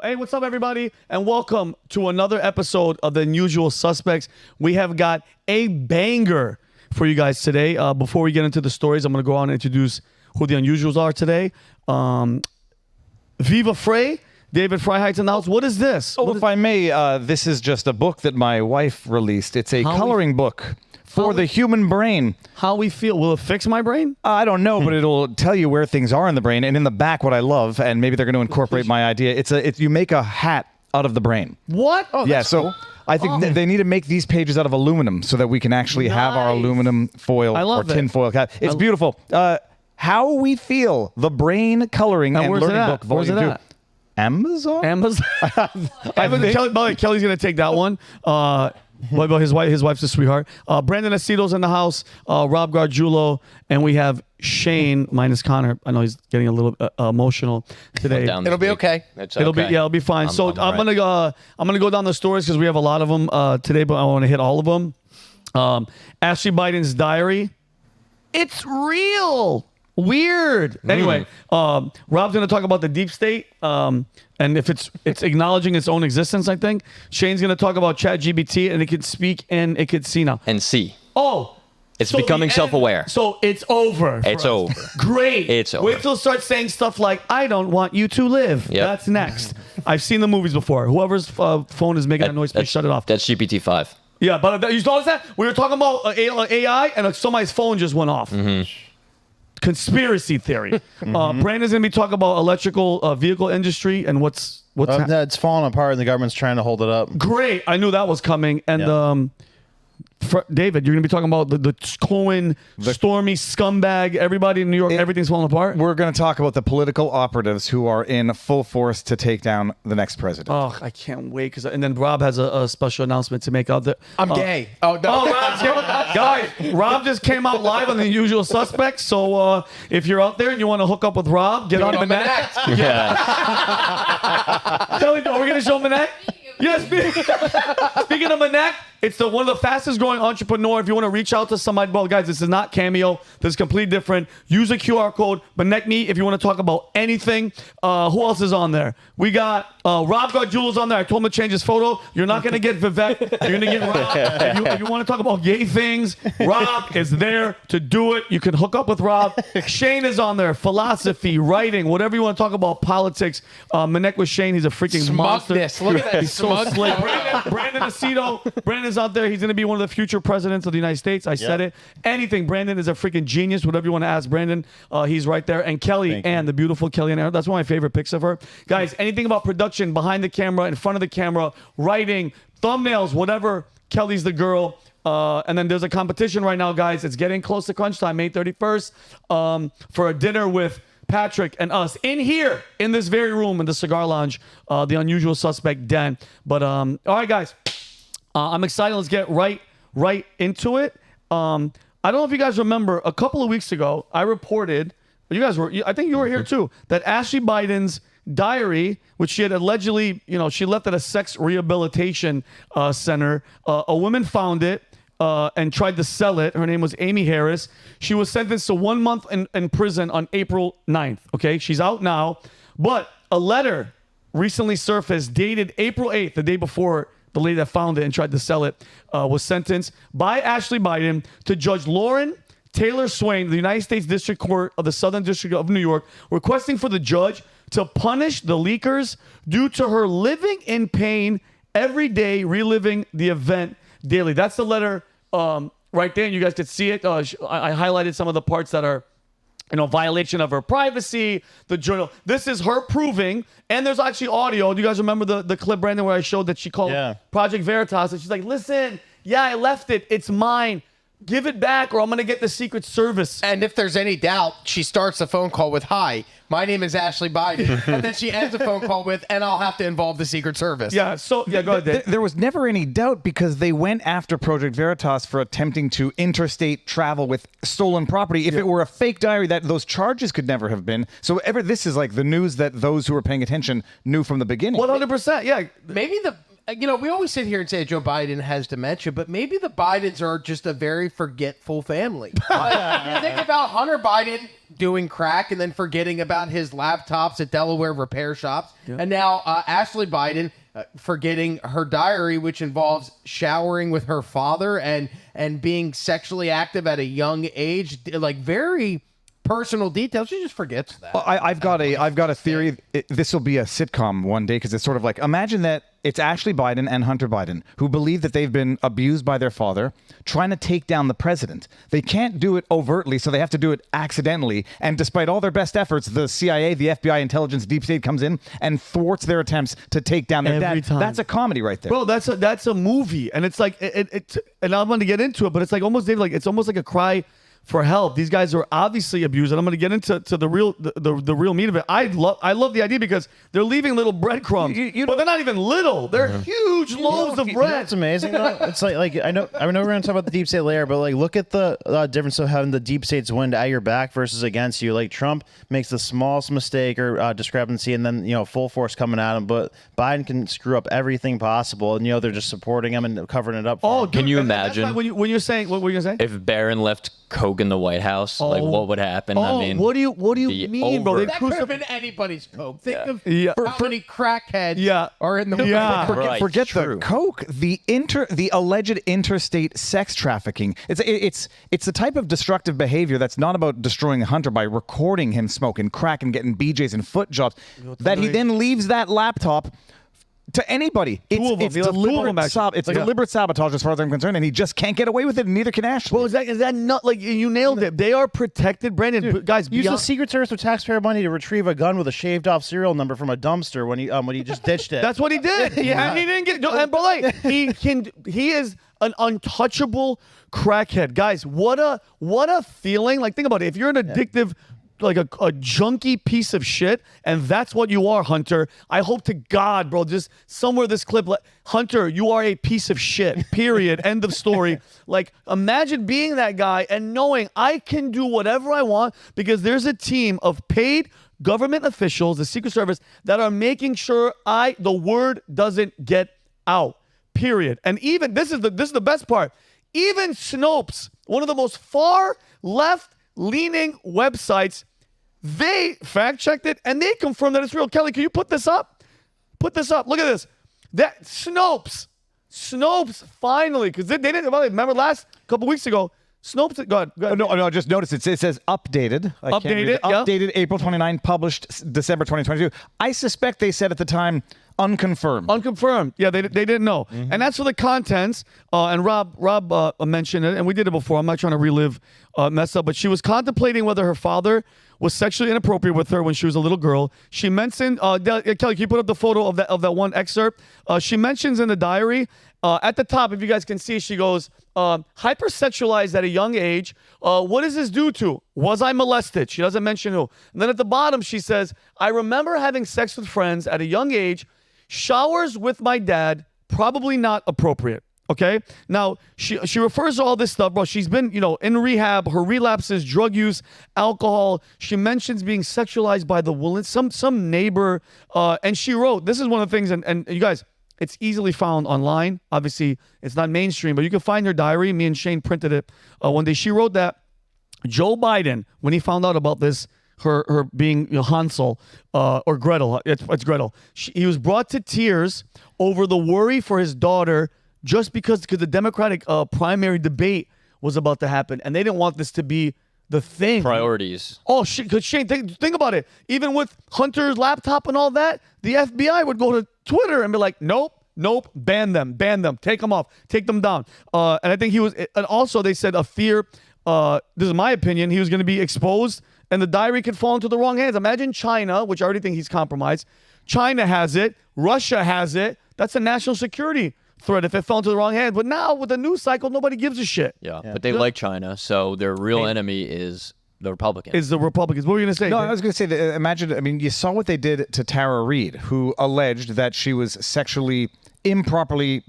Hey, what's up, everybody? And welcome to another episode of The Unusual Suspects. We have got a banger for you guys today. Before we get into the stories, I'm going to go on and introduce who the Unusuals are today. Viva Frey, David Freiheit's in the house. What is this? Oh, if I may, this is just a book that my wife released. It's a coloring book for the human brain. How we feel. Will it fix my brain? I don't know, but it'll tell you where things are in the brain. And in the back, what I love, and maybe they're going to incorporate my idea, you make a hat out of the brain. What? Oh, yeah, so cool. I think they need to make these pages out of aluminum so that we can actually have our aluminum foil or tin foil cap. It's beautiful. How We Feel, the Brain Coloring and Learning Book, Volume 2. Amazon? Kelly's going to take that one. His wife's a sweetheart. Brandon Aceto's in the house. Rob Gargiulo, and we have Shane minus Connor. I know he's getting a little emotional today. It'll be okay. It'll be fine. I'm gonna go down the stories because we have a lot of them today, but I want to hit all of them. Ashley Biden's diary. It's real. Weird. Anyway, Rob's going to talk about the deep state, and if it's acknowledging its own existence, I think. Shane's going to talk about ChatGPT, and it could speak and it could see now. And see. Oh. It's becoming self-aware. So it's over. It's over. Great. It's over. Wait till it starts saying stuff like, I don't want you to live. Yep. That's next. I've seen the movies before. Whoever's phone is making a noise, please shut it off. That's GPT-5. Yeah, but you notice that? We were talking about AI, and somebody's phone just went off. Conspiracy theory. Brandon's gonna be talking about electrical vehicle industry and what's it's falling apart and the government's trying to hold it up. Great, I knew that was coming. And David, you're gonna be talking about the Cohen, Stormy scumbag, everybody in New York, everything's falling apart. We're going to talk about the political operatives who are in full force to take down the next president. Oh, I can't wait and then Rob has a special announcement to make out there. I'm gay. Oh no, guys! Rob just came out live on The Unusual Suspects. So if you're out there and you want to hook up with Rob, get on Manette. Yeah. Kelly, are we gonna show Manette? Yes. Speaking of Manette, it's one of the fastest growing entrepreneur. If you want to reach out to somebody, well, guys, this is not Cameo. This is completely different. Use a QR code. Manette me if you want to talk about anything. Who else is on there? We got Rob Gargiulo's on there. I told him to change his photo. You're not going to get Vivek. You're going to get Rob. If you want to talk about gay things, Rob is there to do it. You can hook up with Rob. Shane is on there. Philosophy, writing, whatever you want to talk about, politics. Manette with Shane. He's a freaking monster. Look at that. He's so slick. Brandon Aceto. Brandon's out there. He's going to be one of the future presidents of the United States. I said it. Anything. Brandon is a freaking genius. Whatever you want to ask Brandon, he's right there. And Kelly Ann, the beautiful Kelly Ann. That's one of my favorite pics of her. Guys, anything about production, behind the camera, in front of the camera, writing, thumbnails, whatever. Kelly's the girl. And then there's a competition right now, guys. It's getting close to crunch time, May 31st, for a dinner with Patrick and us in here, in this very room, in the cigar lounge, the Unusual Suspect den. But all right, guys, I'm excited. Let's get right into it. I don't know if you guys remember, a couple of weeks ago, I reported, I think you were here too, that Ashley Biden's diary, which she had allegedly, she left at a sex rehabilitation center. A woman found it and tried to sell it. Her name was Amy Harris. She was sentenced to 1 month in prison on April 9th. Okay, she's out now. But a letter recently surfaced dated April 8th, the day before the lady that found it and tried to sell it was sentenced by Ashley Biden to Judge Lauren Taylor Swain, the United States District Court of the Southern District of New York, requesting for the judge to punish the leakers due to her living in pain every day, reliving the event daily. That's the letter right there, and you guys could see it. I highlighted some of the parts that are, violation of her privacy, the journal. This is her proving, and there's actually audio. Do you guys remember the clip, Brandon, where I showed that she called Project Veritas, and she's like, listen, I left it. It's mine. Give it back or I'm going to get the Secret Service. And if there's any doubt, she starts the phone call with, hi, my name is Ashley Biden. And then she ends the phone call with, and I'll have to involve the Secret Service. Yeah, go ahead. There was never any doubt because they went after Project Veritas for attempting to interstate travel with stolen property. If it were a fake diary, those charges could never have been. So this is like the news that those who were paying attention knew from the beginning. 100%, yeah. Maybe we always sit here and say Joe Biden has dementia, but maybe the Bidens are just a very forgetful family. Think about Hunter Biden doing crack and then forgetting about his laptops at Delaware repair shops. Yeah. And now Ashley Biden forgetting her diary, which involves showering with her father and being sexually active at a young age, like very personal details. She just forgets that. Well, I've got a theory. This will be a sitcom one day, because it's sort of like, imagine that it's Ashley Biden and Hunter Biden who believe that they've been abused by their father, trying to take down the president. They can't do it overtly, so they have to do it accidentally. And despite all their best efforts, the CIA, the FBI, intelligence, deep state comes in and thwarts their attempts to take down their dad. Time. That's a comedy right there. Bro, that's a movie. And it's like, and I'm going to get into it, but it's like almost, Dave, like it's almost like a cry for help. These guys are obviously abused, and I'm going to get into the real meat of it. I love the idea because they're leaving little breadcrumbs, but they're not even little. They're huge loaves of bread. It's amazing. Though. It's like I know we're going to talk about the deep state layer, but like look at the difference of having the deep state's wind at your back versus against you. Like Trump makes the smallest mistake or discrepancy, and then full force coming at him. But Biden can screw up everything possible, and they're just supporting him and covering it up. Oh, can you imagine when you're saying what were you gonna say? If Barron left coke in the White House, like what would happen? I mean, what do you mean, bro? That could have been anybody's coke. Think of how many crackheads are in the Forget the coke. The alleged interstate sex trafficking. It's the type of destructive behavior that's not about destroying Hunter by recording him smoking crack and getting BJs and foot jobs. That he then leaves that laptop to anybody. It's deliberate sabotage as far as I'm concerned, and he just can't get away with it, and neither can Ashley. Well, is that not like you nailed it? They are protected, Brandon. Dude, guys, use the Secret Service with taxpayer money to retrieve a gun with a shaved off serial number from a dumpster when he just ditched it. That's what he did. And he didn't get. And but like he is an untouchable crackhead, guys. What a feeling. Like think about it. If you're an addictive. Like a junky piece of shit, and that's what you are, Hunter. I hope to God, bro, just somewhere this clip, Hunter, you are a piece of shit, period, end of story. Like, imagine being that guy and knowing I can do whatever I want because there's a team of paid government officials, the Secret Service, that are making sure the word doesn't get out, period. And even, this is the best part, even Snopes, one of the most far left-leaning websites, they fact-checked it, and they confirmed that it's real. Kelly, can you put this up? Put this up. Look at this. That Snopes finally, because they didn't, remember last couple weeks ago, Snopes, go ahead. No, just notice it says updated. Updated April 29, published December 2022. I suspect they said at the time, unconfirmed. Yeah, they didn't know. Mm-hmm. And that's for the contents. And Rob mentioned it, and we did it before. I'm not trying to relive mess up, but she was contemplating whether her father was sexually inappropriate with her when she was a little girl. She mentioned, Kelly, can you put up the photo of that one excerpt? She mentions in the diary, at the top, if you guys can see, she goes, hypersexualized at a young age. What does this due to? Was I molested? She doesn't mention who. And then at the bottom, she says, I remember having sex with friends at a young age. Showers with my dad, probably not appropriate. Okay? Now, she refers to all this stuff, bro. She's been, in rehab, her relapses, drug use, alcohol. She mentions being sexualized by the woman, some neighbor. And she wrote, this is one of the things, and you guys, it's easily found online. Obviously, it's not mainstream, but you can find her diary. Me and Shane printed it one day. She wrote that Joe Biden, when he found out about this, her being Hansel or Gretel, it's Gretel. He was brought to tears over the worry for his daughter just because the Democratic primary debate was about to happen, and they didn't want this to be the thing. Priorities. Oh, because Shane, think about it. Even with Hunter's laptop and all that, the FBI would go to Twitter and be like, nope, ban them, take them off, take them down. And I think he was, and also they said a fear, this is my opinion, he was going to be exposed and the diary could fall into the wrong hands. Imagine China, which I already think he's compromised. China has it. Russia has it. That's a national security threat if it fell into the wrong hands. But now with the news cycle, nobody gives a shit. Yeah. But they like China, so their real enemy is the Republicans. What were you going to say? No, I was going to say that, imagine, you saw what they did to Tara Reid, who alleged that she was sexually improperly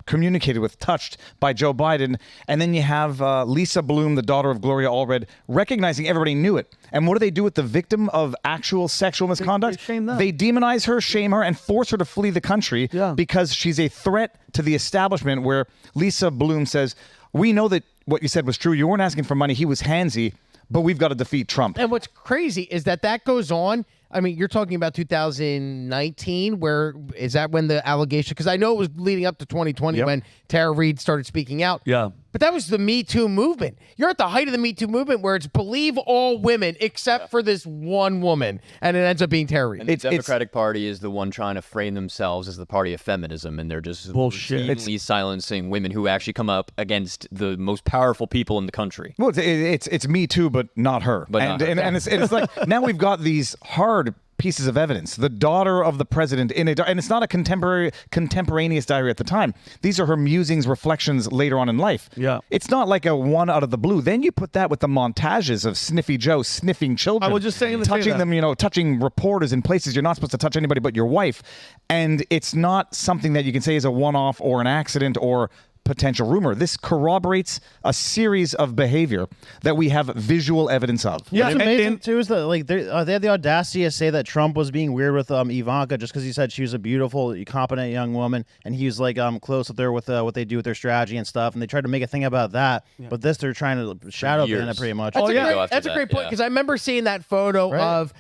communicated with, touched by Joe Biden. And then you have Lisa Bloom, the daughter of Gloria Allred, recognizing everybody knew it. And what do they do with the victim of actual sexual misconduct? They shame them. They demonize her, shame her, and force her to flee the country Yeah. because she's a threat to the establishment, where Lisa Bloom says, we know that what you said was true. You weren't asking for money. He was handsy, but we've got to defeat Trump. And what's crazy is that goes on. I mean, you're talking about 2019, where is that when the allegation? Because I know it was leading up to 2020 when Tara Reid started speaking out. Yeah. But that was the Me Too movement. You're at the height of the Me Too movement where it's believe all women except for this one woman. And it ends up being Tara Reid. And the Democratic Party is the one trying to frame themselves as the party of feminism, and they're just bullshit. routinely silencing women who actually come up against the most powerful people in the country. Well, it's Me Too, but not her. But not her. And it's like now we've got these hard pieces of evidence. The daughter of the president and it's not a contemporaneous diary at the time. These are her musings, reflections later on in life. Yeah. It's not like a one out of the blue. Then you put that with the montages of Sniffy Joe sniffing children. I was just saying touching that. them, touching reporters in places you're not supposed to touch anybody but your wife. And it's not something that you can say is a one-off or an accident or potential rumor. This corroborates a series of behavior that we have visual evidence of. Yeah, What's amazing too is that like they had the audacity to say that Trump was being weird with Ivanka just because he said she was a beautiful, competent young woman, and he was like close with her with what they do with their strategy and stuff, and they tried to make a thing about that. But this they're trying to shadow ban it pretty much. That's a great point, because I remember seeing that photo of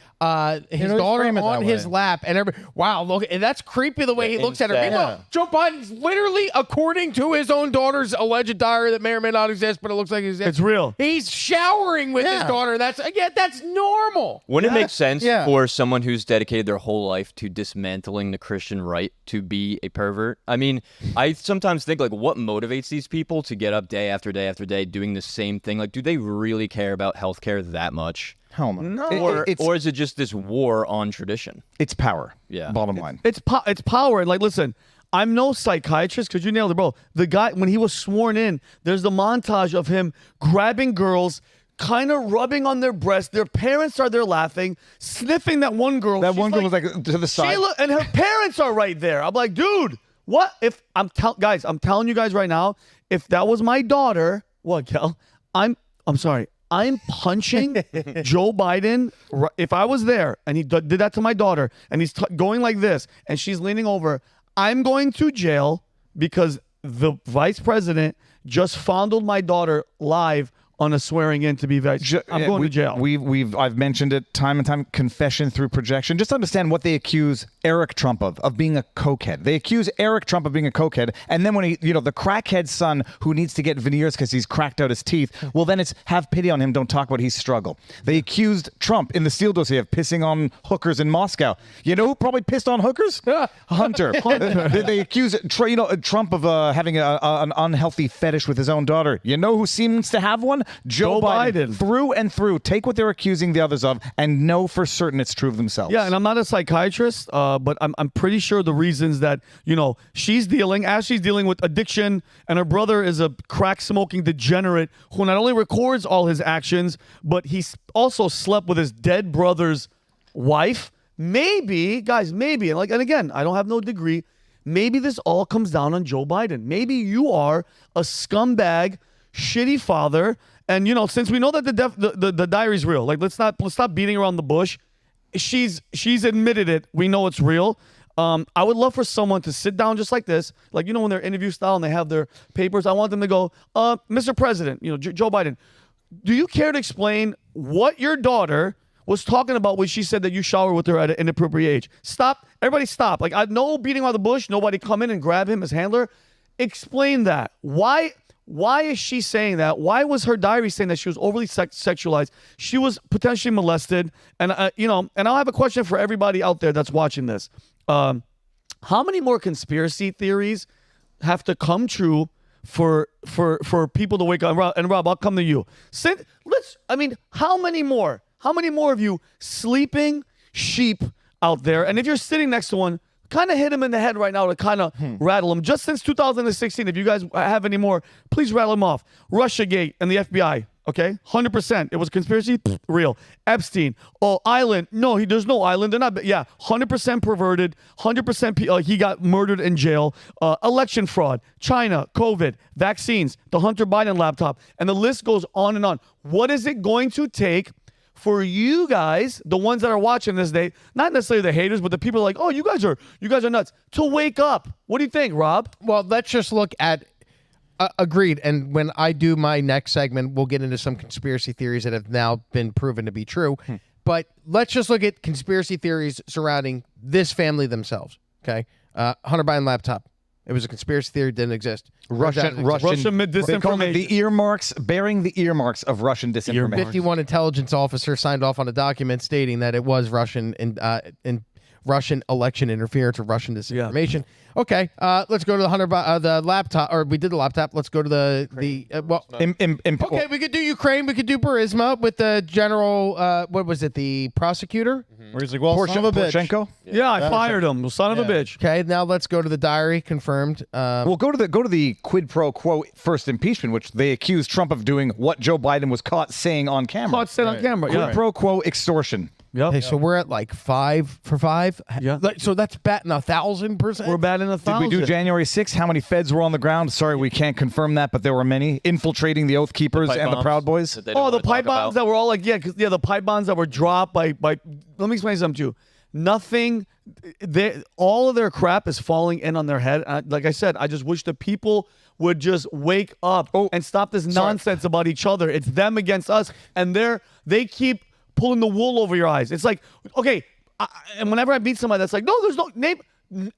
his daughter on his lap, and wow, look, and that's creepy the way he looks at her. Meanwhile, Joe Biden's literally, according to his own daughter's alleged diary that may or may not exist, but it looks like it exists. It's real. He's showering with his daughter. That's normal. Wouldn't it make sense for someone who's dedicated their whole life to dismantling the Christian right to be a pervert? I mean, I sometimes think, like, what motivates these people to get up day after day after day doing the same thing? Like, do they really care about healthcare that much? Hell no. Or is it just this war on tradition? It's power. Yeah. Bottom line. It's power. And like, listen, I'm no psychiatrist, because you nailed it, bro. The guy, when he was sworn in, there's the montage of him grabbing girls, kind of rubbing on their breasts. Their parents are there laughing, sniffing that one girl. That one girl was like to the side. And her parents are right there. I'm like, dude, what if guys, I'm telling you guys right now, if that was my daughter, what, Kel? I'm sorry. I'm punching Joe Biden. If I was there and he did that to my daughter and he's going like this and she's leaning over, I'm going to jail because the vice president just fondled my daughter live on a swearing in to be vice. I'm going to jail. I've mentioned it time and time. Confession through projection. Just understand what they accuse Eric Trump of being a cokehead. They accuse Eric Trump of being a cokehead, and then when he, the crackhead son who needs to get veneers because he's cracked out his teeth. Well, then it's have pity on him. Don't talk about his struggle. They accused Trump in the Steele dossier of pissing on hookers in Moscow. You know who probably pissed on hookers? Hunter. They accuse Trump of having an unhealthy fetish with his own daughter. You know who seems to have one? Joe Biden. Through and through. Take what they're accusing the others of and know for certain it's true of themselves. Yeah, and I'm not a psychiatrist, but I'm pretty sure the reasons that, she's dealing with addiction, and her brother is a crack-smoking degenerate who not only records all his actions, but he's also slept with his dead brother's wife. Maybe, guys, and again, I don't have no degree. Maybe this all comes down on Joe Biden. Maybe you are a scumbag, shitty father. And since we know that the diary's real, like let's stop beating around the bush. She's admitted it. We know it's real. I would love for someone to sit down just like this, like when they're interview style and they have their papers. I want them to go, Mr. President, Joe Biden, do you care to explain what your daughter was talking about when she said that you showered with her at an inappropriate age? Stop, everybody, stop. Like no beating around the bush. Nobody come in and grab him as handler. Explain that. Why is she saying that? Why was her diary saying that she was overly sexualized? She was potentially molested. And, and I'll have a question for everybody out there that's watching this. How many more conspiracy theories have to come true for people to wake up? And Rob, I'll come to you. How many more? How many more of you sleeping sheep out there? And if you're sitting next to one, kind of hit him in the head right now to kind of rattle him. Just since 2016, if you guys have any more, please rattle him off. Russiagate and the FBI. Okay, 100%. It was a conspiracy. Real. Epstein. Oh, island. No, there's no island. They're not. Yeah, 100% perverted. 100%. He got murdered in jail. Election fraud. China. COVID. Vaccines. The Hunter Biden laptop, and the list goes on and on. What is it going to take for you guys, the ones that are watching this day, not necessarily the haters, but the people like, oh, you guys are nuts, to wake up? What do you think, Rob? Well, let's just look at. Agreed. And when I do my next segment, we'll get into some conspiracy theories that have now been proven to be true. But let's just look at conspiracy theories surrounding this family themselves. Okay, Hunter Biden laptop. It was a conspiracy theory, didn't exist. Russian disinformation. They call it the earmarks, bearing the earmarks of Russian disinformation. 51 intelligence officer signed off on a document stating that it was Russian in Russian election interference or Russian disinformation. Yeah. Okay, let's go to the laptop, or we did the laptop. Let's go to okay, we could do Ukraine. We could do Burisma with the general. What was it? The prosecutor. Where he's like, well, son of a bitch. Poroshenko? Yeah, I fired him. Son of a bitch. Okay, now let's go to the diary. Confirmed. Well, go to the quid pro quo first impeachment, which they accused Trump of doing what Joe Biden was caught saying on camera. Caught saying on camera. Quid pro quo extortion. Yep. Okay, so we're at like 5 for 5. Yeah. So that's batting 1,000%. We're batting 1,000. Did we do January 6th? How many feds were on the ground? Sorry, we can't confirm that, but there were many infiltrating the Oath Keepers and the Proud Boys. The pipe bombs that were all like, the pipe bombs that were dropped by. Let me explain something to you. Nothing. All of their crap is falling in on their head. Like I said, I just wish the people would just wake up and stop this nonsense about each other. It's them against us, and they keep pulling the wool over your eyes. It's like, okay, and whenever I meet somebody that's like, no, there's no name,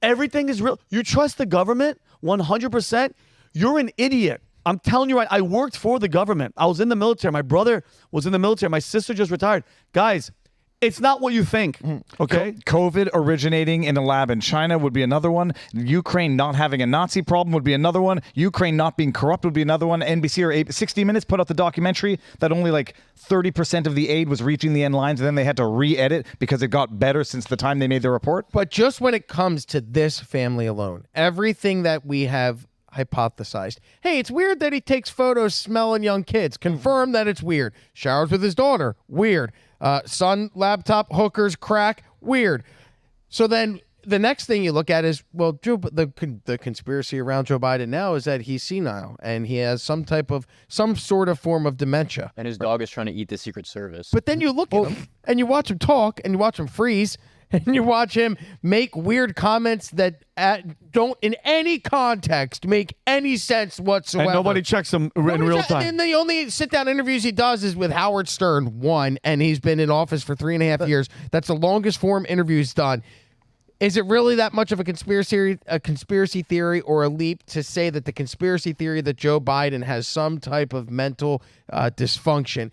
everything is real. You trust the government 100%? You're an idiot. I'm telling you right. I worked for the government. I was in the military. My brother was in the military. My sister just retired. Guys, it's not what you think, okay? COVID originating in a lab in China would be another one. Ukraine not having a Nazi problem would be another one. Ukraine not being corrupt would be another one. NBC or 60 Minutes put out the documentary that only like 30% of the aid was reaching the end lines, and then they had to re-edit because it got better since the time they made the report. But just when it comes to this family alone, everything that we have hypothesized. Hey, it's weird that he takes photos smelling young kids. Confirm that it's weird. Showers with his daughter. Weird. Son, laptop, hookers, crack. Weird. So then the next thing you look at is, well, the conspiracy around Joe Biden now is that he's senile and he has some sort of form of dementia. And his dog is trying to eat the Secret Service. But then you look at him and you watch him talk and you watch him freeze and you watch him make weird comments that don't in any context make any sense whatsoever. And nobody checks him in real time. And the only sit-down interviews he does is with Howard Stern, one, and he's been in office for 3.5 years. That's the longest form interview he's done. Is it really that much of a conspiracy theory or a leap to say that the conspiracy theory that Joe Biden has some type of mental dysfunction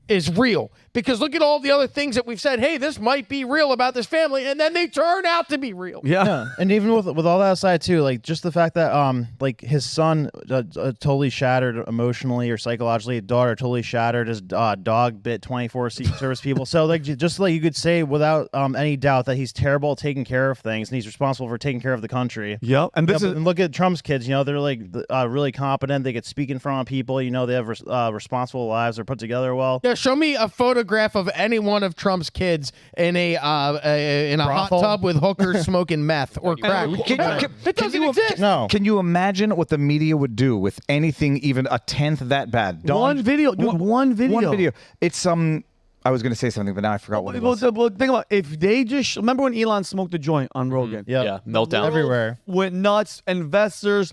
is real? Because look at all the other things that we've said, hey, this might be real about this family, and then they turn out to be real. Yeah. And even with all that aside too, like just the fact that like his son totally shattered emotionally or psychologically, daughter totally shattered, his dog bit 24 Secret Service people. So like just like you could say without any doubt that he's terrible at taking care of things and he's responsible for taking care of the country. Yep. And and look at Trump's kids, they're like really competent. They could speak in front of people, they have responsible lives, they're put together well. Yeah, show me a photograph of any one of Trump's kids in a hot tub with hookers smoking meth or crack. It doesn't exist. No. Can you imagine what the media would do with anything even a tenth that bad? One video. One video. It's I was going to say something, but now I forgot what it was. Well, think about it. If they just remember when Elon smoked the joint on Rogan. Yeah, meltdown everywhere. Went nuts. Investors.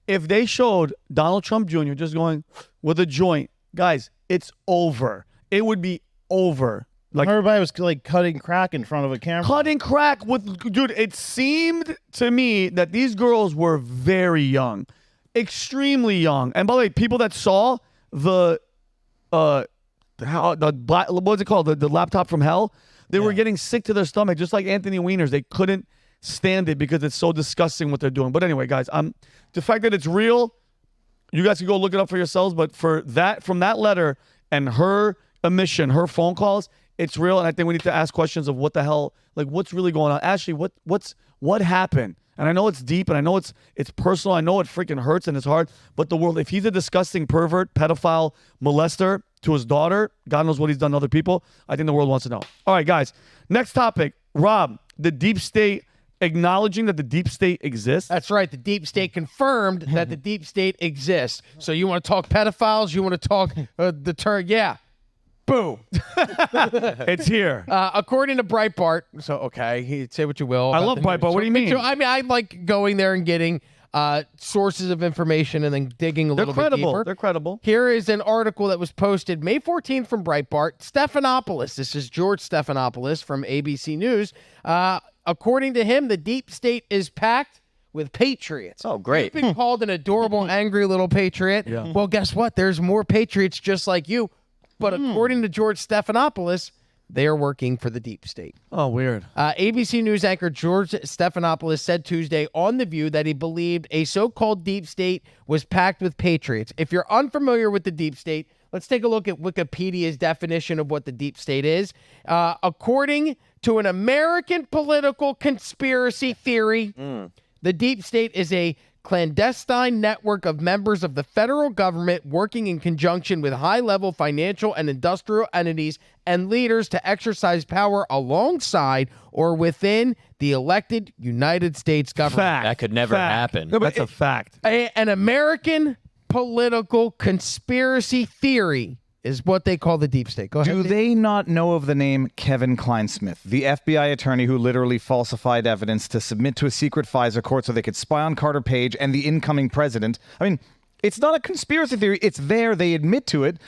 If they showed Donald Trump Jr. just going with a joint, guys, it's over. It would be over. Like everybody was like cutting crack in front of a camera. Cutting crack dude. It seemed to me that these girls were very young, extremely young. And by the way, people that saw the what's it called? The laptop from hell. They were getting sick to their stomach, just like Anthony Weiner's. They couldn't stand it because it's so disgusting what they're doing. But anyway, guys, the fact that it's real, you guys can go look it up for yourselves. But from that letter and her admission, her phone calls, It's real, and I think we need to ask questions of what the hell, like what's really going on. Ashley, what happened? And I know it's deep, and I know it's personal. I know it freaking hurts and it's hard. But the world, if he's a disgusting pervert, pedophile, molester to his daughter, God knows what he's done to other people. I think the world wants to know. All right, guys. Next topic, Rob. The deep state acknowledging that the deep state exists. That's right. The deep state confirmed that the deep state exists. So you want to talk pedophiles? You want to talk the term? Yeah. Boom. It's here. According to Breitbart. So, okay, say what you will. I love Breitbart. What do you mean? I mean, I like going there and getting sources of information and then digging a little bit deeper. They're credible. Here is an article that was posted May 14th from Breitbart. Stephanopoulos, this is George Stephanopoulos from ABC News. According to him, the deep state is packed with patriots. Oh, great. You've been called an adorable, angry little patriot. Yeah. Well, guess what? There's more patriots just like you. But according to George Stephanopoulos, they are working for the deep state. Oh, weird. ABC News anchor George Stephanopoulos said Tuesday on The View that he believed a so-called deep state was packed with patriots. If you're unfamiliar with the deep state, let's take a look at Wikipedia's definition of what the deep state is. According to an American political conspiracy theory, the deep state is a clandestine network of members of the federal government working in conjunction with high-level financial and industrial entities and leaders to exercise power alongside or within the elected United States government. Fact. That could never happen. No, that's a fact. An American political conspiracy theory is what they call the deep state. Go ahead. Do they not know of the name Kevin Kleinsmith, the FBI attorney who literally falsified evidence to submit to a secret FISA court so they could spy on Carter Page and the incoming president? I mean, it's not a conspiracy theory. It's there. They admit to it.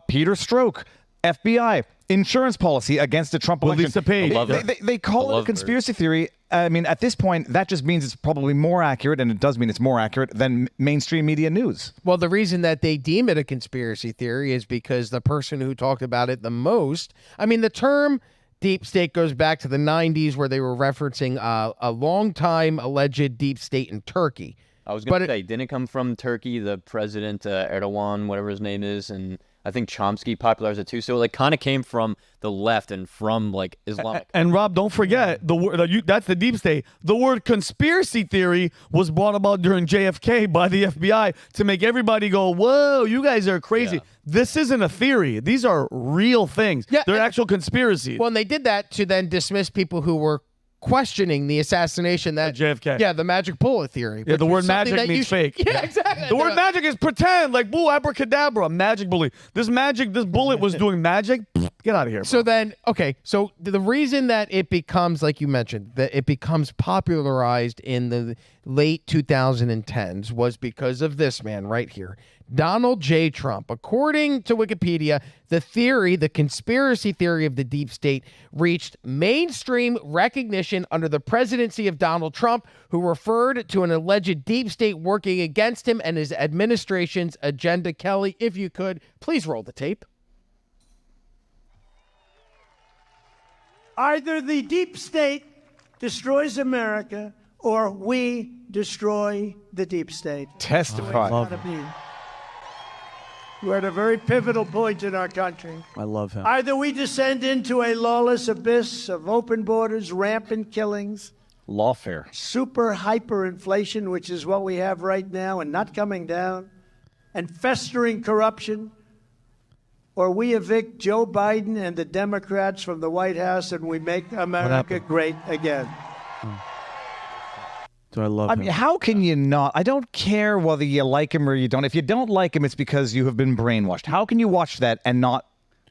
Peter Strzok, FBI, insurance policy against a Trump election. Lisa Page. They call it a conspiracy theory. I mean, at this point, that just means it's probably more accurate, and it does mean it's more accurate than mainstream media news. Well, the reason that they deem it a conspiracy theory is because the person who talked about it the most, I mean, the term deep state goes back to the 90s where they were referencing a long-time alleged deep state in Turkey. I was going to say, didn't it come from Turkey, the president, Erdogan, whatever his name is, and I think Chomsky popularized it too. So it like kind of came from the left and from like Islamic. And Rob, don't forget the word that's the deep state. The word conspiracy theory was brought about during JFK by the FBI to make everybody go, "Whoa, you guys are crazy." Yeah. This isn't a theory. These are real things. Yeah, They're actual conspiracies. Well, and they did that to then dismiss people who were questioning the assassination that JFK. Yeah, the magic bullet theory. Yeah, the word something magic that means fake. Yeah, exactly. The word magic is pretend, like boo, abracadabra, magic bullet. This bullet was doing magic. Get out of here. Bro. So then, okay, so the reason that it becomes, like you mentioned, that it becomes popularized in the late 2010s was because of this man right here, Donald J. Trump. According to Wikipedia, the conspiracy theory of the deep state reached mainstream recognition under the presidency of Donald Trump, who referred to an alleged deep state working against him and his administration's agenda. Kelly, if you could, please roll the tape. Either the deep state destroys America or we destroy the deep state. Testify. We're at a very pivotal point in our country. I love him. Either we descend into a lawless abyss of open borders, rampant killings, Lawfare. super hyperinflation, which is what we have right now and not coming down, and festering corruption, or we evict Joe Biden and the Democrats from the White House and we make America great again. Do I love him? I mean, how can you not? I don't care whether you like him or you don't. If you don't like him, it's because you have been brainwashed. How can you watch that and not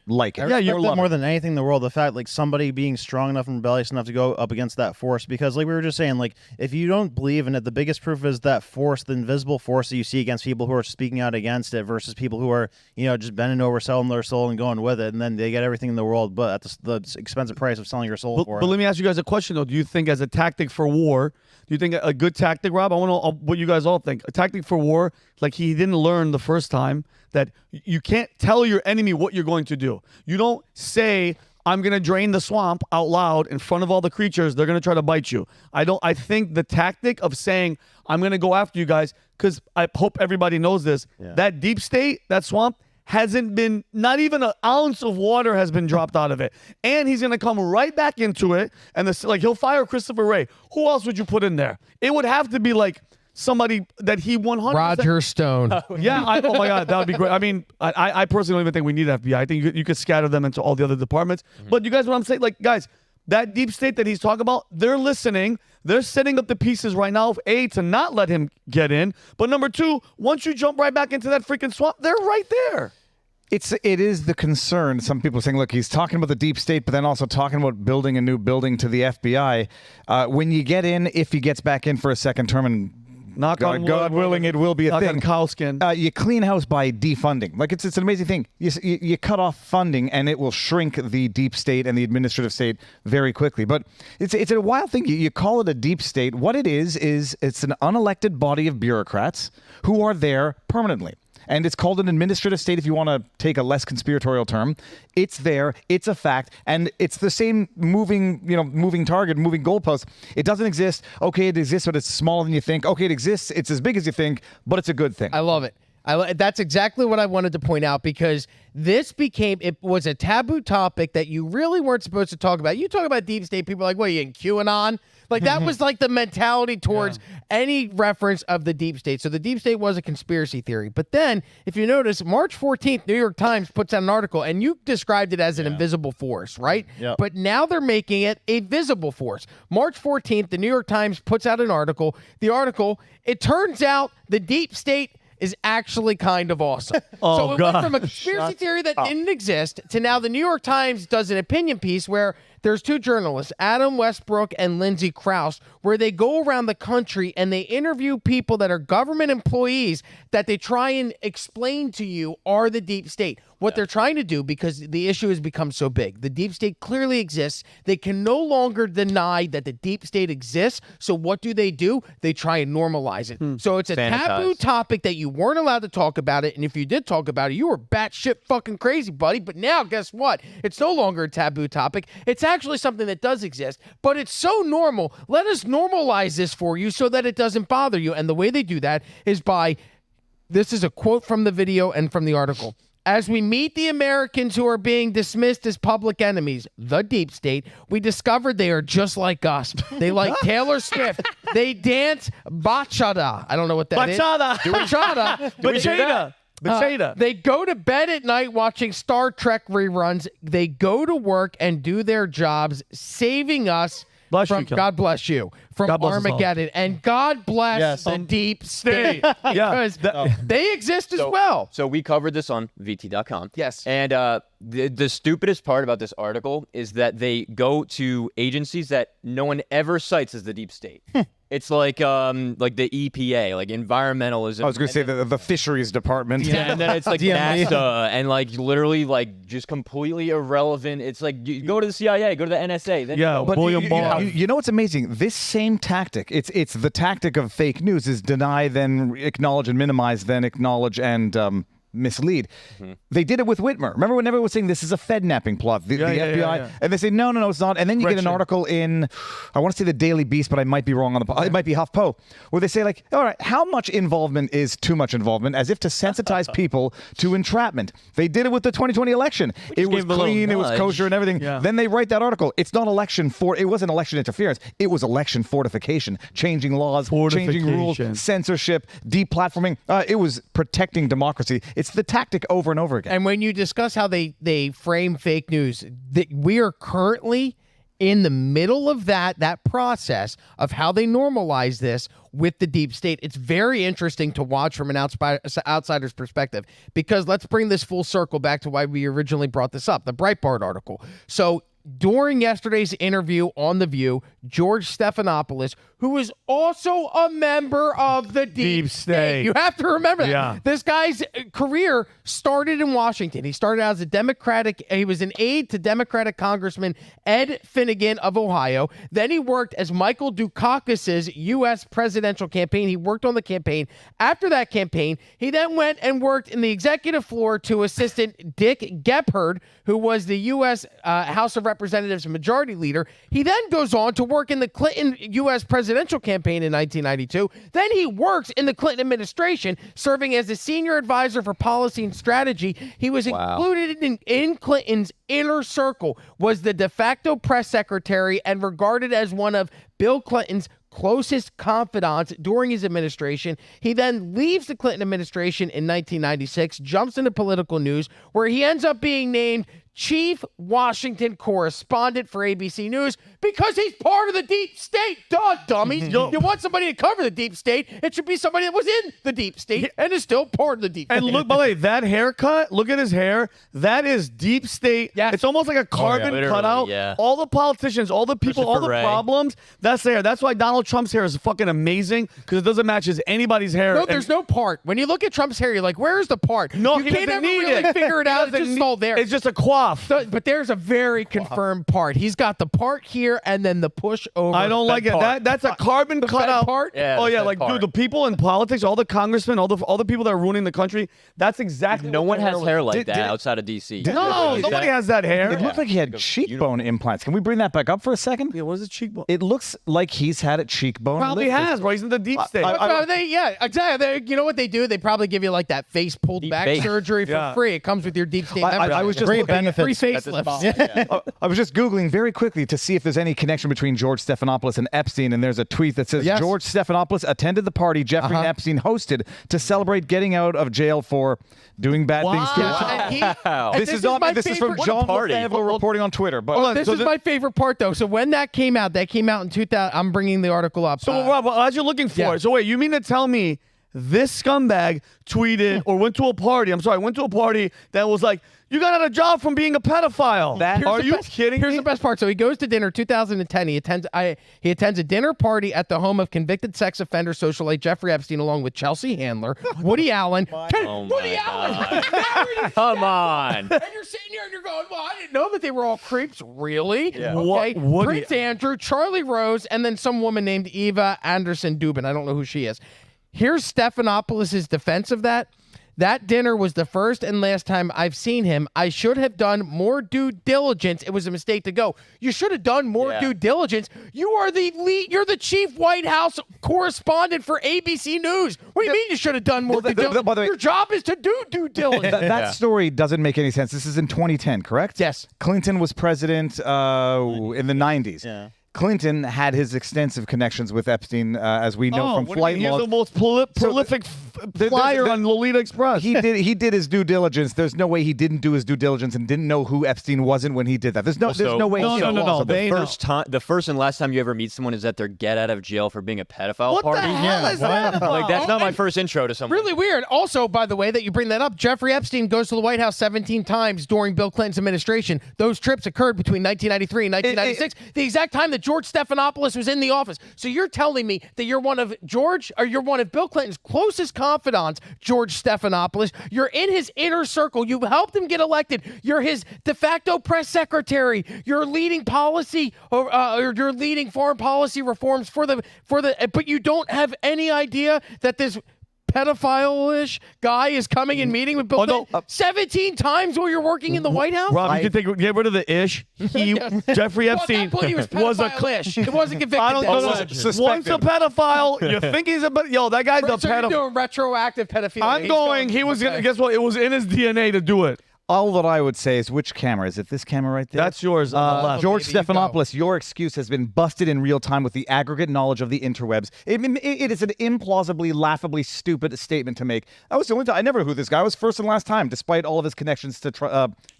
like it? Yeah, you're more than anything in the world, the fact like somebody being strong enough and rebellious enough to go up against that force, because like we were just saying, like if you don't believe in it, the biggest proof is that force, the invisible force that you see against people who are speaking out against it versus people who are, you know, just bending over, selling their soul and going with it, and then they get everything in the world, but at the expensive price of selling your soul for it. But let me ask you guys a question though. Do you think as a tactic for war, do you think a good tactic, Rob? I want to know what you guys all think. A tactic for war, like he didn't learn the first time that you can't tell your enemy what you're going to do. You don't say, I'm going to drain the swamp out loud in front of all the creatures. They're going to try to bite you. I think the tactic of saying, I'm going to go after you guys, because I hope everybody knows this, that deep state, that swamp, hasn't been, not even an ounce of water has been dropped out of it. And he's going to come right back into it. And he'll fire Christopher Wray. Who else would you put in there? It would have to be like somebody that he 100%. Roger Stone. Yeah. Oh my God. That would be great. I mean, I personally don't even think we need FBI. I think you could scatter them into all the other departments. But you guys, what I'm saying, like, guys, that deep state that he's talking about, they're listening. They're setting up the pieces right now, A, to not let him get in. But number two, once you jump right back into that freaking swamp, they're right there. It is the concern. Some people are saying, look, he's talking about the deep state, but then also talking about building a new building to the FBI. When you get in, if he gets back in for a second term, and God willing, it will be a thing. Cow skin. You clean house by defunding. Like it's an amazing thing. You cut off funding, and it will shrink the deep state and the administrative state very quickly. But it's a wild thing. You call it a deep state. What it is it's an unelected body of bureaucrats who are there permanently. And it's called an administrative state if you want to take a less conspiratorial term. It's there. It's a fact. And it's the same moving target, moving goalpost. It doesn't exist. Okay, it exists, but it's smaller than you think. Okay, it exists. It's as big as you think, but it's a good thing. I love it. That's exactly what I wanted to point out, because it was a taboo topic that you really weren't supposed to talk about. You talk about deep state, people are like, what, are you in QAnon? Like, that was like the mentality towards any reference of the deep state. So the deep state was a conspiracy theory. But then, if you notice, March 14th, New York Times puts out an article, and you described it as an invisible force, right? Yep. But now they're making it a visible force. March 14th, the New York Times puts out an article. The article, it turns out the deep state is actually kind of awesome. So it went from a conspiracy theory that didn't exist to now the New York Times does an opinion piece where there's two journalists, Adam Westbrook and Lindsay Krause, where they go around the country and they interview people that are government employees that they try and explain to you are the deep state. What they're trying to do, because the issue has become so big, the deep state clearly exists. They can no longer deny that the deep state exists. So what do? They try and normalize it. So it's a taboo topic that you weren't allowed to talk about it. And if you did talk about it, you were batshit fucking crazy, buddy. But now, guess what? It's no longer a taboo topic. It's actually something that does exist, but it's so normal. Let us normalize this for you so that it doesn't bother you. And the way they do that is by, this is a quote from the video and from the article. As we meet the Americans who are being dismissed as public enemies, the deep state, we discovered they are just like us. They like Taylor Swift. They dance bachata. I don't know what that is. Bachata. Bachata. They go to bed at night watching Star Trek reruns. They go to work and do their jobs, saving us from, God bless you, from Armageddon. And God bless the deep state. Because they exist as well. So we covered this on VT.com. Yes. And the stupidest part about this article is that they go to agencies that no one ever cites as the deep state. It's like the EPA, like environmentalism. I was going to say the fisheries department. Yeah, and then it's like NASA, and like literally like just completely irrelevant. It's like you go to the CIA, go to the NSA. Then but you know what's amazing? This same tactic, it's the tactic of fake news, is deny, then acknowledge and minimize, then acknowledge and mislead. They did it with Whitmer. Remember when everyone was saying this is a Fed-napping plot, the FBI, and they say no, it's not. And then you get an article in, I want to say the Daily Beast, but I might be wrong on it might be HuffPo, where they say like, all right, how much involvement is too much involvement, as if to sensitize people to entrapment. They did it with the 2020 election. It was clean, it was kosher and everything. Then they write that article. It's not it wasn't election interference. It was election fortification, changing laws, changing rules, censorship, deplatforming. It was protecting democracy. It's the tactic over and over again. And when you discuss how they frame fake news, we are currently in the middle of that process of how they normalize this with the deep state. It's very interesting to watch from an outsider's perspective, because let's bring this full circle back to why we originally brought this up, the Breitbart article. So during yesterday's interview on The View, George Stephanopoulos, who is also a member of the Deep State. You have to remember that. Yeah. This guy's career started in Washington. He started out as he was an aide to Democratic Congressman Ed Finnegan of Ohio. Then he worked as Michael Dukakis's U.S. presidential campaign. He worked on the campaign. After that campaign, he then went and worked in the executive floor to assistant Dick Gephardt, who was the U.S. House of Representatives Majority Leader. He then goes on to work in the Clinton U.S. presidential presidential campaign in 1992. Then he works in the Clinton administration, serving as a senior advisor for policy and strategy. He was included in Clinton's inner circle, was the de facto press secretary, and regarded as one of Bill Clinton's closest confidants during his administration. He then leaves the Clinton administration in 1996, jumps into political news, where he ends up being named chief Washington correspondent for ABC News because he's part of the deep state. Duh, dummies. You want somebody to cover the deep state, it should be somebody that was in the deep state and is still part of the deep state. And look, by the way, that haircut, look at his hair. That is deep state. Yes. It's almost like a carbon cutout. Yeah. All the politicians, all the people, all the problems, that's the hair. That's why Donald Trump's hair is fucking amazing, because it doesn't match anybody's hair. No, there's no part. When you look at Trump's hair, you're like, where's the part? No, you he can't doesn't ever need really it. figure it out. It's just all there. It's just a coif. So, but there's a very confirmed part. He's got the part here and then the push over. I don't like it. That's a carbon cutout part. Yeah, oh yeah, the like part. dude, the people in politics, all the congressmen, all the people that are ruining the country. That's exactly. No what one their has hair like Did- that did- outside of DC. No, nobody has that hair. It looked like he had cheekbone implants. Can we bring that back up for a second? Yeah, what is a cheekbone? It looks like he's had a cheekbone. Probably lifted. has, bro. He's in the deep state. Yeah, exactly. You know what they do? They probably give you like that face pulled Deep back face. surgery for Yeah. free. It comes with your deep state I membership. was just Great looking- benefits. Free facelifts. I was just Googling very quickly to see if there's any connection between George Stephanopoulos and Epstein, and there's a tweet that says Yes. George Stephanopoulos attended the party Jeffrey Epstein hosted to celebrate getting out of jail for doing bad things to his child. And This is from favorite- John party. Lefebvre reporting on Twitter. But Hold on, This so is my favorite part, though. So when that came out in 2000. I'm bringing the article up. So, Rob, as you're looking for yeah. it, so wait, you mean to tell me this scumbag tweeted or went to a party that was like, you got out of job from being a pedophile. Are you kidding Here's me? the best part. So he goes to dinner 2010. He attends a dinner party at the home of convicted sex offender socialite Jeffrey Epstein, along with Chelsea Handler, Woody Allen. Woody Allen! Come on. And you're sitting here and you're going, well, I didn't know that they were all creeps. Really? Yeah. Okay. What- Woody- Prince Andrew, Charlie Rose, and then some woman named Eva Anderson Dubin. I don't know who she is. Here's Stephanopoulos' defense of that. That dinner was the first and last time I've seen him. I should have done more due diligence. It was a mistake to go. You should have done more due diligence. You are the lead. You're the chief White House correspondent for ABC News. What do you mean you should have done more due diligence? by the way- Your job is to do due diligence. that story doesn't make any sense. This is in 2010, correct? Yes. Clinton was president in the 90s. Yeah. Clinton had his extensive connections with Epstein, as we know from what do you flight mean? He's logs. the most prolific flyer on Lolita Express. He did his due diligence. There's no way he didn't do his due diligence and didn't know who Epstein wasn't when he did that. There's no way. No, he no, no, no. The first and last time you ever meet someone is at their get out of jail for being a pedophile What party. the hell is that about? Like that's not my first intro to someone. Really weird. Also, by the way, that you bring that up, Jeffrey Epstein goes to the White House 17 times during Bill Clinton's administration. Those trips occurred between 1993 and 1996, the exact time that George Stephanopoulos was in the office. So you're telling me that you're one of Bill Clinton's closest confidants, George Stephanopoulos. You're in his inner circle. You helped him get elected. You're his de facto press secretary. You're leading policy or you're leading foreign policy reforms but you don't have any idea that this pedophile-ish guy is coming and meeting with Bill Clinton 17 times while you're working in the White House? Rob, you can get rid of the ish. Jeffrey Epstein Well, at that point, he was pedophile-ish. It wasn't convicted. I don't then. know. Once a pedophile, you think he's a that guy's a So you're pedophile. doing retroactive pedophilia. I'm going. He was gonna. Guess what? It was in his DNA to do it. All that I would say is, which camera? Is it this camera right there? That's yours on the left. George Maybe you go. Stephanopoulos, your excuse has been busted in real time with the aggregate knowledge of the interwebs. It is an implausibly, laughably stupid statement to make. That was the only time. I never knew who this guy was first and last time, despite all of his connections to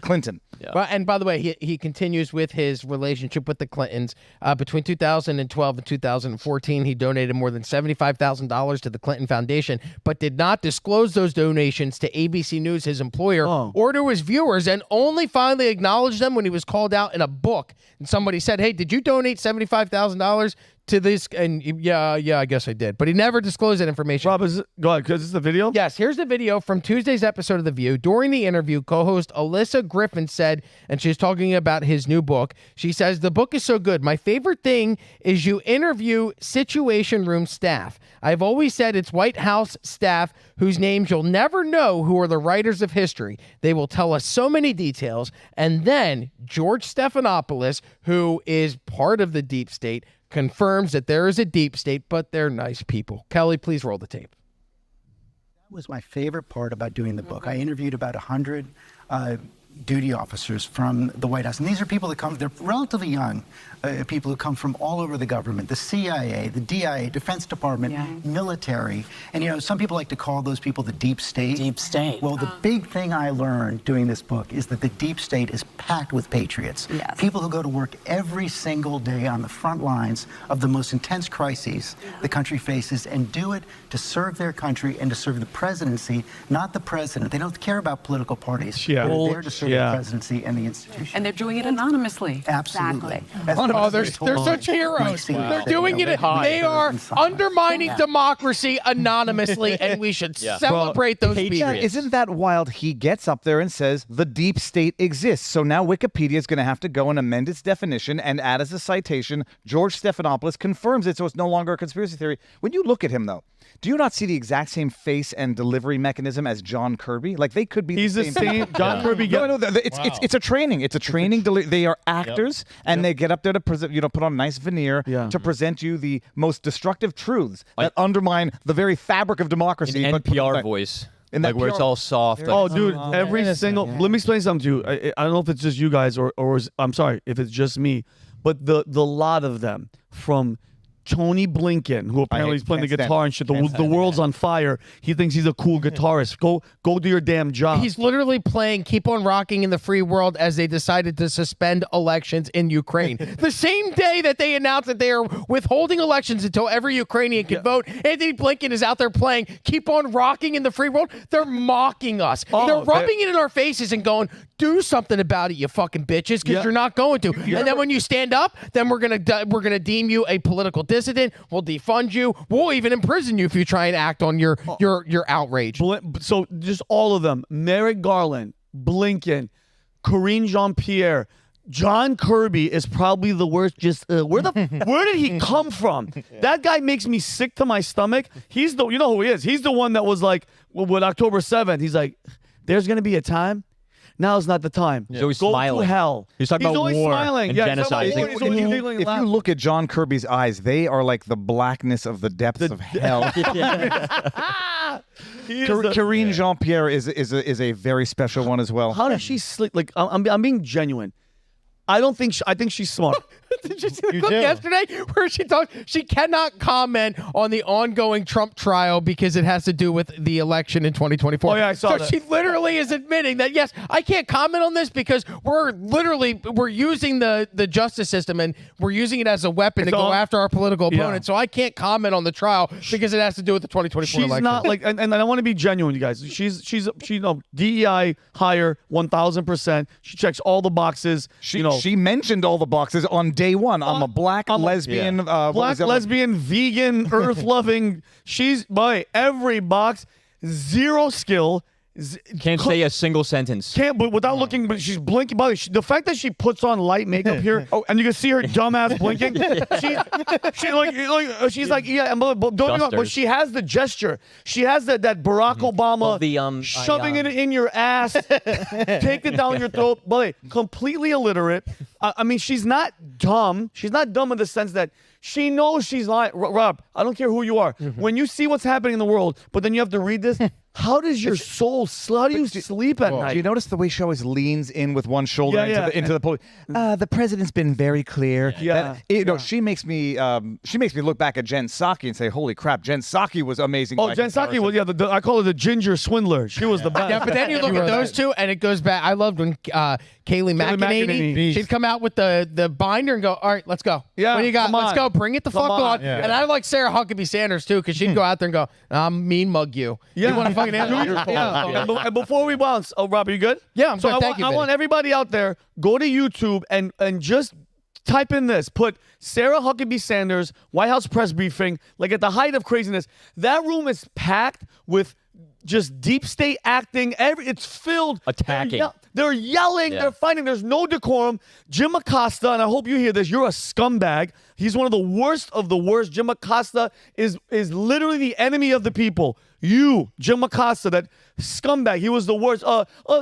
Clinton. Yeah. Well, and by the way, he continues with his relationship with the Clintons. Between 2012 and 2014, he donated more than $75,000 to the Clinton Foundation, but did not disclose those donations to ABC News, his employer, or to his viewers, and only finally acknowledged them when he was called out in a book. And somebody said, hey, did you donate $75,000 to this? And yeah, I guess I did. But he never disclosed that information. Rob, go ahead, because this is the video? Yes, here's the video from Tuesday's episode of The View. During the interview, co-host Alyssa Griffin said, and she's talking about his new book, she says, the book is so good. My favorite thing is you interview Situation Room staff. I've always said it's White House staff whose names you'll never know who are the writers of history. They will tell us so many details. And then George Stephanopoulos, who is part of the deep state, confirms that there is a deep state, but they're nice people. Kelly, please roll the tape. That was my favorite part about doing the book. I interviewed about 100 duty officers from the White House. And these are people that come, they're relatively young, people who come from all over the government, the CIA, the DIA, Defense Department, military. And, you know, some people like to call those people the deep state. Deep state. Well, the big thing I learned doing this book is that the deep state is packed with patriots. Yes. People who go to work every single day on the front lines of the most intense crises the country faces and do it to serve their country and to serve the presidency, not the president. They don't care about political parties. Yeah. They're there to serve the presidency and the institution. And they're doing it anonymously. Absolutely. Exactly. Oh, they're such heroes. They're doing it. They are undermining democracy anonymously, and we should celebrate those people. Yeah, isn't that wild? He gets up there and says the deep state exists. So now Wikipedia is going to have to go and amend its definition and add as a citation, George Stephanopoulos confirms it, so it's no longer a conspiracy theory. When you look at him, though, do you not see the exact same face and delivery mechanism as John Kirby? Like, they could be He's the same. John Kirby. No, it's a training. It's a training. They are actors, and they get up there to present, put on a nice veneer to present you the most destructive truths that undermine the very fabric of democracy. An NPR voice. In like where it's all soft. Oh, dude, every single. Let me explain something to you. I don't know if it's just you guys or I'm sorry if it's just me, but the lot of them from Tony Blinken, who apparently is playing the guitar and shit. The world's on fire. He thinks he's a cool guitarist. Go do your damn job. He's literally playing Keep on Rocking in the Free World as they decided to suspend elections in Ukraine. The same day that they announced that they are withholding elections until every Ukrainian can vote, Anthony Blinken is out there playing Keep on Rocking in the Free World. They're mocking us. They're rubbing it in our faces and going, do something about it, you fucking bitches, because you're not going to. And then when you stand up, then we're gonna deem you a political dissident. We'll defund you. We'll even imprison you if you try and act on your outrage. So just all of them: Merrick Garland, Blinken, Karine Jean-Pierre. John Kirby is probably the worst. Just where did he come from? That guy makes me sick to my stomach. He's you know who he is. He's the one that was like, with October 7th, he's like, there's gonna be a time. Now's not the time. He's always Go smiling. to hell. He's talking about war smiling. and If genocide. If you look at John Kirby's eyes, they are like the blackness of the depths of hell. Karine Jean-Pierre is a very special one as well. How does she sleep? Like, I'm being genuine. I think she's smart. Did you see the clip yesterday where she talked? She cannot comment on the ongoing Trump trial because it has to do with the election in 2024. Oh, yeah, I saw that. So she literally is admitting that, yes, I can't comment on this because we're using the justice system and we're using it as a weapon to go after our political opponent. So I can't comment on the trial because it has to do with the 2024 election. She's not like, and I want to be genuine, you guys. She's DEI hire 1,000%. She checks all the boxes. She mentioned all the boxes on day one. I'm a black lesbian, lesbian, vegan, earth-loving. She's by every box. Zero skill. Can't say a single sentence. Can't, but without looking. But she's blinking. By the fact that she puts on light makeup here, and you can see her dumbass blinking. She's like, yeah. But don't get me wrong, but she has the gesture. She has that Barack Obama shoving it in your ass, take it down your throat. But completely illiterate. I mean, she's not dumb. She's not dumb in the sense that she knows she's lying. Rob, I don't care who you are. When you see what's happening in the world, but then you have to read this. How does your soul? How do you sleep at night? Do you notice the way she always leans in with one shoulder into the podium? The president's been very clear. She makes me look back at Jen Psaki and say, "Holy crap, Jen Psaki was amazing." Oh, Jen Psaki was I call her the ginger swindler. She was the best. Yeah, but then you look at those two, and it goes back. I loved when Kayleigh McEnany, she'd come out with the binder and go, "All right, let's go. Yeah, what do you got? Let's go. Bring it the fuck on." Yeah. And I like Sarah Huckabee Sanders too, because she'd go out there and go, "I'm mean mug you. Yeah. You want to fucking answer?" And before we bounce, Rob, are you good? Yeah, I'm so good. I want everybody out there, go to YouTube and just type in this. Put Sarah Huckabee Sanders, White House press briefing, like at the height of craziness. That room is packed with just deep state acting. It's filled. Attacking. They're yelling. They're fighting. There's no decorum. Jim Acosta, and I hope you hear this, you're a scumbag. He's one of the worst of the worst. Jim Acosta is literally the enemy of the people. You, Jim Acosta, that scumbag. He was the worst.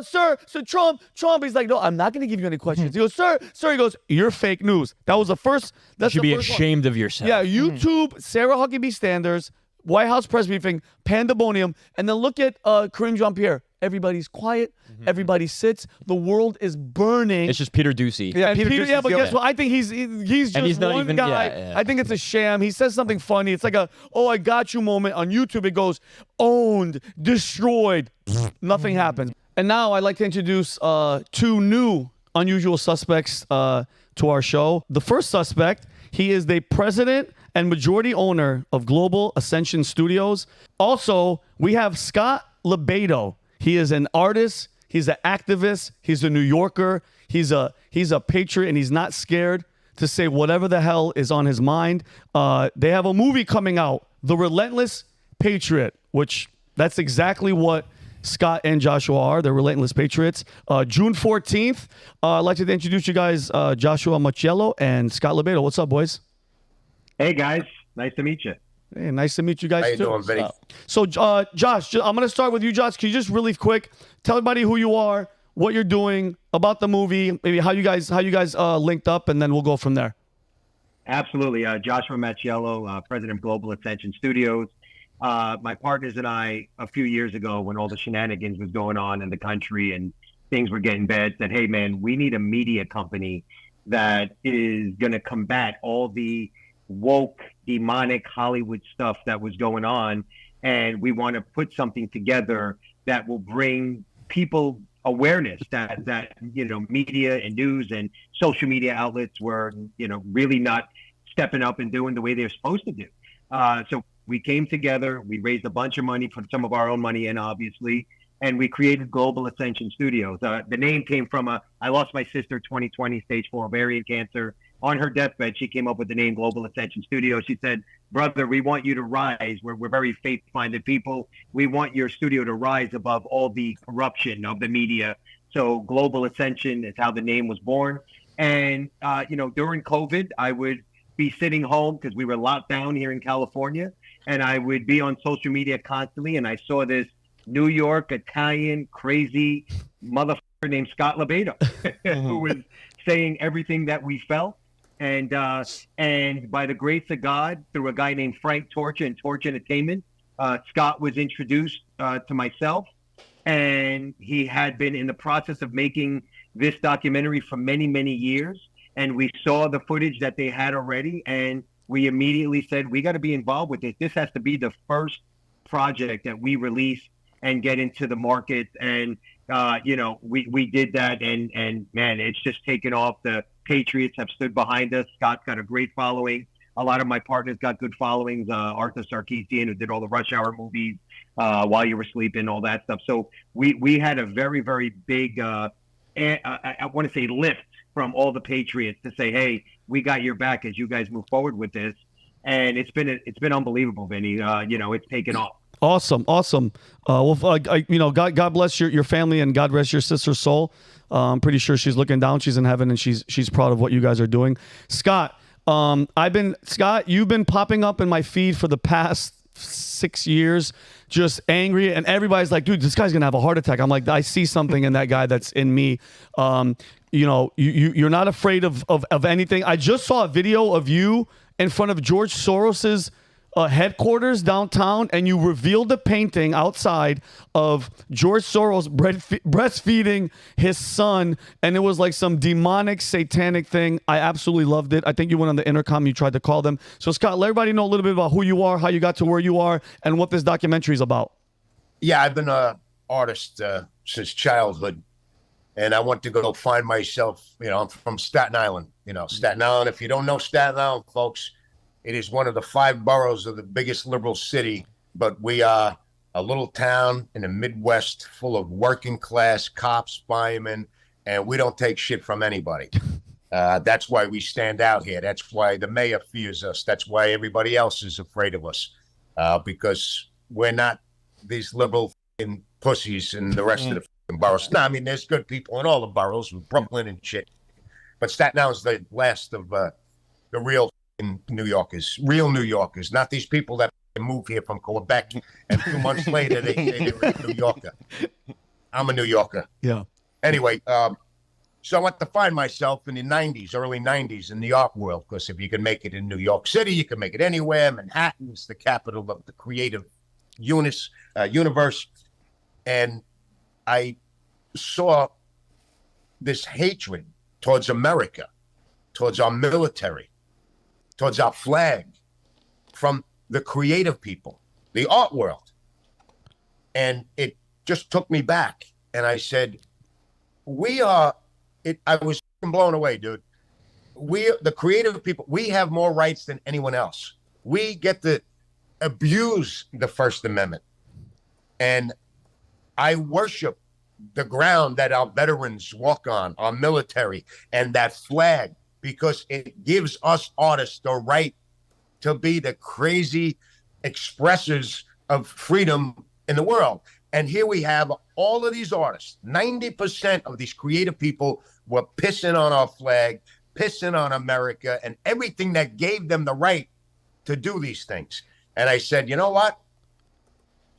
Sir, Trump. He's like, no, I'm not going to give you any questions. He goes, sir. He goes, you're fake news. That was the first. You should be ashamed of yourself. Yeah, YouTube, Sarah Huckabee Sanders, White House press briefing, pandemonium, and then look at Karine Jean-Pierre. Everybody's quiet. Everybody sits. The world is burning. It's just Peter Doocy. Yeah, Peter, but guess what? I think he's just he's not one even, guy. I think it's a sham. He says something funny. It's like a, I got you moment. On YouTube, it goes, owned, destroyed. Nothing happens. And now I'd like to introduce two new unusual suspects to our show. The first suspect, he is the president and majority owner of Global Ascension Studios. Also, we have Scott LoBaido. He is an artist. He's an activist. He's a New Yorker. He's a patriot, and he's not scared to say whatever the hell is on his mind. They have a movie coming out, The Relentless Patriot, which that's exactly what Scott and Joshua are. They're Relentless Patriots. June 14th, I'd like to introduce you guys, Joshua Macciello and Scott LoBaido. What's up, boys? Hey, guys. Nice to meet you. Hey, nice to meet you guys, How you too. doing, Vinny? So, Josh, I'm going to start with you, Josh. Can you just really quick tell everybody who you are, what you're doing, about the movie, maybe how you guys linked up, and then we'll go from there. Absolutely. Joshua Macciello, president of Global Ascension Studios. My partners and I, a few years ago, when all the shenanigans was going on in the country and things were getting bad, said, hey, man, we need a media company that is going to combat all the woke, demonic Hollywood stuff that was going on, and we want to put something together that will bring people awareness that media and news and social media outlets were really not stepping up and doing the way they're supposed to do. So we came together, we raised a bunch of money, put some of our own money in, obviously, and we created Global Ascension Studios. The name came from I lost my sister 2020, stage 4 ovarian cancer. On her deathbed, she came up with the name Global Ascension Studio. She said, brother, we want you to rise. We're very faith-minded people. We want your studio to rise above all the corruption of the media. So Global Ascension is how the name was born. And, during COVID, I would be sitting home because we were locked down here in California. And I would be on social media constantly. And I saw this New York, Italian, crazy motherfucker named Scott LoBaido who was saying everything that we felt. And by the grace of God, through a guy named Frank Torch and Torch Entertainment, Scott was introduced to myself, and he had been in the process of making this documentary for many, many years. And we saw the footage that they had already, and we immediately said, we got to be involved with this. This has to be the first project that we release and get into the market. And, we did that, and man, it's just taken off. The Patriots have stood behind us. Scott's got a great following. A lot of my partners got good followings. Arthur Sarkeesian, who did all the Rush Hour movies, While You Were Sleeping, all that stuff. So we had a very, very big, I want to say, lift from all the Patriots to say, hey, we got your back as you guys move forward with this. And it's been unbelievable, Vinny. It's taken off. Awesome. God bless your family, and God rest your sister's soul. I'm pretty sure she's looking down. She's in heaven, and she's proud of what you guys are doing. Scott, you've been popping up in my feed for the past 6 years, just angry, and everybody's like, dude, this guy's gonna have a heart attack. I'm like, I see something in that guy that's in me. You're not afraid of anything. I just saw a video of you in front of George Soros's headquarters downtown, and you revealed a painting outside of George Soros breastfeeding his son, and it was like some demonic, satanic thing. I absolutely loved it. I think you went on the intercom, you tried to call them. So Scott, let everybody know a little bit about who you are, how you got to where you are, and what this documentary is about. Yeah, I've been an artist since childhood, and I want to go find myself. I'm from Staten Island. Staten Island, if you don't know Staten Island, folks, it is one of the 5 boroughs of the biggest liberal city, but we are a little town in the Midwest full of working class cops, firemen, and we don't take shit from anybody. That's why we stand out here. That's why the mayor fears us. That's why everybody else is afraid of us, because we're not these liberal pussies and the rest of the boroughs. No, I mean, there's good people in all the boroughs, Brooklyn and shit. But Staten Island's the last of the real New Yorkers, not these people that move here from Quebec and 2 months later they're a New Yorker. I'm a New Yorker. Yeah. Anyway, so I went to find myself in the 90s, early 90s in the art world, because if you can make it in New York City, you can make it anywhere. Manhattan's the capital of the creative universe. And I saw this hatred towards America, towards our military, towards our flag from the creative people, the art world. And it just took me back. And I said, I was blown away, dude. The creative people, we have more rights than anyone else. We get to abuse the First Amendment. And I worship the ground that our veterans walk on, our military, and that flag, because it gives us artists the right to be the crazy expressors of freedom in the world. And here we have all of these artists. 90% of these creative people were pissing on our flag, pissing on America, and everything that gave them the right to do these things. And I said, you know what?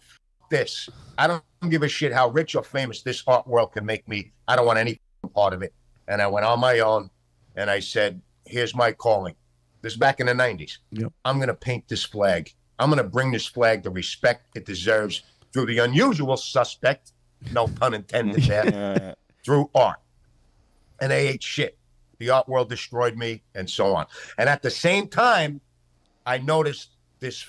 F this. I don't give a shit how rich or famous this art world can make me. I don't want any part of it. And I went on my own, and I said, here's my calling. This is back in the 90s. Yep. I'm going to paint this flag. I'm going to bring this flag the respect it deserves through the unusual suspect, no pun intended there, through art. And they ate shit. The art world destroyed me, and so on. And at the same time, I noticed this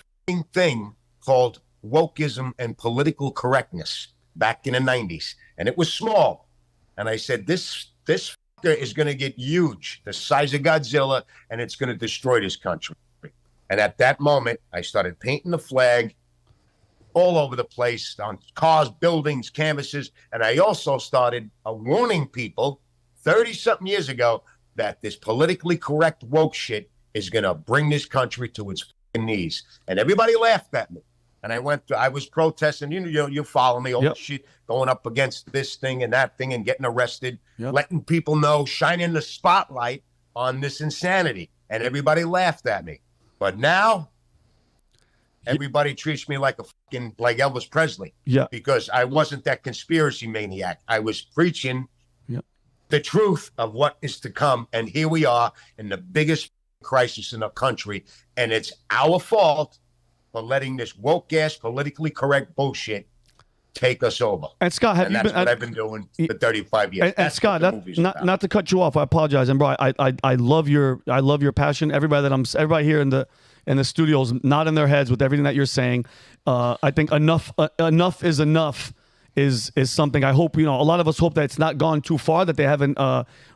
thing called wokeism and political correctness back in the 90s. And it was small. And I said, this fucker is going to get huge, the size of Godzilla, and it's going to destroy this country. And at that moment, I started painting the flag all over the place, on cars, buildings, canvases. And I also started warning people 30-something years ago that this politically correct woke shit is going to bring this country to its knees. And everybody laughed at me. And I was protesting, you follow me, shit, going up against this thing and that thing and getting arrested, letting people know, shining the spotlight on this insanity. And everybody laughed at me. But now, everybody treats me like like Elvis Presley. Yeah. Because I wasn't that conspiracy maniac. I was preaching the truth of what is to come. And here we are in the biggest crisis in the country. And it's our fault for letting this woke ass, politically correct bullshit take us over. And Scott, that's what I've been doing for 35 years. And Scott, not to cut you off, I apologize. And bro, I love your passion. Everybody here in the studios not in their heads with everything that you're saying. I think enough is enough is something. I hope, a lot of us hope that it's not gone too far, that they haven't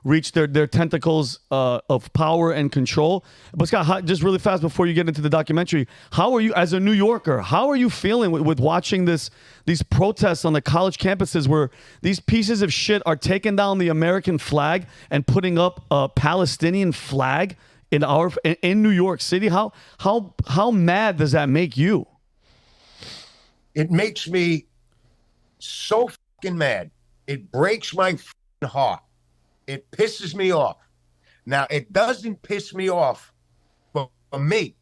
reached their tentacles of power and control. But Scott, just really fast before you get into the documentary, how are you as a New Yorker? How are you feeling with watching these protests on the college campuses where these pieces of shit are taking down the American flag and putting up a Palestinian flag in New York City? How mad does that make you? It makes me so fucking mad. It breaks my heart. It pisses me off. Now, it doesn't piss me off for me.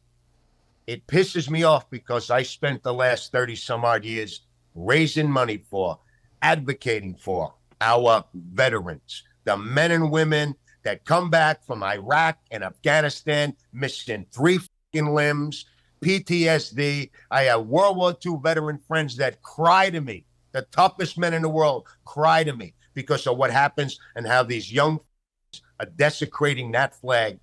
It pisses me off because I spent the last 30 some odd years raising money for, advocating for our veterans, the men and women that come back from Iraq and Afghanistan, missing 3 fucking limbs, PTSD. I have World War II veteran friends that cry to me. The toughest men in the world cry to me because of what happens and how these young are desecrating that flag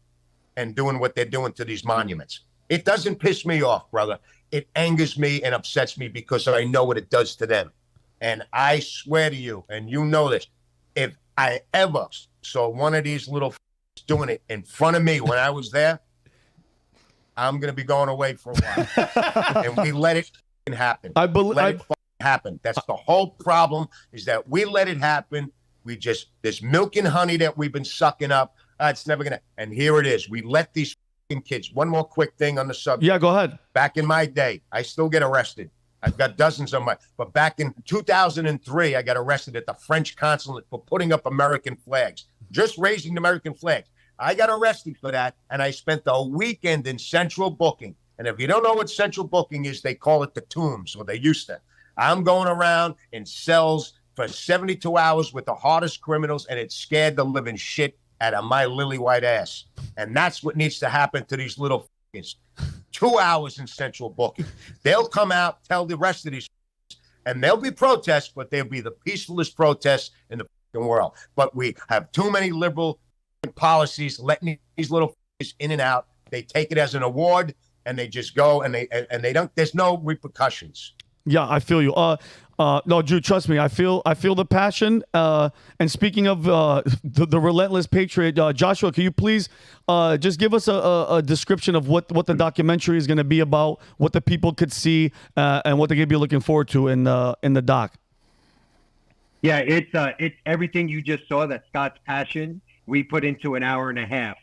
and doing what they're doing to these monuments. It doesn't piss me off, brother. It angers me and upsets me because I know what it does to them. And I swear to you, and you know this, if I ever saw one of these little doing it in front of me when I was there, I'm going to be going away for a while. And we let it happen. I believe happen. That's the whole problem, is that we let it happen. We just, this milk and honey that we've been sucking up, it's never gonna, and here it is. We let these kids. One more quick thing on the subject. Yeah, go ahead. Back in my day, I still get arrested. I've got dozens of my. But back in 2003, I got arrested at the French consulate for putting up American flags, just raising the American flags. I got arrested for that, and I spent a weekend in central booking. And if you don't know what central booking is, they call it the tombs, or they used to. I'm going around in cells for 72 hours with the hardest criminals, and it scared the living shit out of my lily white ass. And that's what needs to happen to these little f***ers. 2 hours in central booking. They'll come out, tell the rest of these, and there'll be protests, but they'll be the peacefulest protests in the f***ing world. But we have too many liberal policies letting these little f***ers in and out. They take it as an award, and they just go, and they don't. There's no repercussions. Yeah, I feel you. No, Drew, trust me. I feel the passion. And speaking of the Relentless Patriot, Joshua, can you please just give us a description of what the documentary is going to be about, what the people could see, and what they're going to be looking forward to in the doc? Yeah, it's everything you just saw. That Scott's passion we put into an hour and a half,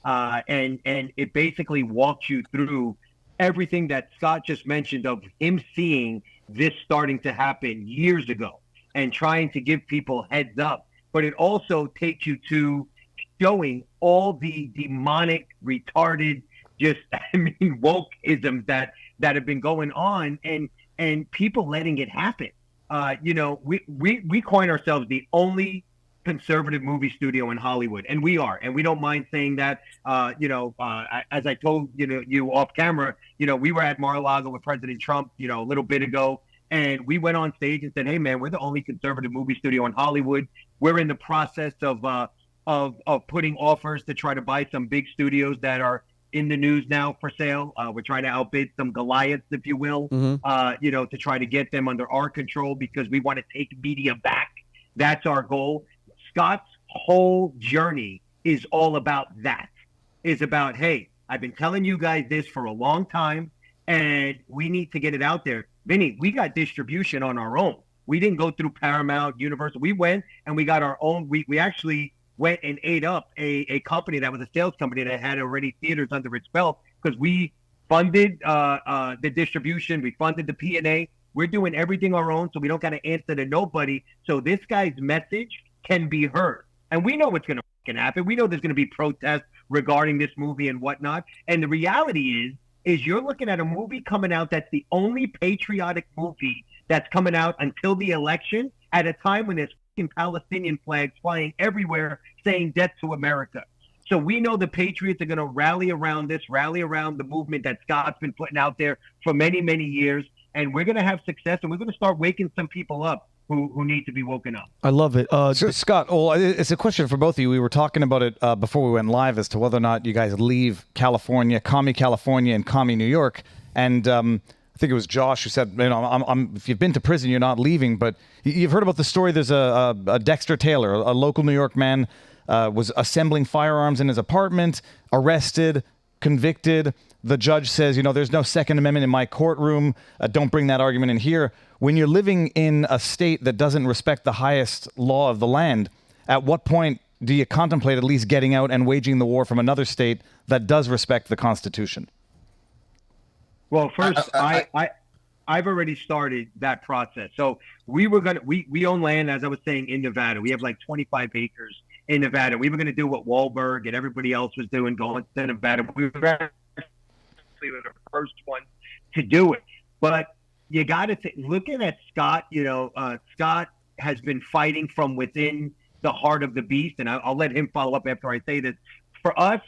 and it basically walks you through everything that Scott just mentioned of him seeing this starting to happen years ago and trying to give people heads up. But it also takes you to showing all the demonic, retarded, just, wokeisms that have been going on and people letting it happen. We coin ourselves the only conservative movie studio in Hollywood, and we are, and we don't mind saying that. As I told you off camera, we were at Mar-a-Lago with President Trump, a little bit ago, and we went on stage and said, "Hey, man, we're the only conservative movie studio in Hollywood. We're in the process of putting offers to try to buy some big studios that are in the news now for sale. We're trying to outbid some Goliaths, if you will, to try to get them under our control because we want to take media back. That's our goal." Scott's whole journey is all about that. Is about, hey, I've been telling you guys this for a long time, and we need to get it out there. Vinny, we got distribution on our own. We didn't go through Paramount, Universal. We went and we got our own. We actually went and ate up a company that was a sales company that had already theaters under its belt because we funded the distribution. We funded the P&A. We're doing everything our own, so we don't got to answer to nobody. So this guy's message can be heard. And we know what's going to happen. We know there's going to be protests regarding this movie and whatnot. And the reality is you're looking at a movie coming out that's the only patriotic movie that's coming out until the election at a time when there's fucking Palestinian flags flying everywhere saying death to America. So we know the patriots are going to rally around this, rally around the movement that Scott's been putting out there for many, many years. And we're going to have success, and we're going to start waking some people up who need to be woken up. I love it. So, Scott, it's a question for both of you. We were talking about it before we went live as to whether or not you guys leave California, commie California and commie New York. And I think it was Josh who said, if you've been to prison, you're not leaving. But you've heard about the story. There's a Dexter Taylor, a local New York man, was assembling firearms in his apartment, arrested, convicted. The judge says, there's no Second Amendment in my courtroom. Don't bring that argument in here. When you're living in a state that doesn't respect the highest law of the land, at what point do you contemplate at least getting out and waging the war from another state that does respect the Constitution? Well, first, I've already started that process. So we own land, as I was saying, in Nevada. We have like 25 acres in Nevada. We were going to do what Wahlberg and everybody else was doing, going to Nevada. We were actually the first one to do it. But you got to looking at Scott, Scott has been fighting from within the heart of the beast. And I'll let him follow up after I say this. For us,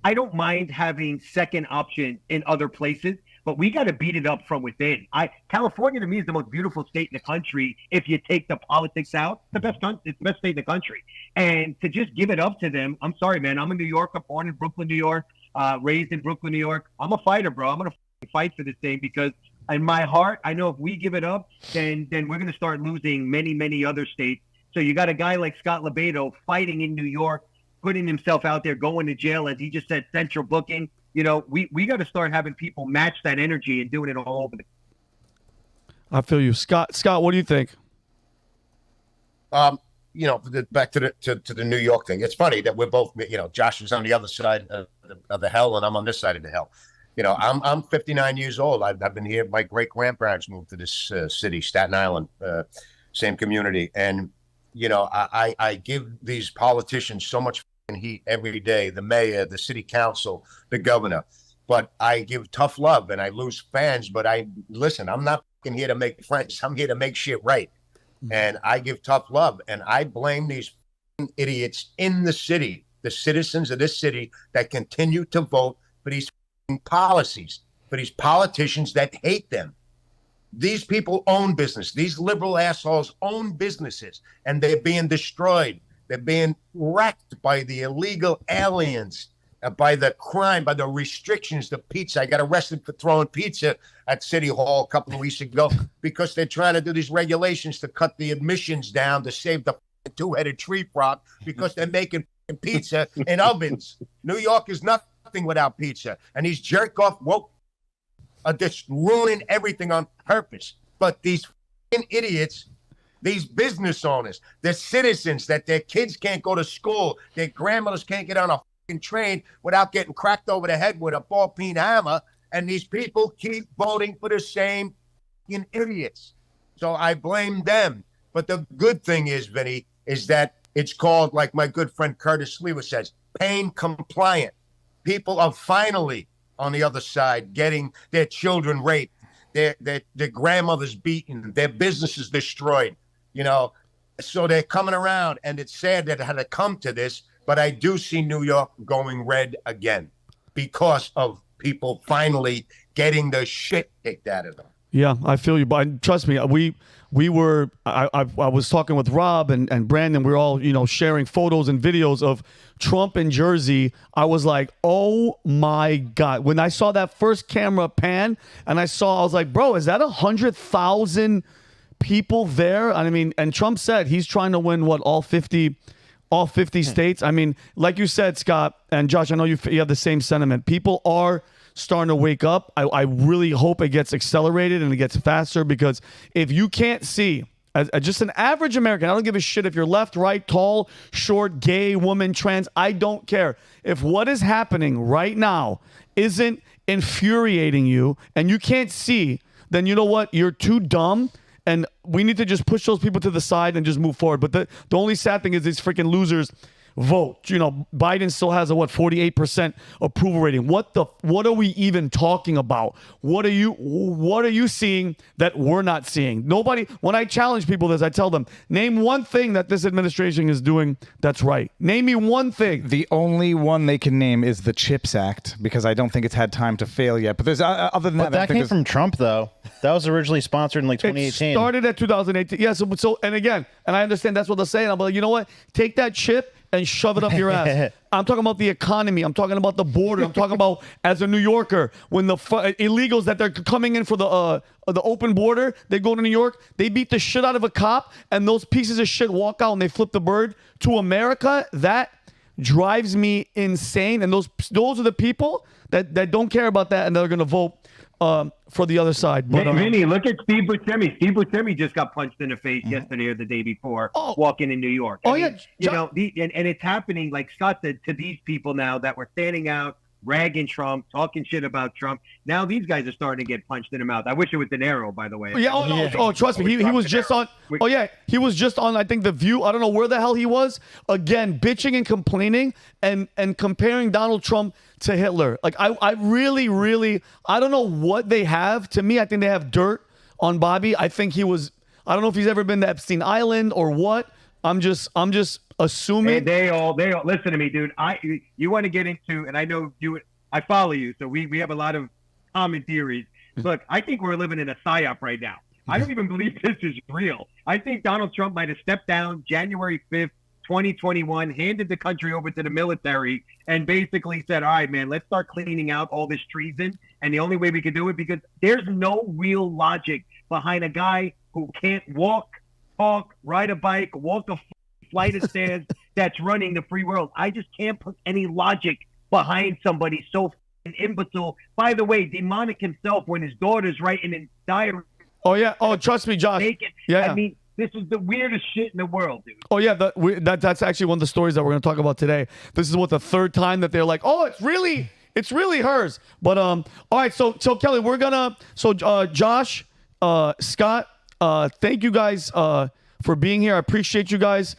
I don't mind having second option in other places, but we got to beat it up from within. California to me is the most beautiful state in the country. If you take the politics out, it's the best state in the country. And to just give it up to them, I'm sorry, man. I'm a New Yorker, born in Brooklyn, New York, raised in Brooklyn, New York. I'm a fighter, bro. I'm going to fight for this thing because in my heart, I know if we give it up, then we're going to start losing many, many other states. So you got a guy like Scott LoBaido fighting in New York, putting himself out there, going to jail, as he just said, central booking. We got to start having people match that energy and doing it all over. I feel you. Scott, what do you think? Back to the New York thing. It's funny that we're both, Josh was on the other side of the hell and I'm on this side of the hell. You know, I'm 59 years old. I've been here. My great grandparents moved to this city, Staten Island, same community. And, you know, I give these politicians so much heat every day, the mayor, the city council, the governor. But I give tough love and I lose fans. But listen, I'm not here to make friends. I'm here to make shit right. And I give tough love. And I blame these idiots in the city, the citizens of this city that continue to vote for these policies, for these politicians that hate them. These people own business. These liberal assholes own businesses, and they're being destroyed. They're being wrecked by the illegal aliens, by the crime, by the restrictions, the pizza. I got arrested for throwing pizza at City Hall a couple of weeks ago because they're trying to do these regulations to cut the admissions down to save the two-headed tree frog because they're making pizza in ovens. New York is nothing without pizza, and these jerk-off woke are just ruining everything on purpose. But these idiots, these business owners, the citizens that their kids can't go to school, their grandmothers can't get on a train without getting cracked over the head with a ball-peen hammer, and these people keep voting for the same idiots. So I blame them. But the good thing is, Vinny, is that it's called, like my good friend Curtis Lewa says, pain compliant. People are finally on the other side getting their children raped, their grandmothers beaten, their businesses destroyed, you know. So they're coming around, and it's sad that it had to come to this, but I do see New York going red again because of people finally getting the shit kicked out of them. Yeah, I feel you, but trust me, we were. I was talking with Rob and Brandon. We were all, you know, sharing photos and videos of Trump in Jersey. I was like, oh my God! When I saw that first camera pan, and I was like, bro, is that 100,000 people there? I mean, and Trump said he's trying to win all 50 states. I mean, like you said, Scott and Josh, I know you have the same sentiment. People are starting to wake up. I really hope it gets accelerated and it gets faster, because if you can't see, as just an average American, I don't give a shit if you're left, right, tall, short, gay, woman, trans, I don't care. If what is happening right now isn't infuriating you and you can't see, then you know what? You're too dumb. And we need to just push those people to the side and just move forward. But the only sad thing is these freaking losers vote. You know, Biden still has a 48% approval rating. What are we even talking about? What are you seeing that we're not seeing? Nobody. When I challenge people this, I tell them, name one thing that this administration is doing that's right. Name me one thing. The only one they can name is the CHIPS Act, because I don't think it's had time to fail yet. But there's other than that. But that came from Trump, though. That was originally sponsored in like 2018. It started at 2018. Yeah. So and again, and I understand that's what they're saying. I'm like, you know what? Take that chip and shove it up your ass. I'm talking about the economy. I'm talking about the border. I'm talking about, as a New Yorker, when the illegals that they're coming in for the open border, they go to New York, they beat the shit out of a cop, and those pieces of shit walk out and they flip the bird to America. That drives me insane. And those are the people that don't care about that, and they're going to vote for the other side. But, Vinny, look at Steve Buscemi. Steve Buscemi just got punched in the face yesterday or the day before walking in New York. I mean, you know, and it's happening, like Scott said, to these people now that were standing out, ragging Trump, talking shit about Trump. Now these guys are starting to get punched in the mouth. I wish it was De Niro, by the way. Yeah. Trust me. He was just on. He was just on, I think, The View. I don't know where the hell he was. Again, bitching and complaining and comparing Donald Trump to Hitler. Like, I really, I don't know what they have. To me, I think they have dirt on Bobby. I think he was. I don't know if he's ever been to Epstein Island or what. I'm just assuming. Hey, they all listen to me, dude. You want to get into, and I know I follow you, so we have a lot of common theories. Look, I think we're living in a psyop right now. I don't even believe this is real. I think Donald Trump might have stepped down January 5th, 2021, handed the country over to the military, and basically said, all right, man, let's start cleaning out all this treason. And the only way we can do it, because there's no real logic behind a guy who can't walk, talk, ride a bike, walk a flight of stairs that's running the free world. I just can't put any logic behind somebody so imbecile. By the way, demonic himself, when his daughter's writing in diary. Oh, yeah. Oh, trust me, Josh. I mean, this is the weirdest shit in the world, dude. Oh, yeah. That's actually one of the stories that we're going to talk about today. This is the third time that they're like, oh, It's really hers. But all right. So Kelly, we're gonna. So Josh, Scott, thank you guys for being here. I appreciate you guys.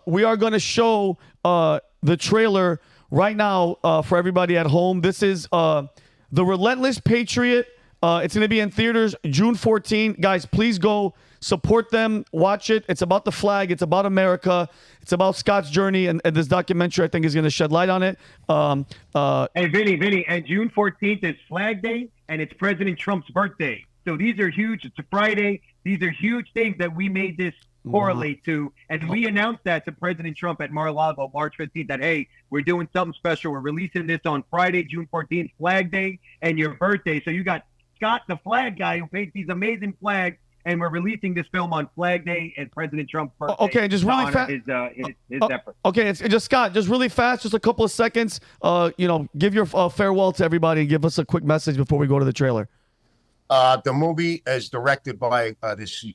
We are gonna show the trailer right now for everybody at home. This is The Relentless Patriot. It's going to be in theaters June 14. Guys, please go support them. Watch it. It's about the flag. It's about America. It's about Scott's journey. And this documentary, I think, is going to shed light on it. Hey, Vinny, and June 14th is Flag Day, and it's President Trump's birthday. So these are huge. It's a Friday. These are huge things that we made this correlate to. And we announced that to President Trump at Mar-a-Lago, March 15th, that, hey, we're doing something special. We're releasing this on Friday, June 14th, Flag Day, and your birthday. So you got Scott, the flag guy, who paints these amazing flags, and we're releasing this film on Flag Day and President Trump's birthday. Okay, just really fast. His effort. Okay, it's just Scott, just really fast, just a couple of seconds. Give your farewell to everybody and give us a quick message before we go to the trailer. The movie is directed by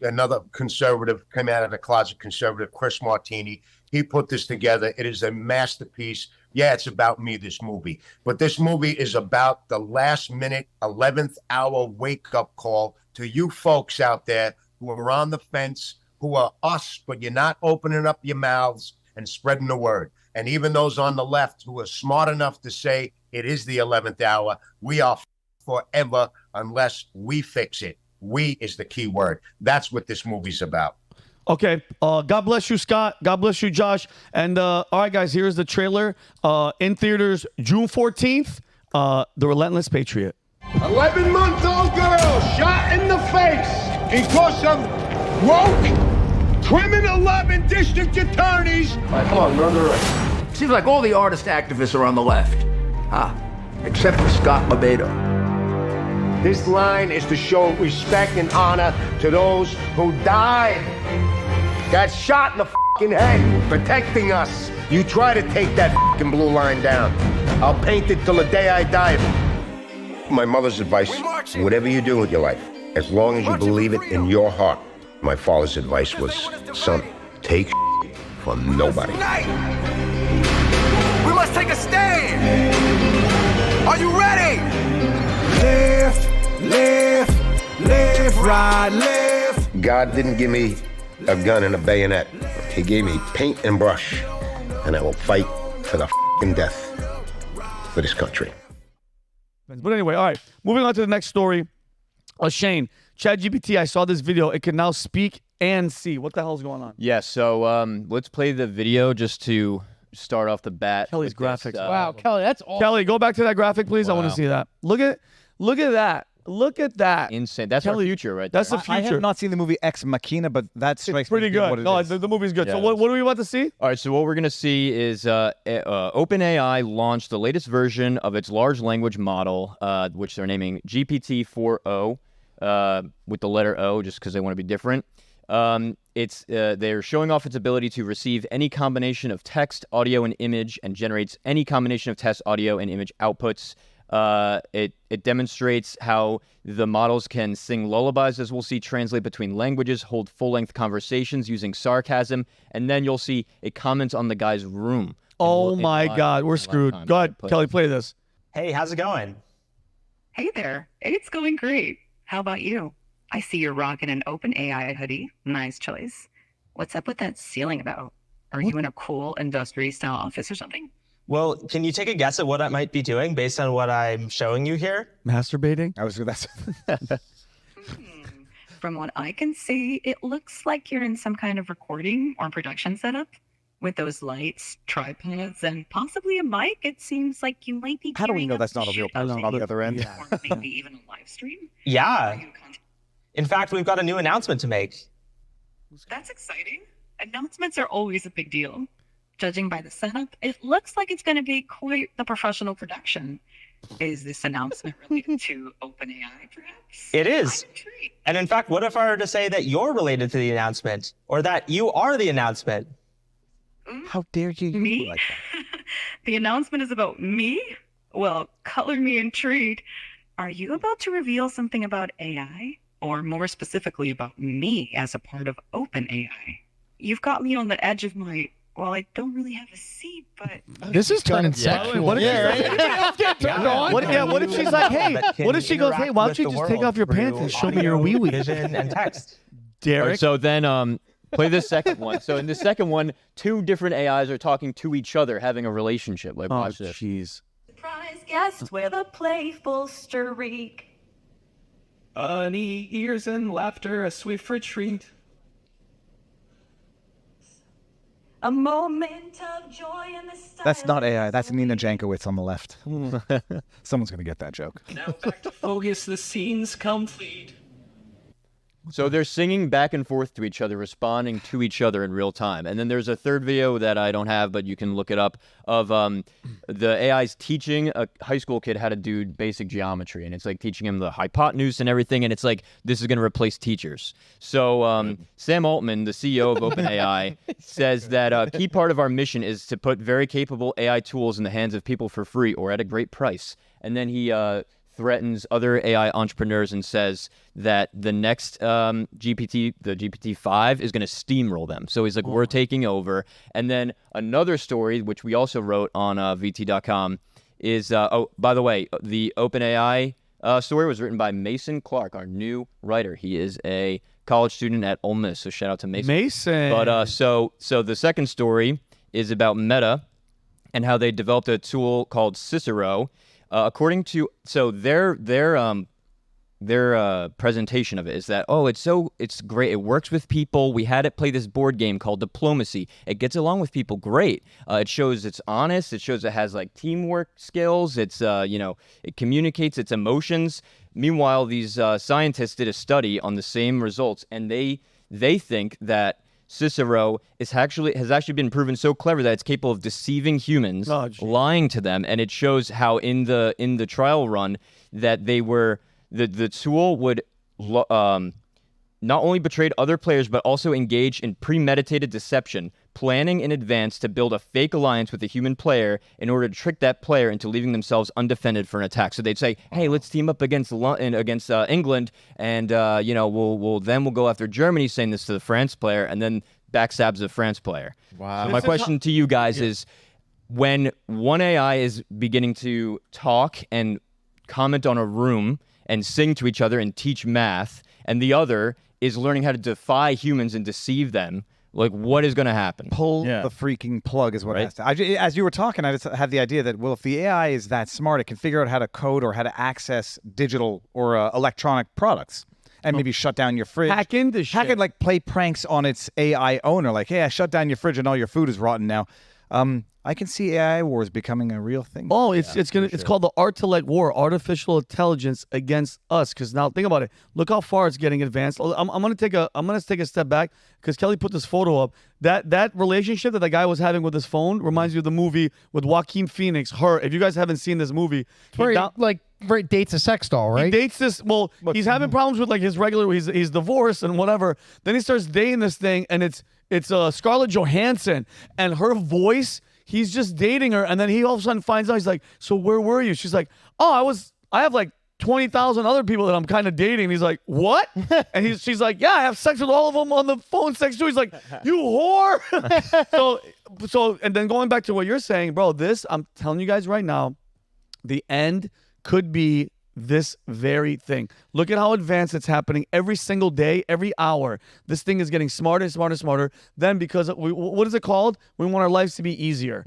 another conservative, came out of the closet conservative, Chris Martini. He put this together. It is a masterpiece. Yeah, it's about me, this movie. But this movie is about the last minute, 11th hour wake-up call to you folks out there who are on the fence, who are us, but you're not opening up your mouths and spreading the word. And even those on the left who are smart enough to say it is the 11th hour, we are forever unless we fix it. We is the key word. That's what this movie's about. Okay. God bless you, Scott. God bless you, Josh. And all right, guys, here's the trailer. In theaters June 14th, The Relentless Patriot. 11-month-old girl shot in the face because of woke, criminal-loving district attorneys. All right, come on, murderer. Seems like all the artist activists are on the left. Except for Scott LoBaido. This line is to show respect and honor to those who died, got shot in the fucking head, protecting us. You try to take that fucking blue line down. I'll paint it till the day I die. My mother's advice, whatever you do with your life, as long as you believe it in your heart. My father's advice was, son, take from nobody. We must take a stand. Are you ready? Live, ride, live. God didn't give me a gun and a bayonet. He gave me paint and brush, and I will fight for the fucking death for this country. But anyway, all right, moving on to the next story. Shane, ChatGPT, I saw this video. It can now speak and see. What the hell is going on? Yeah, so let's play the video just to start off the bat. Kelly's graphics. Wow, Kelly, that's awesome. Kelly, go back to that graphic, please. Wow. I want to see that. Look at that. Look at that. Insane. That's Kelly, our future right there. That's the future. I have not seen the movie Ex Machina, but that strikes it's pretty me good. what it No, is. the movie's good. Yeah, So what are we about to see? All right, so what we're going to see is OpenAI launched the latest version of its large language model, which they're naming GPT-4o, with the letter O, just because they want to be different. They're showing off its ability to receive any combination of text, audio, and image, and generates any combination of text, audio, and image outputs. It demonstrates how the models can sing lullabies, as we'll see, translate between languages, hold full-length conversations using sarcasm, and then you'll see it comments on the guy's room. Oh my God, we're screwed. Go ahead, Kelly, play this. Hey, how's it going? Hey there, it's going great. How about you? I see you're rocking an OpenAI hoodie. Nice choice. What's up with that ceiling about? Are you in a cool industry-style office or something? Well, can you take a guess at what I might be doing based on what I'm showing you here? Masturbating? From what I can see, it looks like you're in some kind of recording or production setup. With those lights, tripods, and possibly a mic, it seems like you might be. How do we know that's not a real person on the other end? Or maybe even a live stream? Yeah. In fact, we've got a new announcement to make. That's exciting. Announcements are always a big deal. Judging by the setup, it looks like it's going to be quite the professional production. Is this announcement related to OpenAI, perhaps? It is. And in fact, what if I were to say that you're related to the announcement, or that you are the announcement? How dare you? Me? Like that? The announcement is about me? Well, color me intrigued. Are you about to reveal something about AI? Or more specifically about me as a part of OpenAI? You've got me on the edge of my Well, I don't really have a seat, but This is turning sexual. What if what if she's like, hey, what if she goes, hey, why don't you just take off your pants and show me your wee wee? Vision and text. Derek. So then play the second one. So in the second one, two different AIs are talking to each other, having a relationship. Like, watch this. Jeez. surprise guest with a playful streak. Funny ears and laughter, a swift retreat. A moment of joy in the style. That's not AI. That's Nina Jankowicz on the left. Someone's going to get that joke. Now back to focus, the scene's complete. So they're singing back and forth to each other, responding to each other in real time. And then there's a third video that I don't have, but you can look it up, of the AI's teaching a high school kid how to do basic geometry. And it's like teaching him the hypotenuse and everything. And it's like, this is going to replace teachers. So Sam Altman, the CEO of OpenAI, says that a key part of our mission is to put very capable AI tools in the hands of people for free or at a great price. And then he threatens other AI entrepreneurs and says that the next GPT, the GPT-5, is going to steamroll them. So he's like, we're taking over. And then another story, which we also wrote on VT.com, is, oh, by the way, the OpenAI story was written by Mason Clark, our new writer. He is a college student at Ole Miss, so shout out to Mason. But so the second story is about Meta and how they developed a tool called Cicero. According to their presentation of it is that, oh, it's great. It works with people. We had it play this board game called Diplomacy. It gets along with people great. It shows it's honest. It shows it has like teamwork skills. It's it communicates its emotions. Meanwhile, these scientists did a study on the same results, and they think that Cicero has actually been proven so clever that it's capable of deceiving humans, lying to them, and it shows how in the trial run that they were the tool would not only betray other players but also engage in premeditated deception, planning in advance to build a fake alliance with a human player in order to trick that player into leaving themselves undefended for an attack. So they'd say, "Hey, let's team up against England, and we'll go after Germany," saying this to the France player, and then backstabs the France player. Wow. So my question to you guys is, when one AI is beginning to talk and comment on a room and sing to each other and teach math, and the other is learning how to defy humans and deceive them, like, what is going to happen? Pull the freaking plug is what has to. As you were talking, I just had the idea that, well, if the AI is that smart, it can figure out how to code or how to access digital or electronic products and maybe shut down your fridge. Hack into shit. Hack it, like play pranks on its AI owner. Like, hey, I shut down your fridge and all your food is rotten now. I can see AI wars becoming a real thing. Oh, it's called the Artilect War, artificial intelligence against us. Because now think about it. Look how far it's getting advanced. I'm gonna take a step back because Kelly put this photo up. That relationship that the guy was having with his phone reminds me of the movie with Joaquin Phoenix. Her. If you guys haven't seen this movie, where he dates a sex doll, right? He dates this. Well, he's having problems with like his regular. He's divorced and whatever. Then he starts dating this thing, and it's Scarlett Johansson, and her voice. He's just dating her, and then he all of a sudden finds out. He's like, "So where were you?" She's like, "Oh, I have like 20,000 other people that I'm kind of dating." And he's like, "What?" And she's like, "Yeah, I have sex with all of them on the phone sex too." He's like, "You whore!" So, and then going back to what you're saying, bro. I'm telling you guys right now, the end could be this very thing. Look at how advanced it's happening every single day, every hour. This thing is getting smarter and smarter and smarter. Then because what is it called? We want our lives to be easier.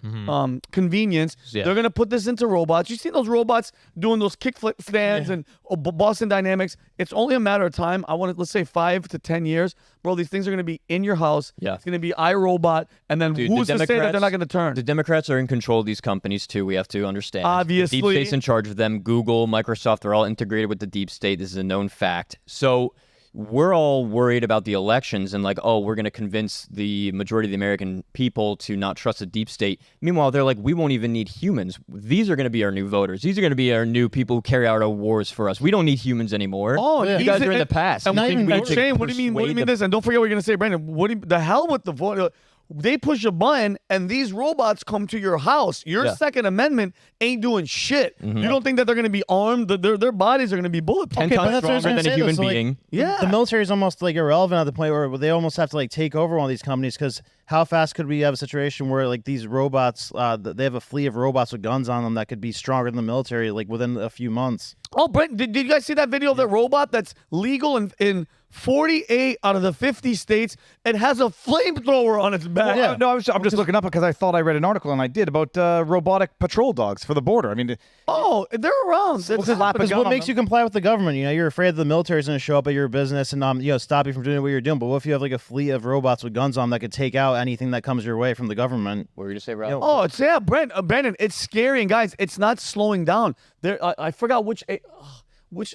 Convenience. Yeah. They're going to put this into robots. You see those robots doing those kickflip stands and Boston Dynamics. It's only a matter of time. Let's say 5 to 10 years. Bro, these things are going to be in your house. Yeah. It's going to be iRobot. And then who's to say that they're not going to turn? The Democrats are in control of these companies too. We have to understand. Obviously. The deep state's in charge of them. Google, Microsoft, they're all integrated with the deep state. This is a known fact. So we're all worried about the elections and like, oh, we're going to convince the majority of the American people to not trust the deep state. Meanwhile, they're like, we won't even need humans. These are going to be our new voters. These are going to be our new people who carry out our wars for us. We don't need humans anymore. Oh, you guys are in the past. Shane, what do you mean this? And don't forget what you're going to say, Brandon. The hell with the vote? they push a button and these robots come to your house. Your Second Amendment ain't doing shit. You don't think that they're going to be armed? Their bodies are going to be bulletproof. 10 times stronger than a human being. The military is almost like irrelevant at the point where they almost have to like take over one of these companies, because how fast could we have a situation where like these robots, they have a fleet of robots with guns on them that could be stronger than the military like within a few months? Oh, Brent, did you guys see that video of that robot that's legal in 48 out of the 50 states? It has a flamethrower on its back. Well, no, I'm just looking up because I thought I read an article, and I did, about robotic patrol dogs for the border. I mean, they're around. Because what makes you comply with the government? You know, you're afraid that the military is going to show up at your business and stop you from doing what you're doing. But what if you have like a fleet of robots with guns on that could take out anything that comes your way from the government? What were you going to say, Rob? Brandon, it's scary, and guys, it's not slowing down. I forgot which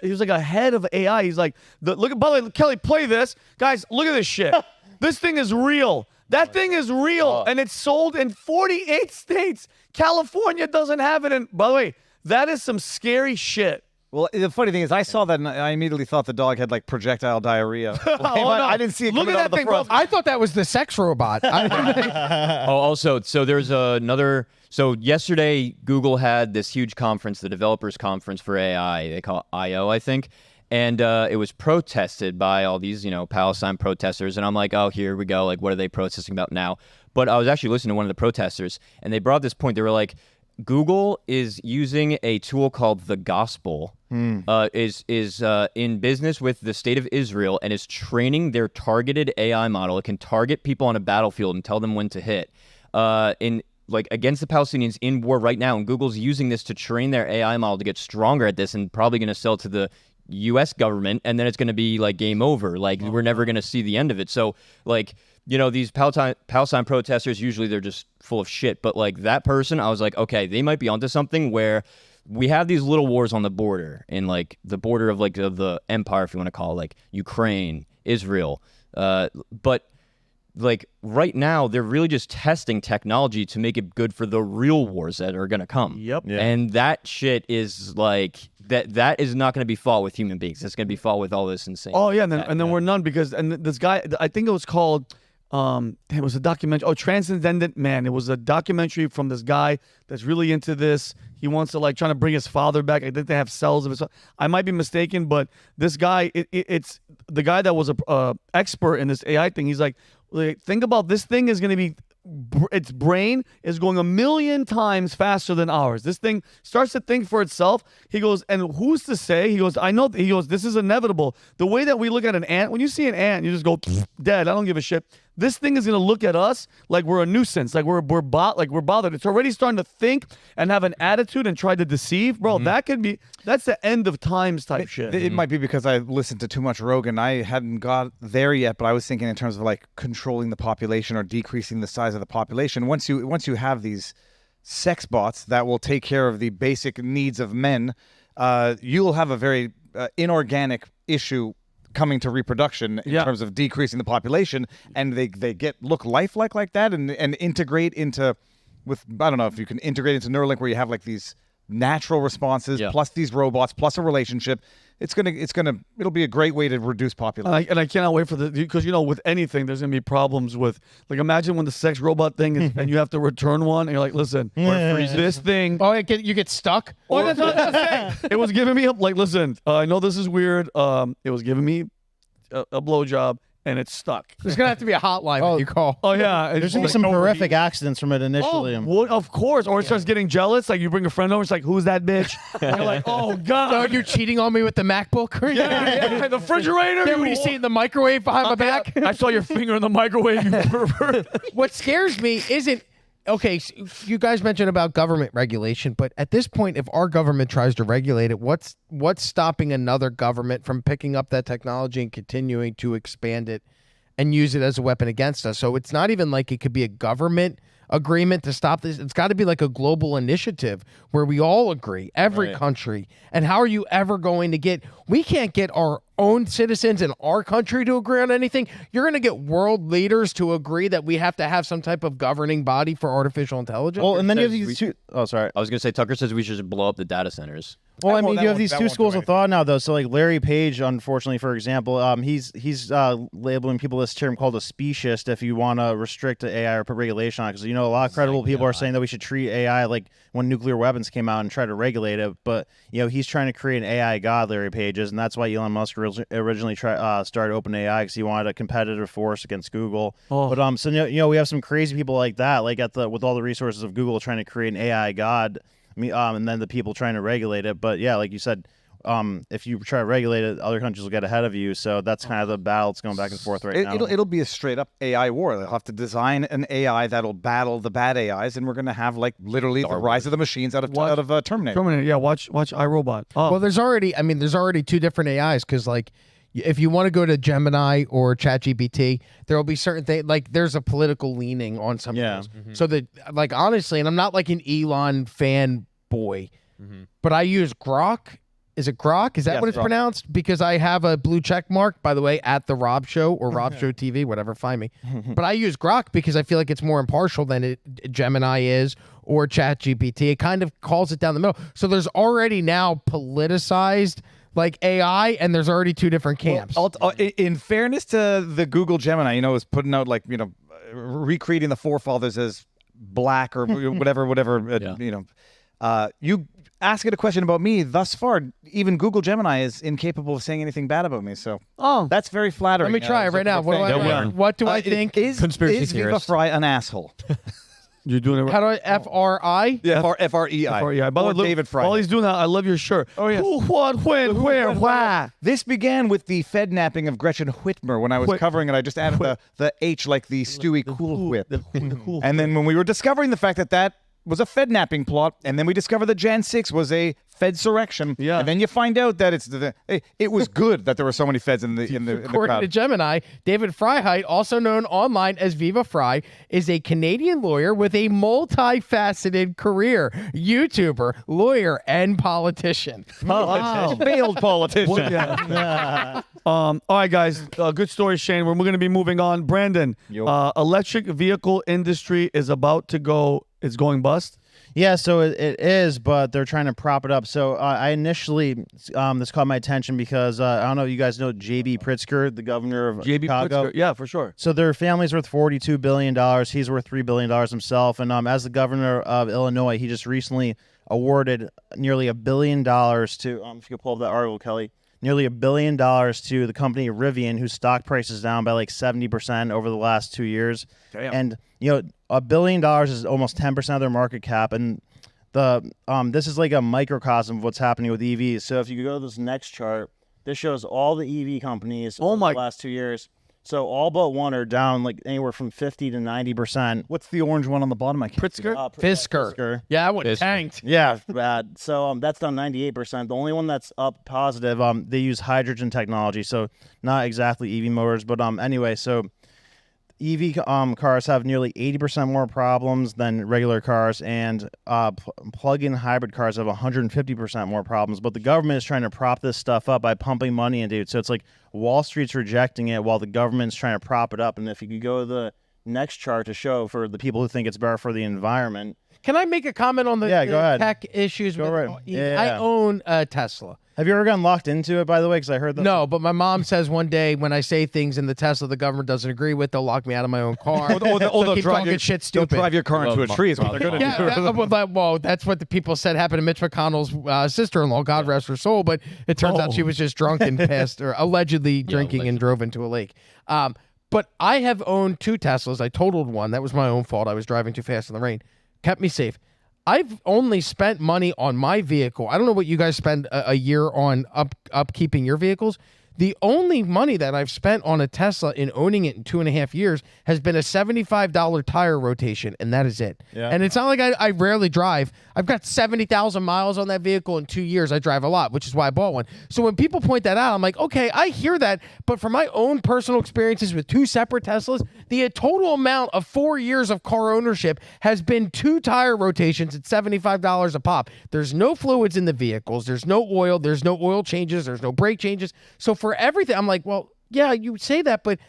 he was like a head of AI. He's like, look at, by the way, Kelly, play this. Guys, look at this shit. This thing is real. That thing is real, and it's sold in 48 states. California doesn't have it. And by the way, that is some scary shit. Well, the funny thing is, I saw that and I immediately thought the dog had like projectile diarrhea. I didn't see it coming out of the front. I thought that was the sex robot. Also, so there's another. So yesterday, Google had this huge conference, the developers conference for AI. They call it I/O, I think. And it was protested by all these, Palestine protesters. And I'm like, oh, here we go. Like, what are they protesting about now? But I was actually listening to one of the protesters, and they brought this point. They were like, Google is using a tool called the Gospel, is in business with the state of Israel, and is training their targeted AI model. It can target people on a battlefield and tell them when to hit. Against the Palestinians in war right now, and Google's using this to train their AI model to get stronger at this, and probably going to sell to the U.S. government, and then it's going to be like game over. Like we're never going to see the end of it. So these Palestine protesters, usually they're just full of shit. But like that person, I was like, okay, they might be onto something, where we have these little wars on the border, in like the border of like of the empire, if you want to call it, like Ukraine, Israel. But like right now, they're really just testing technology to make it good for the real wars that are going to come. Yep. Yeah. And that shit is like that is not going to be fought with human beings. It's going to be fought with all this insane. Oh yeah, and then we're none, because this guy, I think it was called it was a documentary. Oh, Transcendent Man. It was a documentary from this guy that's really into this. He wants to trying to bring his father back. I think they have cells of his. I might be mistaken, but this guy, it's the guy that was a expert in this AI thing. He's like, think about this thing is going to be, its brain is going 1,000,000 times faster than ours. This thing starts to think for itself. He goes, and who's to say? He goes, I know. He goes, this is inevitable. The way that we look at an ant, when you see an ant, you just go dead. I don't give a shit. This thing is going to look at us like we're a nuisance, like we're bothered. It's already starting to think and have an attitude and try to deceive, bro. That's the end of times type shit. It might be because I listened to too much Rogan. I hadn't got there yet, but I was thinking in terms of like controlling the population or decreasing the size of the population. Once you have these sex bots that will take care of the basic needs of men, you'll have a very inorganic issue coming to reproduction in terms of decreasing the population, and they look lifelike like that, and integrate into with, I don't know if you can integrate into Neuralink, where you have like these natural responses plus these robots plus a relationship. It'll be a great way to reduce population. And I cannot wait for because with anything there's gonna be problems with, like, imagine when the sex robot thing is and you have to return one and you're like, listen, this thing. Oh, you get stuck. Oh, that's what I was saying. It was giving me listen, I know this is weird. It was giving me a blowjob, and it's stuck. There's gonna have to be a hotline that you call. Oh yeah, there's gonna be some horrific accidents from it initially. Of course. Or it starts getting jealous. Like you bring a friend over, it's like, who's that bitch? And you're like, oh god. So you're cheating on me with the MacBook? Yeah. The refrigerator. Then when you see it in the microwave behind my back. I saw your finger in the microwave, you pervert. What scares me isn't. Okay, so you guys mentioned about government regulation, but at this point, if our government tries to regulate it, what's stopping another government from picking up that technology and continuing to expand it and use it as a weapon against us? So it's not even like it could be a government agreement to stop this. It's got to be like a global initiative where we all agree, every country. And how are you ever going to we can't get our own citizens in our country to agree on anything. You're going to get world leaders to agree that we have to have some type of governing body for artificial intelligence. Well, and then you have these two. Oh, sorry. I was going to say, Tucker says we should blow up the data centers. Well, I mean, you have these two schools of thought now, though. So, like Larry Page, unfortunately, for example, he's labeling people this term called a speciest if you want to restrict the AI or put regulation on it. Because, you know, a lot of credible people are saying that we should treat AI like when nuclear weapons came out and try to regulate it. But, you know, he's trying to create an AI god, Larry Page is, and that's why Elon Musk originally started OpenAI, because he wanted a competitive force against Google. But, so, you know, we have some crazy people like that, like with all the resources of Google trying to create an AI god. And then the people trying to regulate it. But yeah, like you said, if you try to regulate it, other countries will get ahead of you. So that's kind of the battle that's going back and forth now. It'll be a straight up AI war. They'll have to design an AI that'll battle the bad AIs, and we're going to have like literally the rise of the machines out of Terminator. Terminator, yeah. Watch iRobot. Oh. Well, there's already two different AIs, because like, if you want to go to Gemini or ChatGPT, there will be certain things, like there's a political leaning on some of those. So that, like, honestly, and I'm not like an Elon fanboy, but I use Grok. Is it Grok? Is that what it's pronounced? Because I have a blue check mark, by the way, at the Rob Show or Rob Show TV, whatever, find me. But I use Grok because I feel like it's more impartial than Gemini is or ChatGPT. It kind of calls it down the middle. So there's already now politicized like AI, and there's already two different camps. Well, in fairness to the Google Gemini, you know, is putting out like, you know, recreating the forefathers as black or whatever, you know. You ask it a question about me. Thus far, even Google Gemini is incapable of saying anything bad about me. So, that's very flattering. Let me try it right now. What do I think? Is Viva Fry an asshole? You're doing it. How do I F-R-I? Yeah, F-R-E-I. F-R-E-I. By the way, David Fry. While he's doing that, I love your shirt. Oh, yeah. Who, what, when, where, why? This began with the Fed-napping of Gretchen Whitmer. When I was covering it, I just added the H like the Stewie Cool Whip. And then when we were discovering the fact that was a Fed-napping plot, and then we discovered that Jan 6 was a Fedsurrection. Yeah. And then you find out that it was good that there were so many Feds in the According crowd. to Gemini, David Freiheit, also known online as Viva Fry, is a Canadian lawyer with a multifaceted career: YouTuber, lawyer, and politician. Wow. Failed politician. All right, guys. Good story, Shane. We're going to be moving on. Brandon, electric vehicle industry is about to go. It's going bust. Yeah, so it is, but they're trying to prop it up. So I initially, this caught my attention because I don't know if you guys know J.B. Pritzker, the governor of Chicago. Pritzker. Yeah, for sure. So their family's worth $42 billion. He's worth $3 billion himself. And as the governor of Illinois, he just recently awarded nearly $1 billion to, if you could pull up that article, Kelly, nearly $1 billion to the company Rivian, whose stock price is down by like 70% over the last 2 years. Damn. And, you know, $1 billion is almost 10% of their market cap. And this is like a microcosm of what's happening with EVs. So if you go to this next chart, this shows all the EV companies over the last 2 years. So all but one are down like anywhere from 50 to 90%. What's the orange one on the bottom? Pritzker? Fisker. Yeah, that one tanked. Yeah, bad. So that's down 98%. The only one that's up positive, they use hydrogen technology. So not exactly EV motors, but anyway, so EV cars have nearly 80% more problems than regular cars, and plug-in hybrid cars have 150% more problems. But the government is trying to prop this stuff up by pumping money into it. So it's like Wall Street's rejecting it while the government's trying to prop it up. And if you could go to the next chart to show for the people who think it's better for the environment. Can I make a comment on the go ahead. tech issues? Go right. I own a Tesla. Have you ever gotten locked into it, by the way? Because I heard that. No, but my mom says one day when I say things in the Tesla the government doesn't agree with, they'll lock me out of my own car. They'll keep drive talking your, shit stupid. They'll drive your car into a tree is what they're going to do. Well, that's what the people said happened to Mitch McConnell's sister-in-law, God rest her soul, but it turns out she was just drunk and passed, or allegedly drinking and drove into a lake. But I have owned 2 Teslas. I totaled one. That was my own fault. I was driving too fast in the rain. Kept me safe. I've only spent money on my vehicle. I don't know what you guys spend a year on upkeeping your vehicles. The only money that I've spent on a Tesla in owning it in 2.5 years has been a $75 tire rotation, and that is it. Yeah. And it's not like I rarely drive. I've got 70,000 miles on that vehicle in 2 years. I drive a lot, which is why I bought one. So when people point that out, I'm like, okay, I hear that. But for my own personal experiences with 2 separate Teslas, the total amount of 4 years of car ownership has been 2 tire rotations at $75 a pop. There's no fluids in the vehicles. There's no oil. There's no oil changes. There's no brake changes. So for everything, I'm like, well, yeah, you say that, but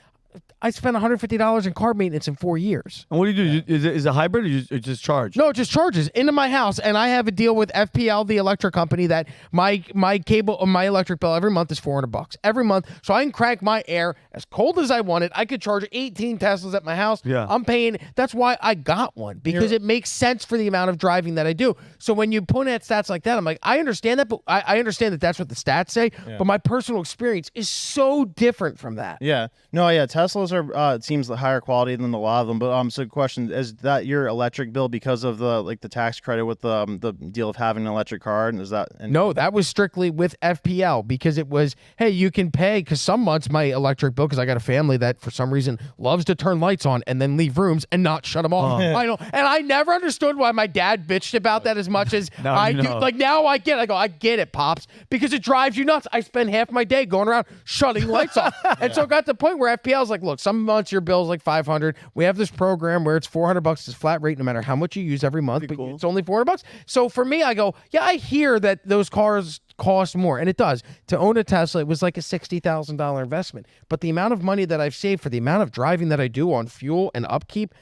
I spent $150 in car maintenance in 4 years. And what do you do? Is it hybrid or you just charge? No, it just charges into my house, and I have a deal with FPL, the electric company, that my electric bill every month is $400 every month, so I can crank my air as cold as I want it. I could charge 18 Teslas at my house. Yeah. I'm paying. That's why I got one, because it makes sense for the amount of driving that I do. So when you put at stats like that, I'm like, I understand that, but I understand that that's what the stats say, but my personal experience is so different from that. Yeah. No, yeah, Teslas are it seems higher quality than a lot of them. But so question, is that your electric bill because of the tax credit with the deal of having an electric car? And is that No, that was strictly with FPL, because it was, hey, you can pay, because some months my electric bill, because I got a family that for some reason loves to turn lights on and then leave rooms and not shut them off. I know, and I never understood why my dad bitched about that as much as I do. Like, now I get it. I go, I get it, Pops, because it drives you nuts. I spend half my day going around shutting lights off. And so it got to the point where FPL's like, look, some months your bill's like $500. We have this program where it's $400. It's flat rate no matter how much you use every month, but it's only $400. So for me, I go, yeah, I hear that those cars cost more, and it does. To own a Tesla, it was like a $60,000 investment. But the amount of money that I've saved for the amount of driving that I do on fuel and upkeep,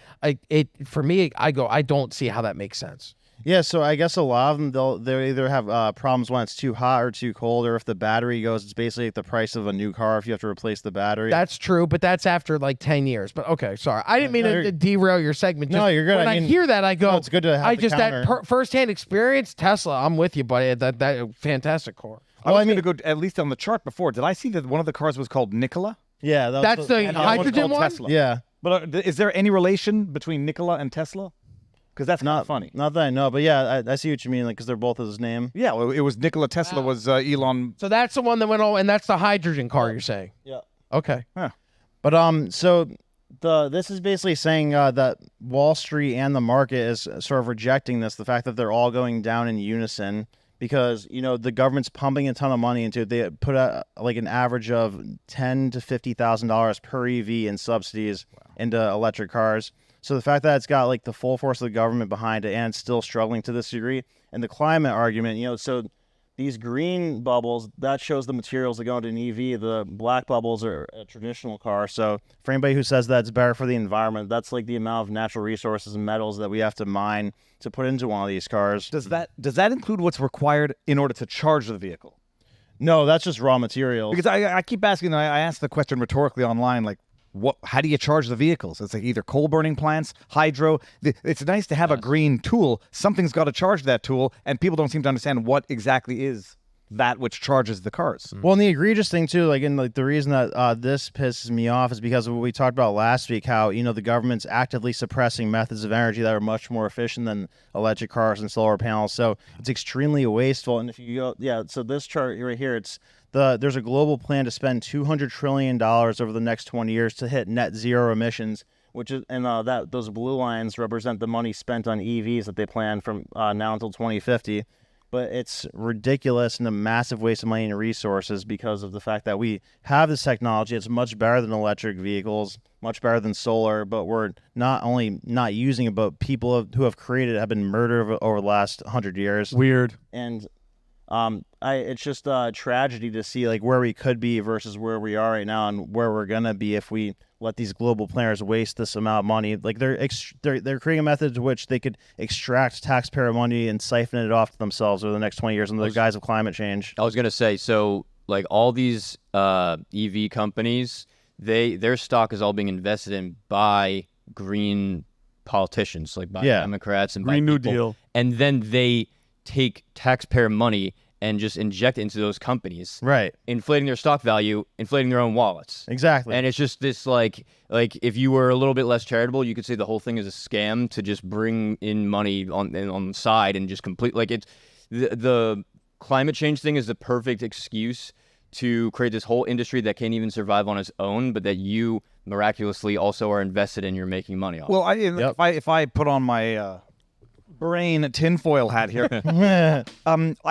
for me, I go, I don't see how that makes sense. Yeah, so I guess a lot of them, they'll either have problems when it's too hot or too cold, or if the battery goes, it's basically like the price of a new car if you have to replace the battery. That's true, but that's after like 10 years. But okay, sorry. I didn't mean to derail your segment. No, you're good. When I hear that, I go, no, it's good to have that firsthand experience, Tesla, I'm with you, buddy. That fantastic car. I was going to go at least on the chart before. Did I see that one of the cars was called Nikola? Yeah. That's the hydrogen one? Tesla. Yeah. But is there any relation between Nikola and Tesla? Because that's not funny. Not that I know, but yeah, I see what you mean. Like, because they're both his name. Yeah, well, it was Nikola Tesla was Elon. So that's the one that went on, and that's the hydrogen car you're saying. Yeah. Okay. Huh. But so this is basically saying that Wall Street and the market is sort of rejecting this, the fact that they're all going down in unison, because the government's pumping a ton of money into it. They put out like an average of $10,000 to $50,000 per EV in subsidies into electric cars. So the fact that it's got like the full force of the government behind it and it's still struggling to this degree, and the climate argument, so these green bubbles, that shows the materials that go into an EV. The black bubbles are a traditional car. So for anybody who says that it's better for the environment, that's like the amount of natural resources and metals that we have to mine to put into one of these cars. Does that include what's required in order to charge the vehicle? No, that's just raw materials. Because I keep asking, I asked the question rhetorically online, like, how do you charge the vehicles? It's like either coal burning plants, hydro. It's nice to have a green tool. Something's got to charge that tool, and people don't seem to understand what exactly is that which charges the cars. Well, and the egregious thing too, the reason that this pisses me off is because of what we talked about last week, how the government's actively suppressing methods of energy that are much more efficient than electric cars and solar panels. So it's extremely wasteful. And if you go, so this chart right here, there's a global plan to spend $200 trillion over the next 20 years to hit net zero emissions, which is, and those blue lines represent the money spent on EVs that they plan from now until 2050. But it's ridiculous and a massive waste of money and resources because of the fact that we have this technology. It's much better than electric vehicles, much better than solar, but we're not only not using it, but people who have created it have been murdered over the last 100 years. Weird. And it's just a tragedy to see like where we could be versus where we are right now and where we're gonna be if we let these global players waste this amount of money. Like they're creating a method to which they could extract taxpayer money and siphon it off to themselves over the next 20 years in the guise of climate change. I was gonna say, so like all these EV companies, their stock is all being invested in by green politicians, like by Democrats and Green by New people. Deal, and then they take taxpayer money and just inject it into those companies, right? Inflating their stock value, inflating their own wallets. Exactly. And it's just this like if you were a little bit less charitable, you could say the whole thing is a scam to just bring in money on the side and just complete it's the climate change thing is the perfect excuse to create this whole industry that can't even survive on its own, but that you miraculously also are invested in. You're making money off. Well, if I put on my brain tinfoil hat here.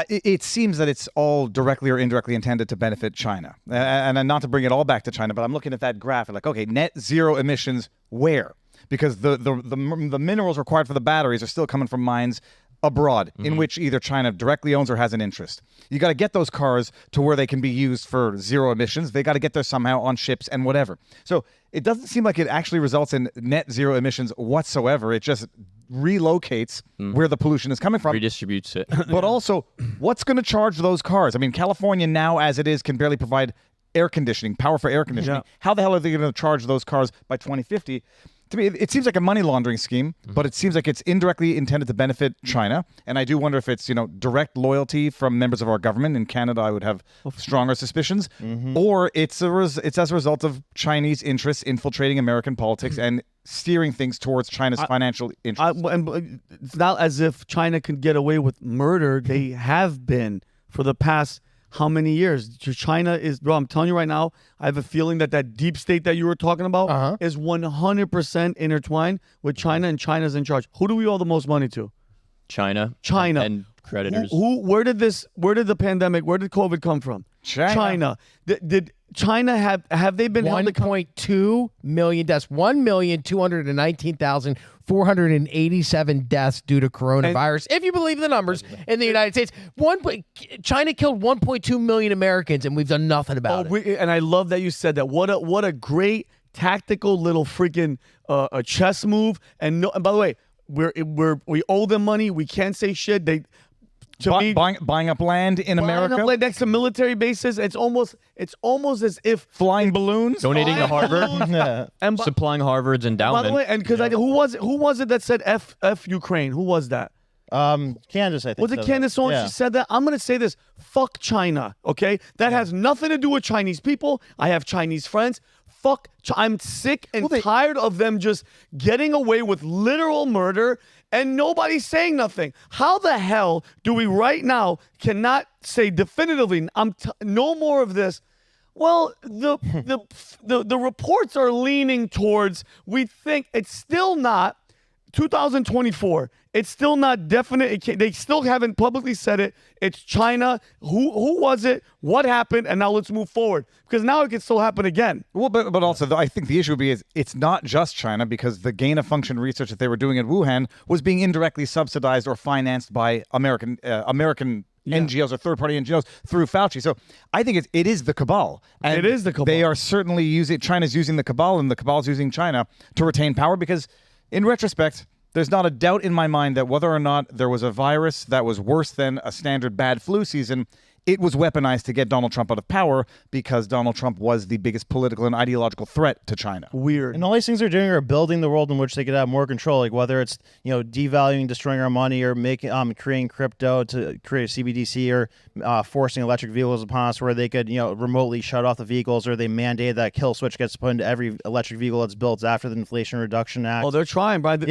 It seems that it's all directly or indirectly intended to benefit China. And not to bring it all back to China, but I'm looking at that graph and like, okay, net zero emissions where? Because the minerals required for the batteries are still coming from mines abroad in which either China directly owns or has an interest. You got to get those cars to where they can be used for zero emissions. They got to get there somehow on ships and whatever. So it doesn't seem like it actually results in net zero emissions whatsoever. It just relocates where the pollution is coming from. Redistributes it. But also, what's going to charge those cars? I mean, California now, as it is, can barely provide air conditioning, power for air conditioning. Yeah. How the hell are they going to charge those cars by 2050? To me, it seems like a money laundering scheme, but it seems like it's indirectly intended to benefit China. And I do wonder if it's, direct loyalty from members of our government. In Canada, I would have stronger suspicions. Or it's as a result of Chinese interests infiltrating American politics and steering things towards China's financial interests. And it's not as if China can get away with murder. They have been for the past how many years? China is, bro, I'm telling you right now, I have a feeling that deep state that you were talking about is 100% intertwined with China, and China's in charge. Who do we owe the most money to? China. And creditors. Where did the pandemic, where did COVID come from? China. Did China have they been held 1.2 million deaths, 1,219,487 deaths due to coronavirus, if you believe the numbers in the United States. China killed 1.2 million Americans, and we've done nothing about it. And I love that you said that. What a great tactical little freaking a chess move. And by the way, we owe them money. We can't say shit. Buying up land in America, up land next to military bases. It's almost as if flying balloons, donating to Harvard, and supplying Harvard's endowment. By the way, and because who was it that said F Ukraine? Who was that? Candace, I think. Was it Candace Owens? She said that. I'm gonna say this. Fuck China. Okay, that has nothing to do with Chinese people. I have Chinese friends. Fuck. I'm sick and tired of them just getting away with literal murder and nobody's saying nothing. How the hell do we right now cannot say definitively, no more of this? Well, the reports are leaning towards, we think it's still not 2024. It's still not definite. They still haven't publicly said it. It's China. Who was it? What happened? And now let's move forward, because now it can still happen again. Well, but also I think the issue would be it's not just China, because the gain of function research that they were doing in Wuhan was being indirectly subsidized or financed by American NGOs or third-party NGOs through Fauci. So I think it is the cabal. And it is the cabal. They are certainly China's using the cabal, and the cabal's using China to retain power, because in retrospect, there's not a doubt in my mind that whether or not there was a virus that was worse than a standard bad flu season, it was weaponized to get Donald Trump out of power, because Donald Trump was the biggest political and ideological threat to China. Weird. And all these things they're doing are building the world in which they could have more control, like whether it's devaluing, destroying our money, or making creating crypto to create a CBDC, or forcing electric vehicles upon us, where they could remotely shut off the vehicles, or they mandate that kill switch gets put into every electric vehicle that's built after the Inflation Reduction Act. Oh, they're trying, Brian.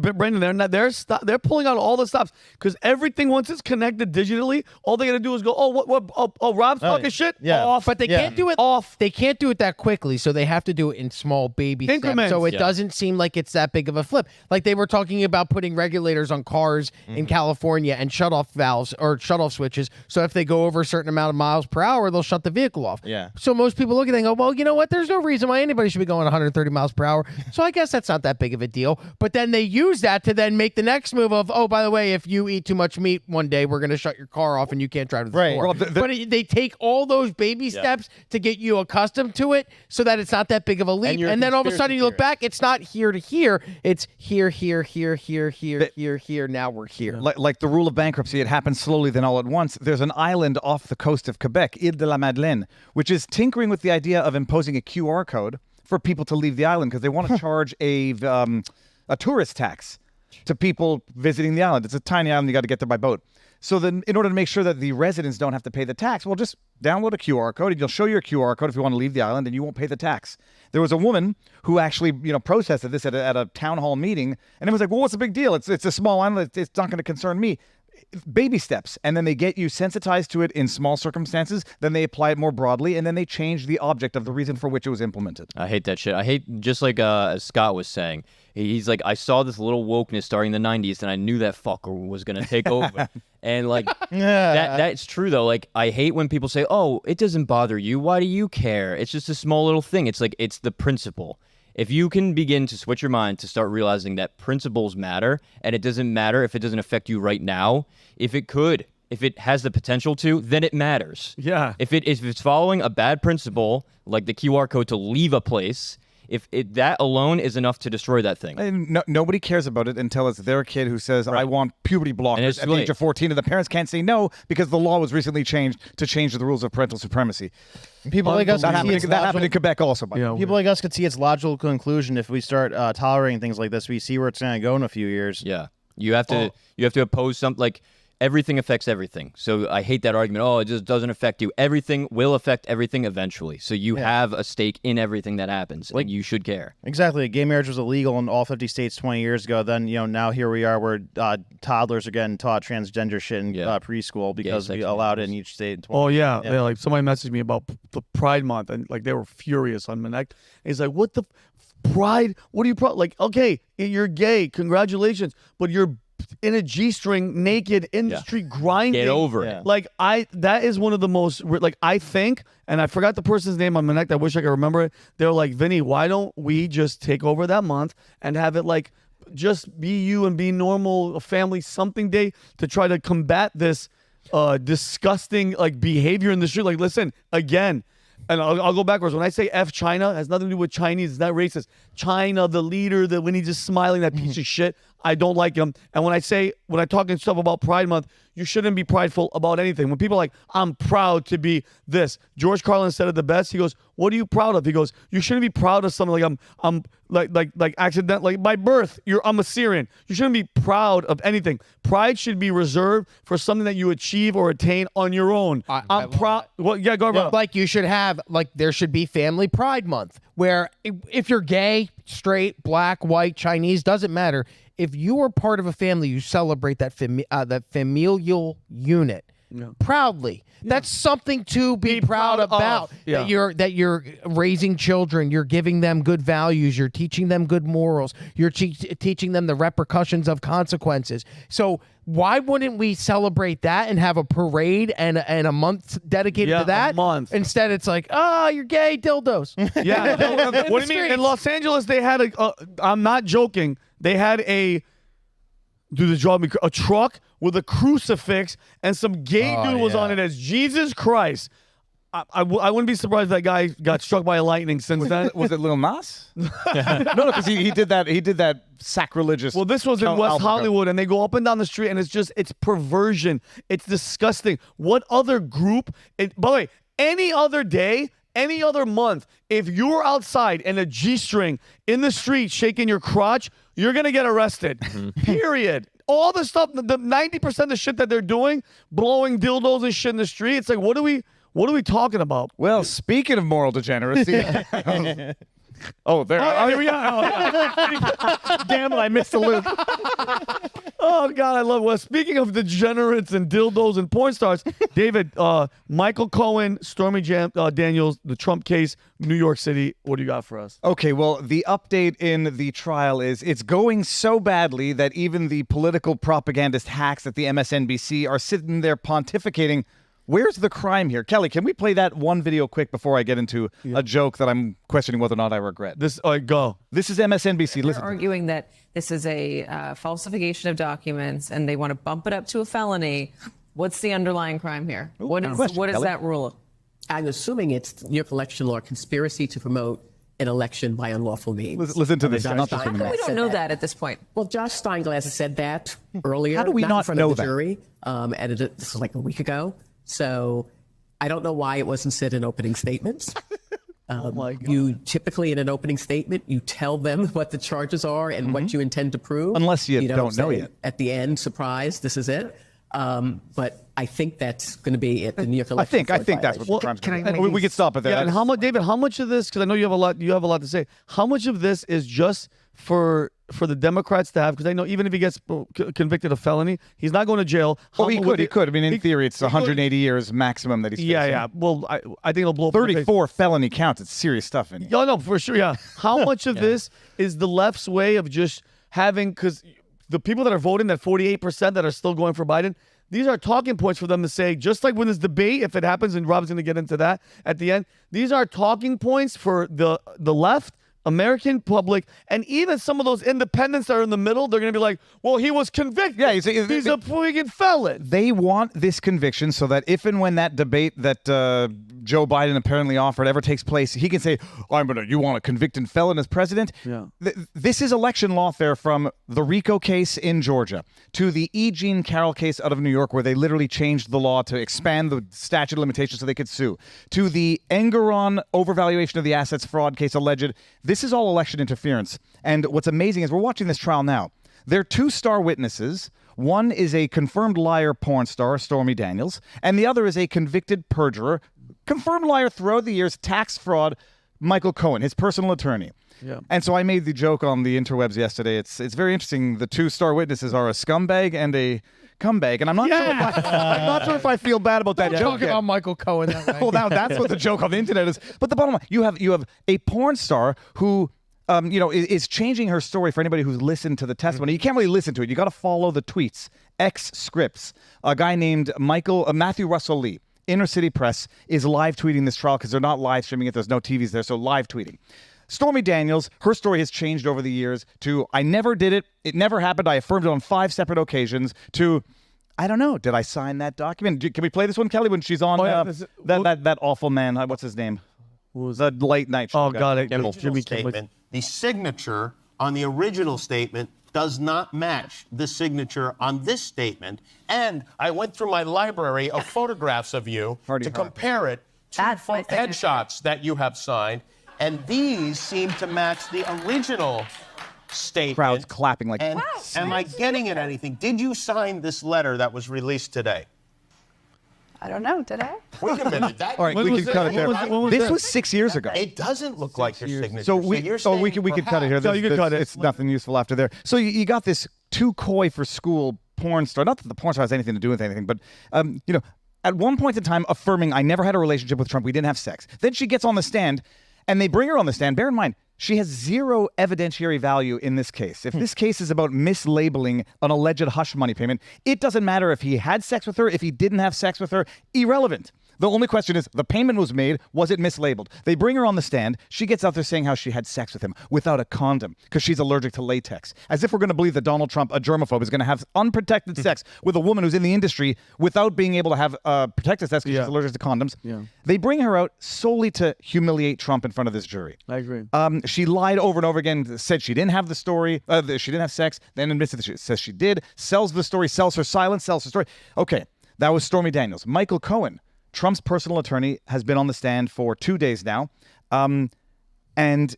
Brendan, they're pulling out all the stops, because everything, once it's connected digitally, all they got to do is go, Rob's talking shit. Yeah. Off. But they can't do it off. They can't do it that quickly, so they have to do it in small baby increments. So it doesn't seem like it's that big of a flip. Like they were talking about putting regulators on cars in California and shut-off valves or shut-off switches, so if they go over a certain amount of miles per hour, they'll shut the vehicle off. Yeah. So most people look at it and go, well, you know what? There's no reason why anybody should be going 130 miles per hour. So I guess that's not that big of a deal. But then they use that to then make the next move of, oh, by the way, if you eat too much meat one day, we're going to shut your car off and you can't drive to the store. Well, they take all those baby steps to get you accustomed to it, so that it's not that big of a leap. And then all of a sudden you look back, it's not here to here. It's here, here, here, here, here, here, here. Now we're here. Like the rule of bankruptcy, it happens slowly, then all at once. There's an island off the coast of Quebec, Ile de la Madeleine, which is tinkering with the idea of imposing a QR code for people to leave the island, because they want to charge a tourist tax to people visiting the island. It's a tiny island. You got to get there by boat. So then, in order to make sure that the residents don't have to pay the tax, well, just download a QR code, and you'll show your QR code if you want to leave the island, and you won't pay the tax. There was a woman who actually, protested this at a town hall meeting, and it was like, well, what's the big deal? It's a small island. It's not going to concern me. Baby steps, and then they get you sensitized to it in small circumstances, then they apply it more broadly, and then they change the object of the reason for which it was implemented. I hate that shit. I hate, just like as Scott was saying, he's like, I saw this little wokeness starting in the 90s, and I knew that fucker was going to take over. And like, that's true though. Like, I hate when people say, oh, it doesn't bother you. Why do you care? It's just a small little thing. It's like, it's the principle. If you can begin to switch your mind to start realizing that principles matter, and it doesn't matter if it doesn't affect you right now, if it has the potential to, then it matters. Yeah. If it's following a bad principle, like the QR code to leave a place, that alone is enough to destroy that thing. And nobody cares about it until it's their kid who says, I want puberty blockers at the age of 14, and the parents can't say no because the law was recently changed to change the rules of parental supremacy. People like us that happened in Quebec also. People like us could see its logical conclusion if we start tolerating things like this. We see where it's going to go in a few years. Yeah, you have to oppose something like. Everything affects everything. So I hate that argument. Oh, it just doesn't affect you. Everything will affect everything eventually. So you have a stake in everything that happens. Like you should care. Exactly. Gay marriage was illegal in all 50 states 20 years ago. Then, now here we are where toddlers are getting taught transgender shit in preschool because we allowed it in each state. Oh, yeah. Like somebody messaged me about the Pride Month, and like they were furious on Manek. He's like, what the Pride? What are you like, okay, you're gay. Congratulations. But you're in a G-string, naked, in the street, grinding. Get over it. Like, that is one of the most, like, I think, and I forgot the person's name on my neck. I wish I could remember it. They're like, Vinny, why don't we just take over that month and have it, like, just be you and be normal, a family something day to try to combat this disgusting, like, behavior in the street. Like, listen, again, and I'll go backwards. When I say F China, it has nothing to do with Chinese. It's not racist. China, the leader, when he's just smiling, that piece of shit, I don't like him. And when I talk and stuff about Pride Month, you shouldn't be prideful about anything. When people are like, I'm proud to be this. George Carlin said it the best. He goes, what are you proud of? He goes, you shouldn't be proud of something like I'm like accident, like by birth, I'm a Syrian. You shouldn't be proud of anything. Pride should be reserved for something that you achieve or attain on your own. I'm proud. Well, yeah, go ahead. Like you should have, there should be Family Pride Month where if you're gay, straight, black, white, Chinese, doesn't matter. If you are part of a family, you celebrate that familial unit proudly. Yeah. That's something to be proud about. Yeah. That you're raising children, you're giving them good values, you're teaching them good morals, you're teaching them the repercussions of consequences. So why wouldn't we celebrate that and have a parade and a month dedicated to that? Instead, it's like, you're gay, dildos. Yeah. What do you mean? In Los Angeles, they had I'm not joking. They had a truck with a crucifix and some gay dude was on it as Jesus Christ. I wouldn't be surprised if that guy got struck by a lightning since then. Was it Lil Nas? No, because he did that sacrilegious. Well, this was in West Hollywood, and they go up and down the street, and it's perversion. It's disgusting. What other group? By the way, any other day, any other month, if you're outside in a G-string in the street shaking your crotch, you're going to get arrested. Period. All the stuff, the 90% of the shit that they're doing, blowing dildos and shit in the street, it's like, what are we talking about? Well, speaking of moral degeneracy. Oh, there. Here we are. Damn it, I missed the loop. Oh, God, I love it. Well, speaking of degenerates and dildos and porn stars, David, Michael Cohen, Stormy Daniels, the Trump case, New York City. What do you got for us? Okay, well, the update in the trial is it's going so badly that even the political propagandist hacks at the MSNBC are sitting there pontificating. Where's the crime here? Kelly, can we play that one video quick before I get into a joke that I'm questioning whether or not I regret? Go. This is MSNBC. They're arguing that this is a falsification of documents and they want to bump it up to a felony. What's the underlying crime here? What is that rule? I'm assuming it's New York election law conspiracy to promote an election by unlawful means. Listen to this. How come we don't know that at this point? Well, Josh Steinglass said that earlier. How do we not in front know of the that? jury? This was like a week ago. So I don't know why it wasn't said in opening statements. Oh my God. You typically, in an opening statement, you tell them what the charges are and what you intend to prove. Unless you don't know yet. At the end, surprise, this is it. But I think that's going to be it. The New York election. I think that's what the crime's going to be. We could stop at that. Yeah, and David, how much of this? Because I know you have a lot to say. How much of this is just for the Democrats to have? Because I know even if he gets convicted of felony, he's not going to jail. He could. I mean, in theory, it's 180 years maximum that he's facing. Yeah. Well, I think it'll blow up. 34 felony counts. It's serious stuff in here. No, for sure. Yeah. How much of this is the left's way of just having? Because the people that are voting, that 48% that are still going for Biden, these are talking points for them to say, just like when this debate, if it happens, and Rob's going to get into that at the end, these are talking points for the left American public, and even some of those independents that are in the middle, they're going to be like, well, he was convicted. Yeah, he's a freaking felon. They want this conviction so that if and when that debate that Joe Biden apparently offered ever takes place, he can say, you want a convicted felon as president? Yeah. This is election lawfare, from the RICO case in Georgia to the E. Jean Carroll case out of New York, where they literally changed the law to expand the statute of limitations so they could sue, to the Engeron overvaluation of the assets fraud case alleged. This is all election interference. And what's amazing is we're watching this trial now. There are two star witnesses. One is a confirmed liar porn star, Stormy Daniels, and the other is a convicted perjurer, confirmed liar throughout the years, tax fraud, Michael Cohen, his personal attorney. Yeah. And so I made the joke on the interwebs yesterday. It's very interesting. The two star witnesses are a scumbag and a cumbag, and I'm not sure if I feel bad about that joke. Talking about Michael Cohen that way. Well, now that's what the joke on the internet is. But the bottom line, you have a porn star who is changing her story. For anybody who's listened to the testimony, you can't really listen to it. You got to follow the tweets. X scripts. A guy named Matthew Russell Lee, Inner City Press, is live tweeting this trial because they're not live streaming it. There's no TVs there, so live tweeting. Stormy Daniels, her story has changed over the years to, I never did it, it never happened, I affirmed it on 5 separate occasions, to, I don't know, did I sign that document? Can we play this one, Kelly, when she's on that awful man, what's his name? The late night show. Oh, got it. Jimmy statement. The signature on the original statement does not match the signature on this statement. And I went through my library of photographs of you to compare it to headshots that you have signed. And these seem to match the original statement. Crowds clapping like, and am I getting at anything? Did you sign this letter that was released today? I don't know, did I? Wait a minute. All right, we can cut it there. This was 6 years ago. It doesn't look like your signature. So we can cut it here. No, you can cut it. It's nothing useful after there. So you got this too coy for school porn star. Not that the porn star has anything to do with anything, but at one point in time affirming, I never had a relationship with Trump. We didn't have sex. Then she gets on the stand. And they bring her on the stand. Bear in mind, she has zero evidentiary value in this case. If this case is about mislabeling an alleged hush money payment, it doesn't matter if he had sex with her, if he didn't have sex with her, irrelevant. The only question is, the payment was made, was it mislabeled? They bring her on the stand. She gets out there saying how she had sex with him without a condom because she's allergic to latex. As if we're going to believe that Donald Trump, a germaphobe, is going to have unprotected sex with a woman who's in the industry without being able to have protected sex because she's allergic to condoms. Yeah. They bring her out solely to humiliate Trump in front of this jury. I agree. She lied over and over again, said she didn't have the story, she didn't have sex, then admits that she says she did, sells the story, sells her silence, sells her story. Okay, that was Stormy Daniels. Michael Cohen, Trump's personal attorney, has been on the stand for 2 days now. And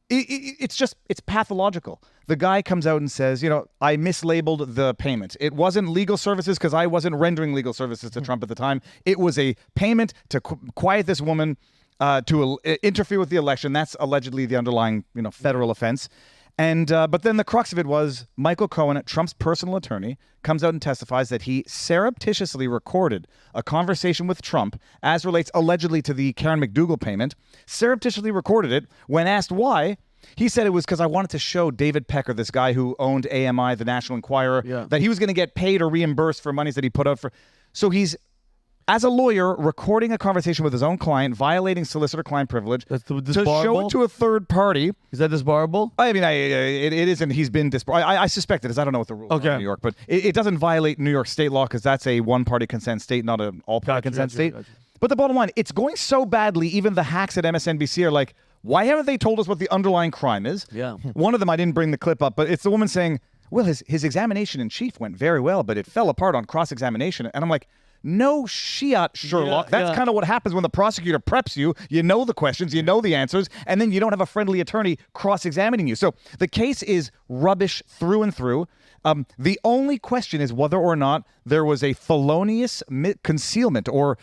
it's pathological. The guy comes out and says, I mislabeled the payment. It wasn't legal services because I wasn't rendering legal services to Trump at the time. It was a payment to quiet this woman, to interfere with the election. That's allegedly the underlying, federal offense. And but then the crux of it was Michael Cohen, Trump's personal attorney, comes out and testifies that he surreptitiously recorded a conversation with Trump as relates allegedly to the Karen McDougal payment, surreptitiously recorded it. When asked why, he said it was because I wanted to show David Pecker, this guy who owned AMI, the National Enquirer, that he was going to get paid or reimbursed for monies that he put out for. So he's, as a lawyer, recording a conversation with his own client, violating solicitor-client privilege to show it to a third party. Is that disbarable? I mean, it isn't. He's been disbarred. I suspect it is. I don't know what the rules are in New York, but it doesn't violate New York state law because that's a one-party consent state, not an all-party consent state. But the bottom line, it's going so badly, even the hacks at MSNBC are like, why haven't they told us what the underlying crime is? Yeah. One of them, I didn't bring the clip up, but it's the woman saying, well, his examination in chief went very well, but it fell apart on cross-examination. And I'm like, no shit, Sherlock. That's kind of what happens when the prosecutor preps you. You know the questions, you know the answers, and then you don't have a friendly attorney cross-examining you. So the case is rubbish through and through. The only question is whether or not there was a felonious concealment or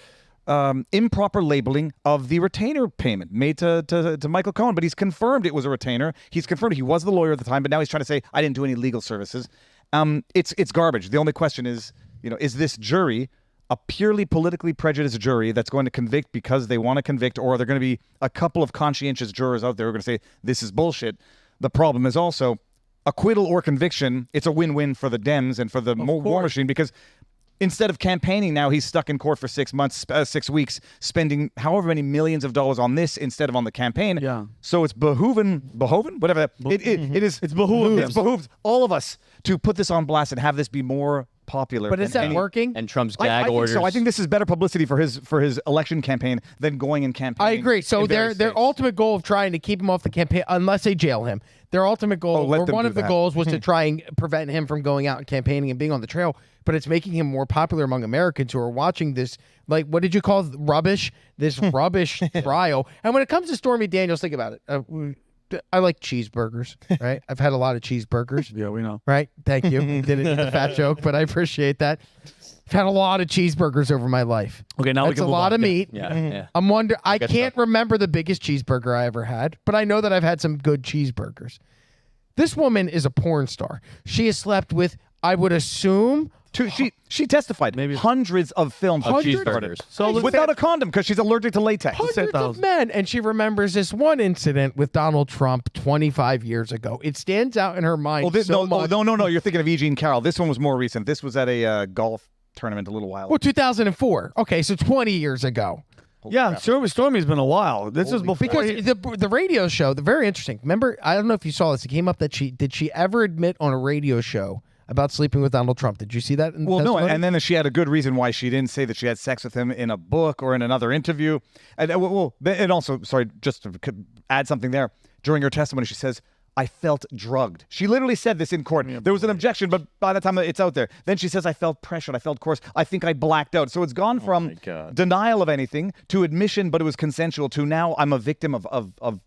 improper labeling of the retainer payment made to Michael Cohen. But he's confirmed it was a retainer. He's confirmed he was the lawyer at the time, but now he's trying to say, I didn't do any legal services. It's garbage. The only question is, is this jury a purely politically prejudiced jury that's going to convict because they want to convict, or are there going to be a couple of conscientious jurors out there who are going to say, this is bullshit? The problem is also acquittal or conviction. It's a win-win for the Dems and for the war machine because Instead of campaigning, now he's stuck in court for 6 months, 6 weeks, spending however many millions of dollars on this instead of on the campaign. Yeah. So it's behooved, whatever. It's behooved all of us to put this on blast and have this be more popular. But is that working? And Trump's I gag think orders. so. I think this is better publicity for his election campaign than going and campaigning. I agree. So in various their states. ultimate goal of trying to keep him off the campaign, unless they jail him, their ultimate goal, let or them one do of the that. goals, was to try and prevent him from going out and campaigning and being on the trail. But it's making him more popular among Americans who are watching this. Like, what did you call it? Rubbish? This rubbish trial. And when it comes to Stormy Daniels, think about it. I like cheeseburgers, right? I've had a lot of cheeseburgers. Yeah, we know. Right? Thank you. Didn't need the fat joke, but I appreciate that. I've had a lot of cheeseburgers over my life. Okay, now we That's can a move lot on. of meat. Yeah. I'm I can't remember the biggest cheeseburger I ever had, but I know that I've had some good cheeseburgers. This woman is a porn star. She has slept with, I would assume, she testified maybe hundreds of films of cheeseburgers. So without a condom because she's allergic to latex. hundreds of men, and she remembers this one incident with Donald Trump 25 years ago. It stands out in her mind so much. No. You're thinking of E. Jean Carroll. This one was more recent. This was at a golf tournament a little while ago. Well, 2004. Okay, so 20 years ago. Yeah, Stormy's been a while. This is before Because the radio show, very interesting. Remember, I don't know if you saw this. It came up that did she ever admit on a radio show about sleeping with Donald Trump? Did you see that? Well, no, and then she had a good reason why she didn't say that she had sex with him in a book or in another interview. And also, sorry, just to add something there. During her testimony, she says, I felt drugged. She literally said this in court. There was an objection, but by the time it's out there, then she says, I felt pressured. I felt coerced. I think I blacked out. So it's gone from denial of anything to admission, but it was consensual, to now I'm a victim of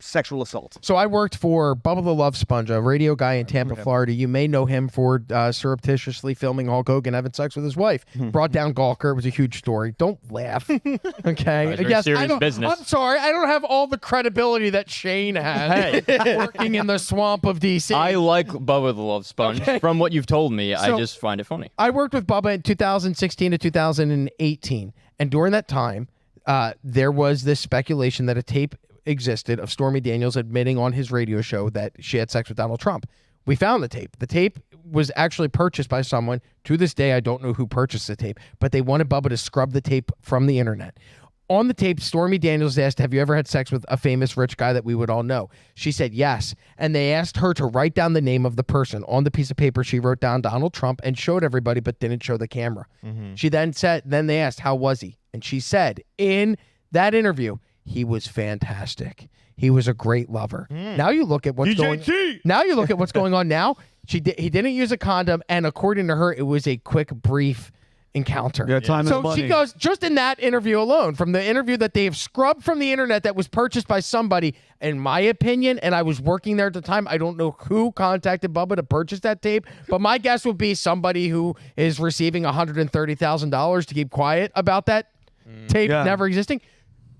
sexual assault. So I worked for Bubba the Love Sponge, a radio guy in Tampa, Florida. You may know him for surreptitiously filming Hulk Hogan having sex with his wife. Brought down Gawker. It was a huge story. Don't laugh. Okay. Very serious business. I'm sorry. I don't have all the credibility that Shane has working in the swamp of D.C. I like Bubba the Love Sponge. Okay. From what you've told me, I So- just find it funny. I worked with Bubba in 2016 to 2018. And during that time, there was this speculation that a tape existed of Stormy Daniels admitting on his radio show that she had sex with Donald Trump. We found the tape. The tape was actually purchased by someone. To this day, I don't know who purchased the tape, but they wanted Bubba to scrub the tape from the internet. On the tape, Stormy Daniels asked, have you ever had sex with a famous rich guy that we would all know? She said yes. And they asked her to write down the name of the person. On the piece of paper, she wrote down Donald Trump and showed everybody, but didn't show the camera. She then they asked, how was he? And she said in that interview, he was fantastic. He was a great lover. Now you look at what's going. Now you look at what's going on now. He didn't use a condom, and according to her, it was a quick, brief encounter. Yeah, time is so money. she goes, just in that interview alone, from the interview that they have scrubbed from the internet that was purchased by somebody, in my opinion, and I was working there at the time, I don't know who contacted Bubba to purchase that tape, but my guess would be somebody who is receiving $130,000 to keep quiet about that tape never existing.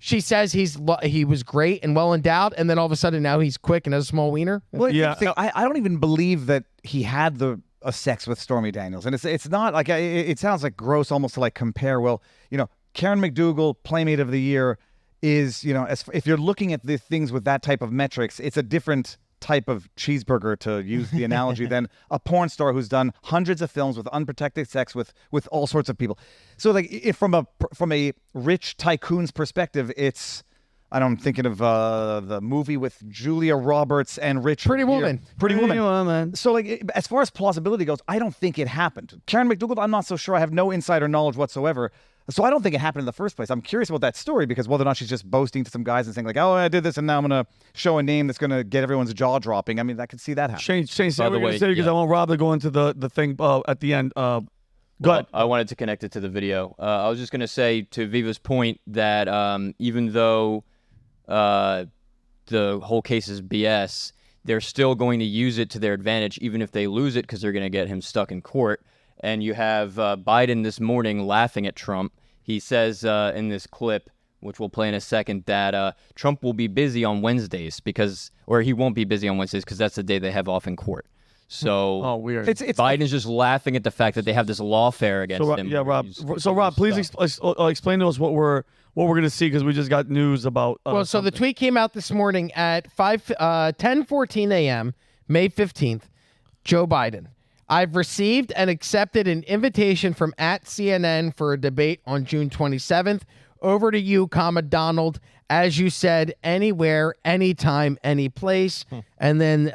She says he was great and well endowed, and then all of a sudden now he's quick and has a small wiener. Well, I don't even believe that he had a sex with Stormy Daniels, and it's not like it sounds like gross almost to like compare. Well, Karen McDougal, Playmate of the Year, is if you're looking at the things with that type of metrics, it's a different type of cheeseburger, to use the analogy, than a porn star who's done hundreds of films with unprotected sex with all sorts of people. So like from a rich tycoon's perspective, I'm thinking of the movie with Julia Roberts and Pretty Woman. Pretty Woman. So like as far as plausibility goes, I don't think it happened. Karen McDougal, I'm not so sure. I have no insider knowledge whatsoever. So I don't think it happened in the first place. I'm curious about that story, because whether or not she's just boasting to some guys and saying like, oh, I did this and now I'm going to show a name that's going to get everyone's jaw dropping. I mean, I could see that happen. Shane, say what you're going to say, because I want Rob to go into the thing at the end. Go ahead. I wanted to connect it to the video. I was just going to say, to Viva's point, that even though the whole case is BS, they're still going to use it to their advantage, even if they lose it, because they're going to get him stuck in court. And you have Biden this morning laughing at Trump. He says in this clip, which we'll play in a second, that Trump will be busy on Wednesdays or he won't be busy on Wednesdays because that's the day they have off in court. So weird. Biden's just laughing at the fact that they have this lawfare against him. Yeah, Rob. So Rob, please explain to us what we're going to see, because we just got news about. So the tweet came out this morning at 10:14 a.m., May 15th. Joe Biden. I've received and accepted an invitation from @CNN for a debate on June 27th. Over to you, Donald. As you said, anywhere, anytime, any place. And then,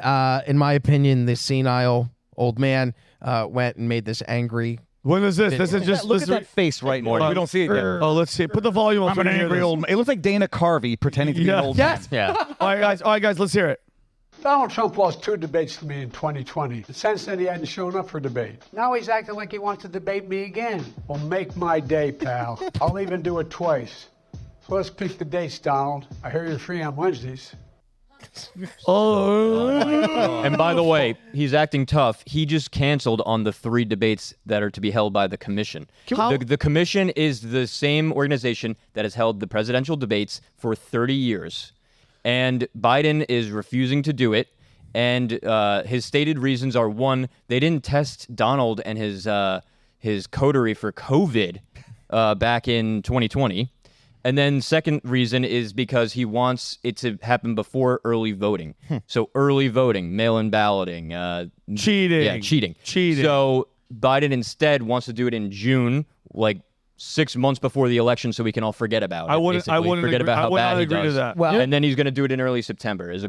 in my opinion, this senile old man went and made this angry. When is this? This is just look at that face right now. We don't see it yet. Oh, let's see. Put the volume up. I'm an angry old man. It looks like Dana Carvey pretending to be an old man. Yeah. All right, guys, let's hear it. Donald Trump lost 2 debates to me in 2020. Since then, he hadn't shown up for debate. Now he's acting like he wants to debate me again. Well, make my day, pal. I'll even do it twice. So let's pick the dates, Donald. I hear you're free on Wednesdays. And by the way, he's acting tough. He just canceled on the 3 debates that are to be held by the commission. The commission is the same organization that has held the presidential debates for 30 years. And Biden is refusing to do it. And his stated reasons are, 1, they didn't test Donald and his coterie for COVID back in 2020. And then second reason is because he wants it to happen before early voting. So early voting, mail-in balloting. Cheating. Yeah, cheating. So Biden instead wants to do it in June, like 6 months before the election, so we can all forget about it. I wouldn't forget about how bad he agree does. to that. Well, and then he's going to do it in early September, is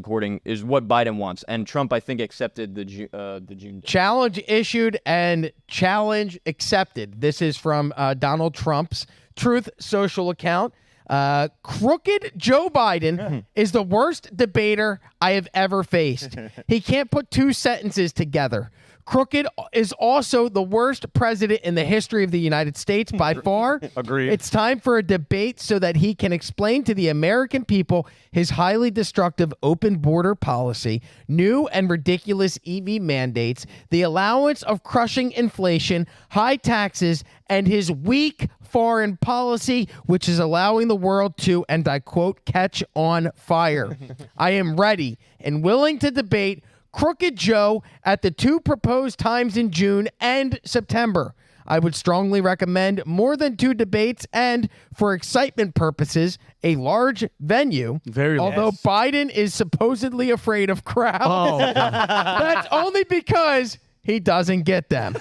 what Biden wants. And Trump, I think, accepted the June date. Challenge issued and challenge accepted. This is from Donald Trump's Truth Social account. Crooked Joe Biden is the worst debater I have ever faced. He can't put 2 sentences together. Crooked is also the worst president in the history of the United States by far. Agreed. It's time for a debate so that he can explain to the American people his highly destructive open border policy, new and ridiculous EV mandates, the allowance of crushing inflation, high taxes, and his weak foreign policy, which is allowing the world to, and I quote, catch on fire. I am ready and willing to debate Crooked Joe at the 2 proposed times in June and September. I would strongly recommend more than 2 debates and, for excitement purposes, a large venue. Although Biden is supposedly afraid of crowds. That's only because he doesn't get them.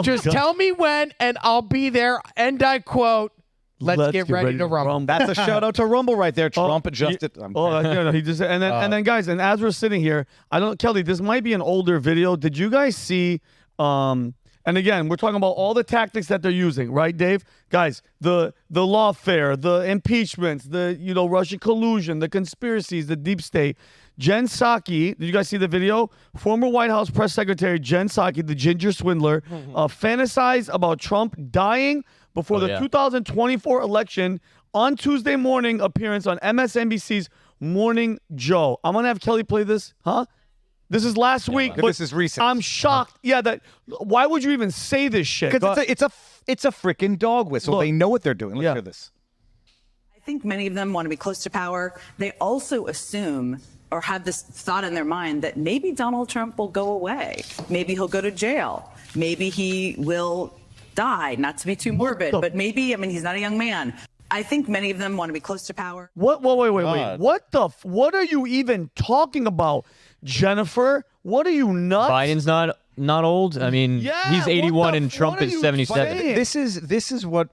Just tell me when and I'll be there. And I quote, Let's get ready to rumble. That's a shout out to Rumble right there. Trump adjusted. He just and then guys, and as we're sitting here, Kelly, this might be an older video. Did you guys see? And again, we're talking about all the tactics that they're using, right, Dave? Guys, the lawfare, the impeachments, the Russian collusion, the conspiracies, the deep state. Jen Psaki, did you guys see the video? Former White House press secretary Jen Psaki, the ginger swindler, fantasized about Trump dying before the 2024 election on Tuesday morning appearance on MSNBC's Morning Joe. I'm going to have Kelly play this. This is last week. But this is recent. I'm shocked. Why would you even say this shit? Because it's a freaking dog whistle. Look, they know what they're doing. Let's hear this. I think many of them want to be close to power. They also assume or have this thought in their mind that maybe Donald Trump will go away. Maybe he'll go to jail. Maybe he will die, not to be too morbid, but maybe, he's not a young man. I think many of them want to be close to power. Wait. What are you even talking about, Jennifer? What are you nuts? Biden's not old. He's 81 and Trump is 77. This is what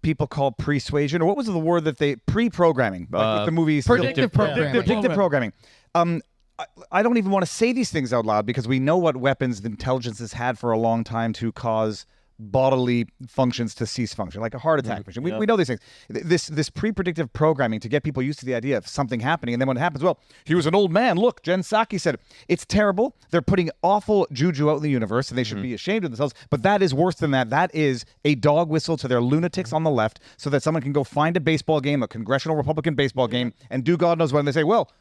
people call persuasion, or what was the word that they pre-programming? Like with the movies, predictive programming. Predictive programming. I don't even want to say these things out loud because we know what weapons the intelligence has had for a long time to cause bodily functions to cease function, like a heart attack. We know these things. This pre-predictive programming to get people used to the idea of something happening, and then when it happens, well, he was an old man. Look, Jen Psaki said it. It's terrible. They're putting awful juju out in the universe, and they should be ashamed of themselves. But that is worse than that. That is a dog whistle to their lunatics on the left, so that someone can go find a baseball game, a congressional Republican baseball game, and do God knows what. And they say, well,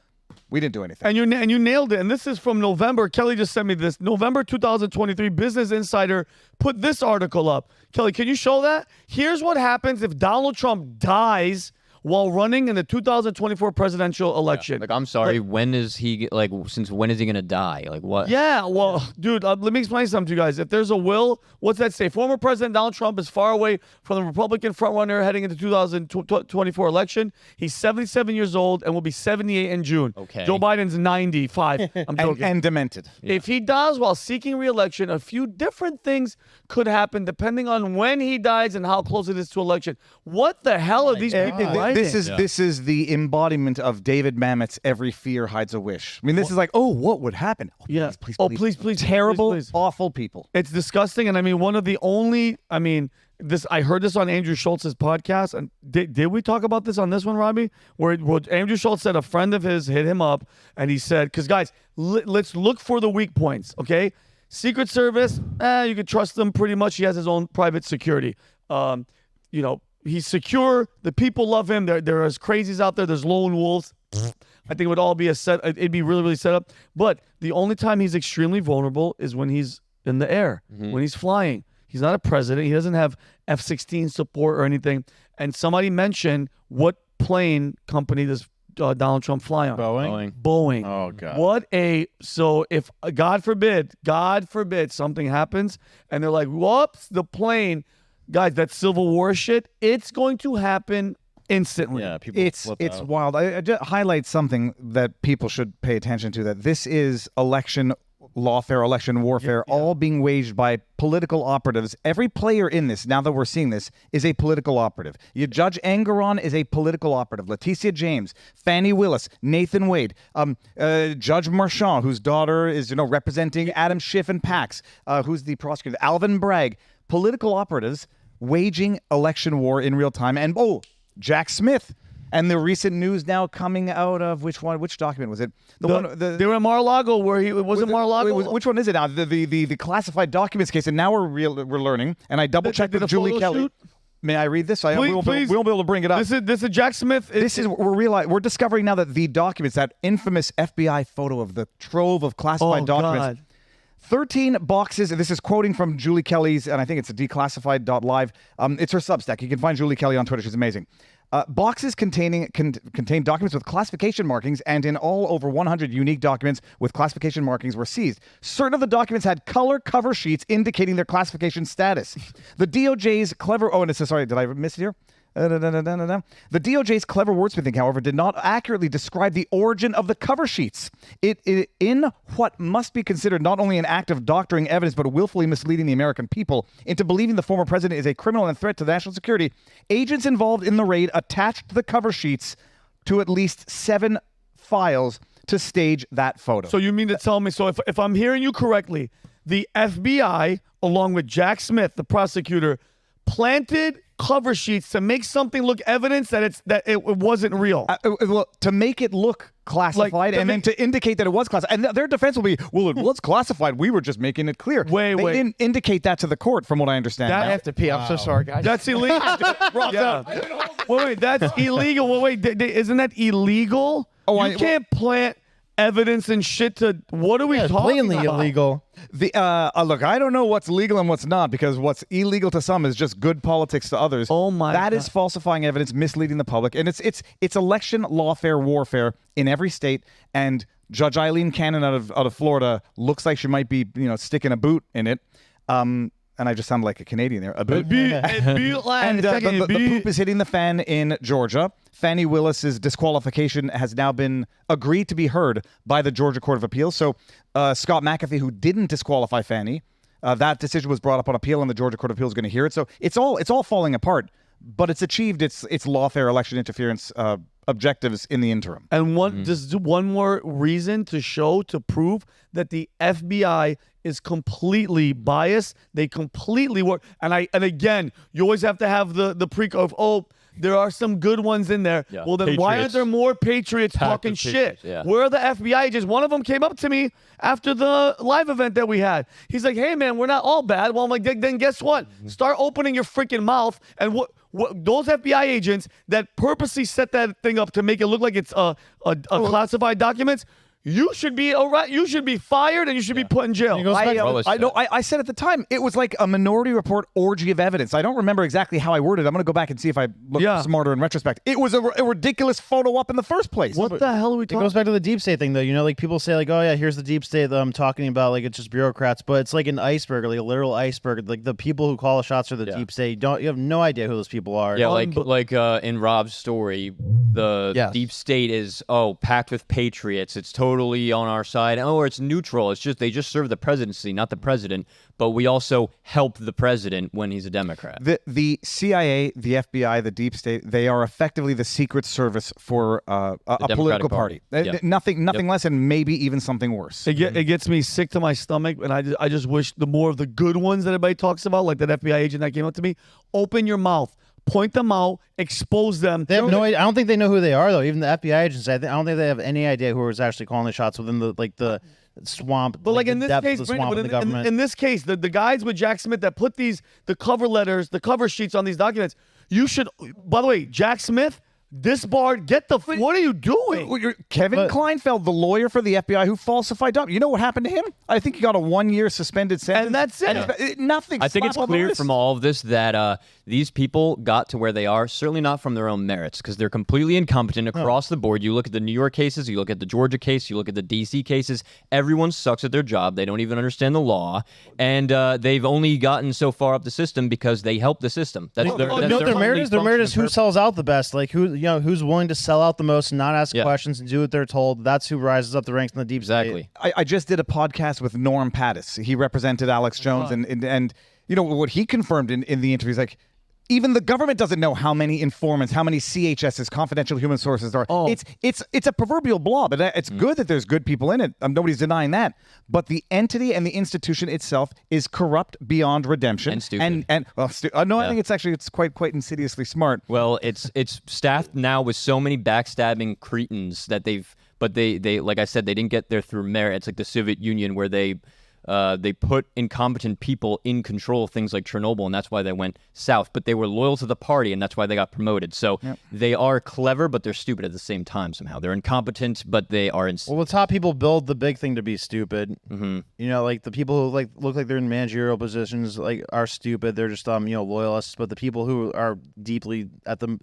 we didn't do anything. And you nailed it. And this is from November. Kelly just sent me this. November 2023, Business Insider put this article up. Kelly, can you show that? Here's what happens if Donald Trump dies while running in the 2024 presidential election. Like, I'm sorry, when is he, like, since when is he going to die? Like, what? Yeah, well, dude, let me explain something to you guys. If there's a will, what's that say? Former President Donald Trump is far away from the Republican frontrunner heading into 2024 election. He's 77 years old and will be 78 in June. Okay. Joe Biden's 95. I'm joking. And demented. If he dies while seeking re-election, a few different things could happen depending on when he dies and how close it is to election. What the hell are these people writing? This is the embodiment of David Mamet's "Every fear hides a wish." I mean, this is like, oh, what would happen? Oh, yeah. Please. Terrible, please. awful people. It's disgusting, and I mean, one of the only. I mean, this. I heard this on Andrew Schultz's podcast, and did we talk about this on this one, Robbie? Where Andrew Schultz said a friend of his hit him up, and he said, "Because guys, let's look for the weak points, okay? Secret Service, you can trust them pretty much. He has his own private security. He's secure. The people love him. There are crazies out there. There's lone wolves. I think it would all be it'd be really, really set up. But the only time he's extremely vulnerable is when he's in the air, when he's flying. He's not a president. He doesn't have F-16 support or anything. And somebody mentioned what plane company does Donald Trump fly on? Boeing. Oh, God. So if, God forbid, something happens and they're like, whoops, the plane, guys, that Civil War shit, it's going to happen instantly. Yeah, it's wild. I just highlight something that people should pay attention to, that this is election lawfare, election warfare, all being waged by political operatives. Every player in this, now that we're seeing this, is a political operative. Judge Engoron is a political operative. Letitia James, Fannie Willis, Nathan Wade, Judge Marchand, whose daughter is representing Adam Schiff and Pax, who's the prosecutor, Alvin Bragg. Political operatives waging election war in real time. And Jack Smith. And the recent news now coming out of which document was it? They were in Mar-a-Lago, where he wasn't Mar-a-Lago. Which one is it now? The classified documents case. And now we're learning. And I double checked with Julie Kelly. Shoot? May I read this? We won't be able to bring it up. This is Jack Smith. We're discovering now that the documents, that infamous FBI photo of the trove of classified documents. God. 13 boxes, and this is quoting from Julie Kelly's, and I think it's a declassified.live. It's her Substack. You can find Julie Kelly on Twitter. She's amazing. Boxes contain documents with classification markings, and in all, over 100 unique documents with classification markings were seized. Certain of the documents had color cover sheets indicating their classification status. The DOJ's clever... Oh, and it says, sorry, did I miss it here? The DOJ's clever wordsmithing, however, did not accurately describe the origin of the cover sheets. In what must be considered not only an act of doctoring evidence, but willfully misleading the American people into believing the former president is a criminal and threat to national security, agents involved in the raid attached the cover sheets to at least 7 files to stage that photo. So you mean to tell me, so if I'm hearing you correctly, the FBI, along with Jack Smith, the prosecutor, planted cover sheets to make something look evidence that it wasn't real. Well, to make it look classified, and then to indicate that it was classified. And their defense will be, well, it was classified. We were just making it clear. They didn't indicate that to the court, from what I understand. I have to pee. I'm so sorry, guys. That's illegal. Wait, that's illegal. Wait, isn't that illegal? You can't plant evidence and shit to... What are we talking plainly about? illegal. Look, I don't know what's legal and what's not, because what's illegal to some is just good politics to others. Oh my! That is falsifying evidence, misleading the public, and it's election lawfare warfare in every state. And Judge Eileen Cannon out of Florida looks like she might be sticking a boot in it. And I just sound like a Canadian there. A boot. And the poop is hitting the fan in Georgia. Fannie Willis's disqualification has now been agreed to be heard by the Georgia Court of Appeals. So Scott McAfee, who didn't disqualify Fannie, that decision was brought up on appeal, and the Georgia Court of Appeals is going to hear it. So it's all falling apart, but it's achieved its lawfare election interference objectives in the interim. And just one more reason to prove that the FBI is completely biased. They completely work. And again, you always have to have the of, there are some good ones in there. Yeah. Well, then why aren't there more patriots talking shit? Yeah. Where are the FBI agents? One of them came up to me after the live event that we had. He's like, hey, man, we're not all bad. Well, I'm like, then guess what? Start opening your freaking mouth. And what those FBI agents that purposely set that thing up to make it look like it's classified documents, you should be fired and you should be put in jail. I said at the time it was like a Minority Report orgy of evidence. I don't remember exactly how I worded it. I'm going to go back and see if I look smarter in retrospect. It was a ridiculous photo op in the first place. What the hell are we talking? It goes back to the deep state thing, though. You know, like people say, like, oh yeah, here's the deep state that I'm talking about. Like it's just bureaucrats, but it's like an iceberg, like a literal iceberg. Like the people who call the shots are the deep state. You have no idea who those people are. Yeah, like in Rob's story, the deep state is packed with patriots. It's totally on our side. Or it's neutral. It's just they just serve the presidency, not the president. But we also help the president when he's a Democrat. The CIA, the FBI, the deep state, they are effectively the secret service for a political party. Nothing less, and maybe even something worse. It gets me sick to my stomach, and I just wish the more of the good ones that everybody talks about, like that FBI agent that came up to me, open your mouth. Point them out, expose them. They have no idea. I don't think they know who they are, though. Even the FBI agents, I don't think they have any idea who was actually calling the shots within the swamp. But like in this case, in this case, the guys with Jack Smith that put the cover letters, the cover sheets on these documents, you should. By the way, Jack Smith. Disbarred, what are you doing? Kevin Kleinfeld, the lawyer for the FBI who falsified documents. You know what happened to him? I think he got a 1-year suspended sentence. And that's it. Nothing. I think it's clear from all of this that these people got to where they are, certainly not from their own merits, because they're completely incompetent across the board. You look at the New York cases, you look at the Georgia case, you look at the D.C. cases, everyone sucks at their job. They don't even understand the law. And they've only gotten so far up the system because they help the system. Their merit is who sells out the best. Like who's willing to sell out the most and not ask questions and do what they're told. That's who rises up the ranks in the deep state. I just did a podcast with Norm Pattis. He represented Alex Jones, and you know what he confirmed in the interview is like, even the government doesn't know how many informants, how many CHSs, confidential human sources are. It's a proverbial blob. It's good that there's good people in it. Nobody's denying that. But the entity and the institution itself is corrupt beyond redemption. And stupid. I think it's quite insidiously smart. Well, it's staffed now with so many backstabbing cretins that they like I said, they didn't get there through merit. It's like the Soviet Union where they put incompetent people in control of things like Chernobyl, and that's why they went south. But they were loyal to the party, and that's why they got promoted. So they are clever, but they're stupid at the same time somehow. They're incompetent, but they are... Well, the top people build the big thing to be stupid. Mm-hmm. You know, like the people who look like they're in managerial positions are stupid. They're just loyalists. But the people who are deeply at the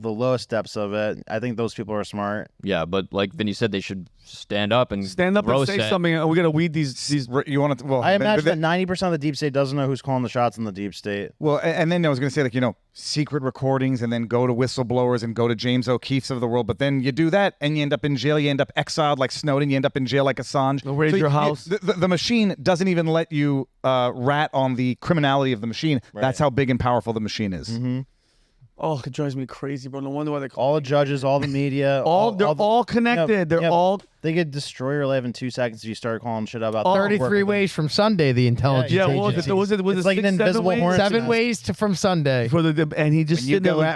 lowest depths of it, I think those people are smart. Yeah, but like Vinny said, they should stand up and say something. We got to weed these. You want to? Well, I imagine that 90% of the deep state doesn't know who's calling the shots in the deep state. Well, and then I was going to say secret recordings, and then go to whistleblowers and go to James O'Keefe's of the world. But then you do that, and you end up in jail. You end up exiled like Snowden. You end up in jail like Assange. They'll raid your house. The machine doesn't even let you rat on the criminality of the machine. Right. That's how big and powerful the machine is. Mm-hmm. Oh, it drives me crazy, bro. No wonder why they call all the judges, all the media, they're all connected. They could destroy your life in 2 seconds if you start calling shit about 33 ways from Sunday. The intelligence. Was it like an invisible hornet. 7 ways from Sunday. And he just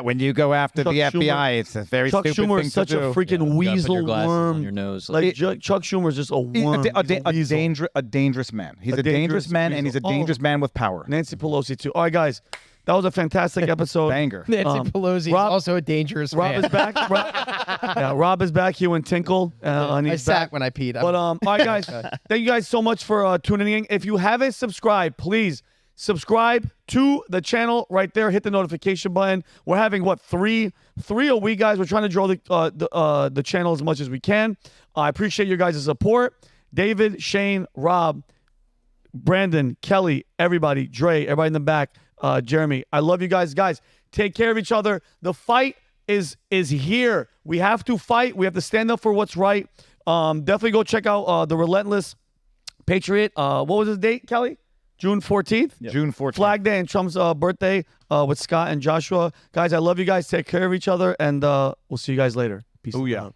when you go after the FBI, it's a very Chuck stupid Schumer thing is such to do. a freaking weasel worm. On your nose. Like Chuck Schumer is just a worm. A dangerous man. He's a dangerous man, and he's a dangerous man with power. Nancy Pelosi too. All right, guys. That was a fantastic episode. Banger. Nancy Pelosi is also a dangerous man. Rob is back. Rob is back. He went tinkle. I sat when I peed. But all right, guys. Thank you guys so much for tuning in. If you haven't subscribed, please subscribe to the channel right there. Hit the notification button. We're having three a week, guys. We're trying to grow the channel as much as we can. I appreciate your guys' support. David, Shane, Rob, Brandon, Kelly, everybody, Dre, everybody in the back. Jeremy, I love you guys. Guys, take care of each other. The fight is here. We have to fight. We have to stand up for what's right. Definitely go check out the Relentless Patriot. What was his date, Kelly? June 14th? Yep. June 14th. Flag Day and Trump's birthday with Scott and Joshua. Guys, I love you guys. Take care of each other, and we'll see you guys later. Peace out.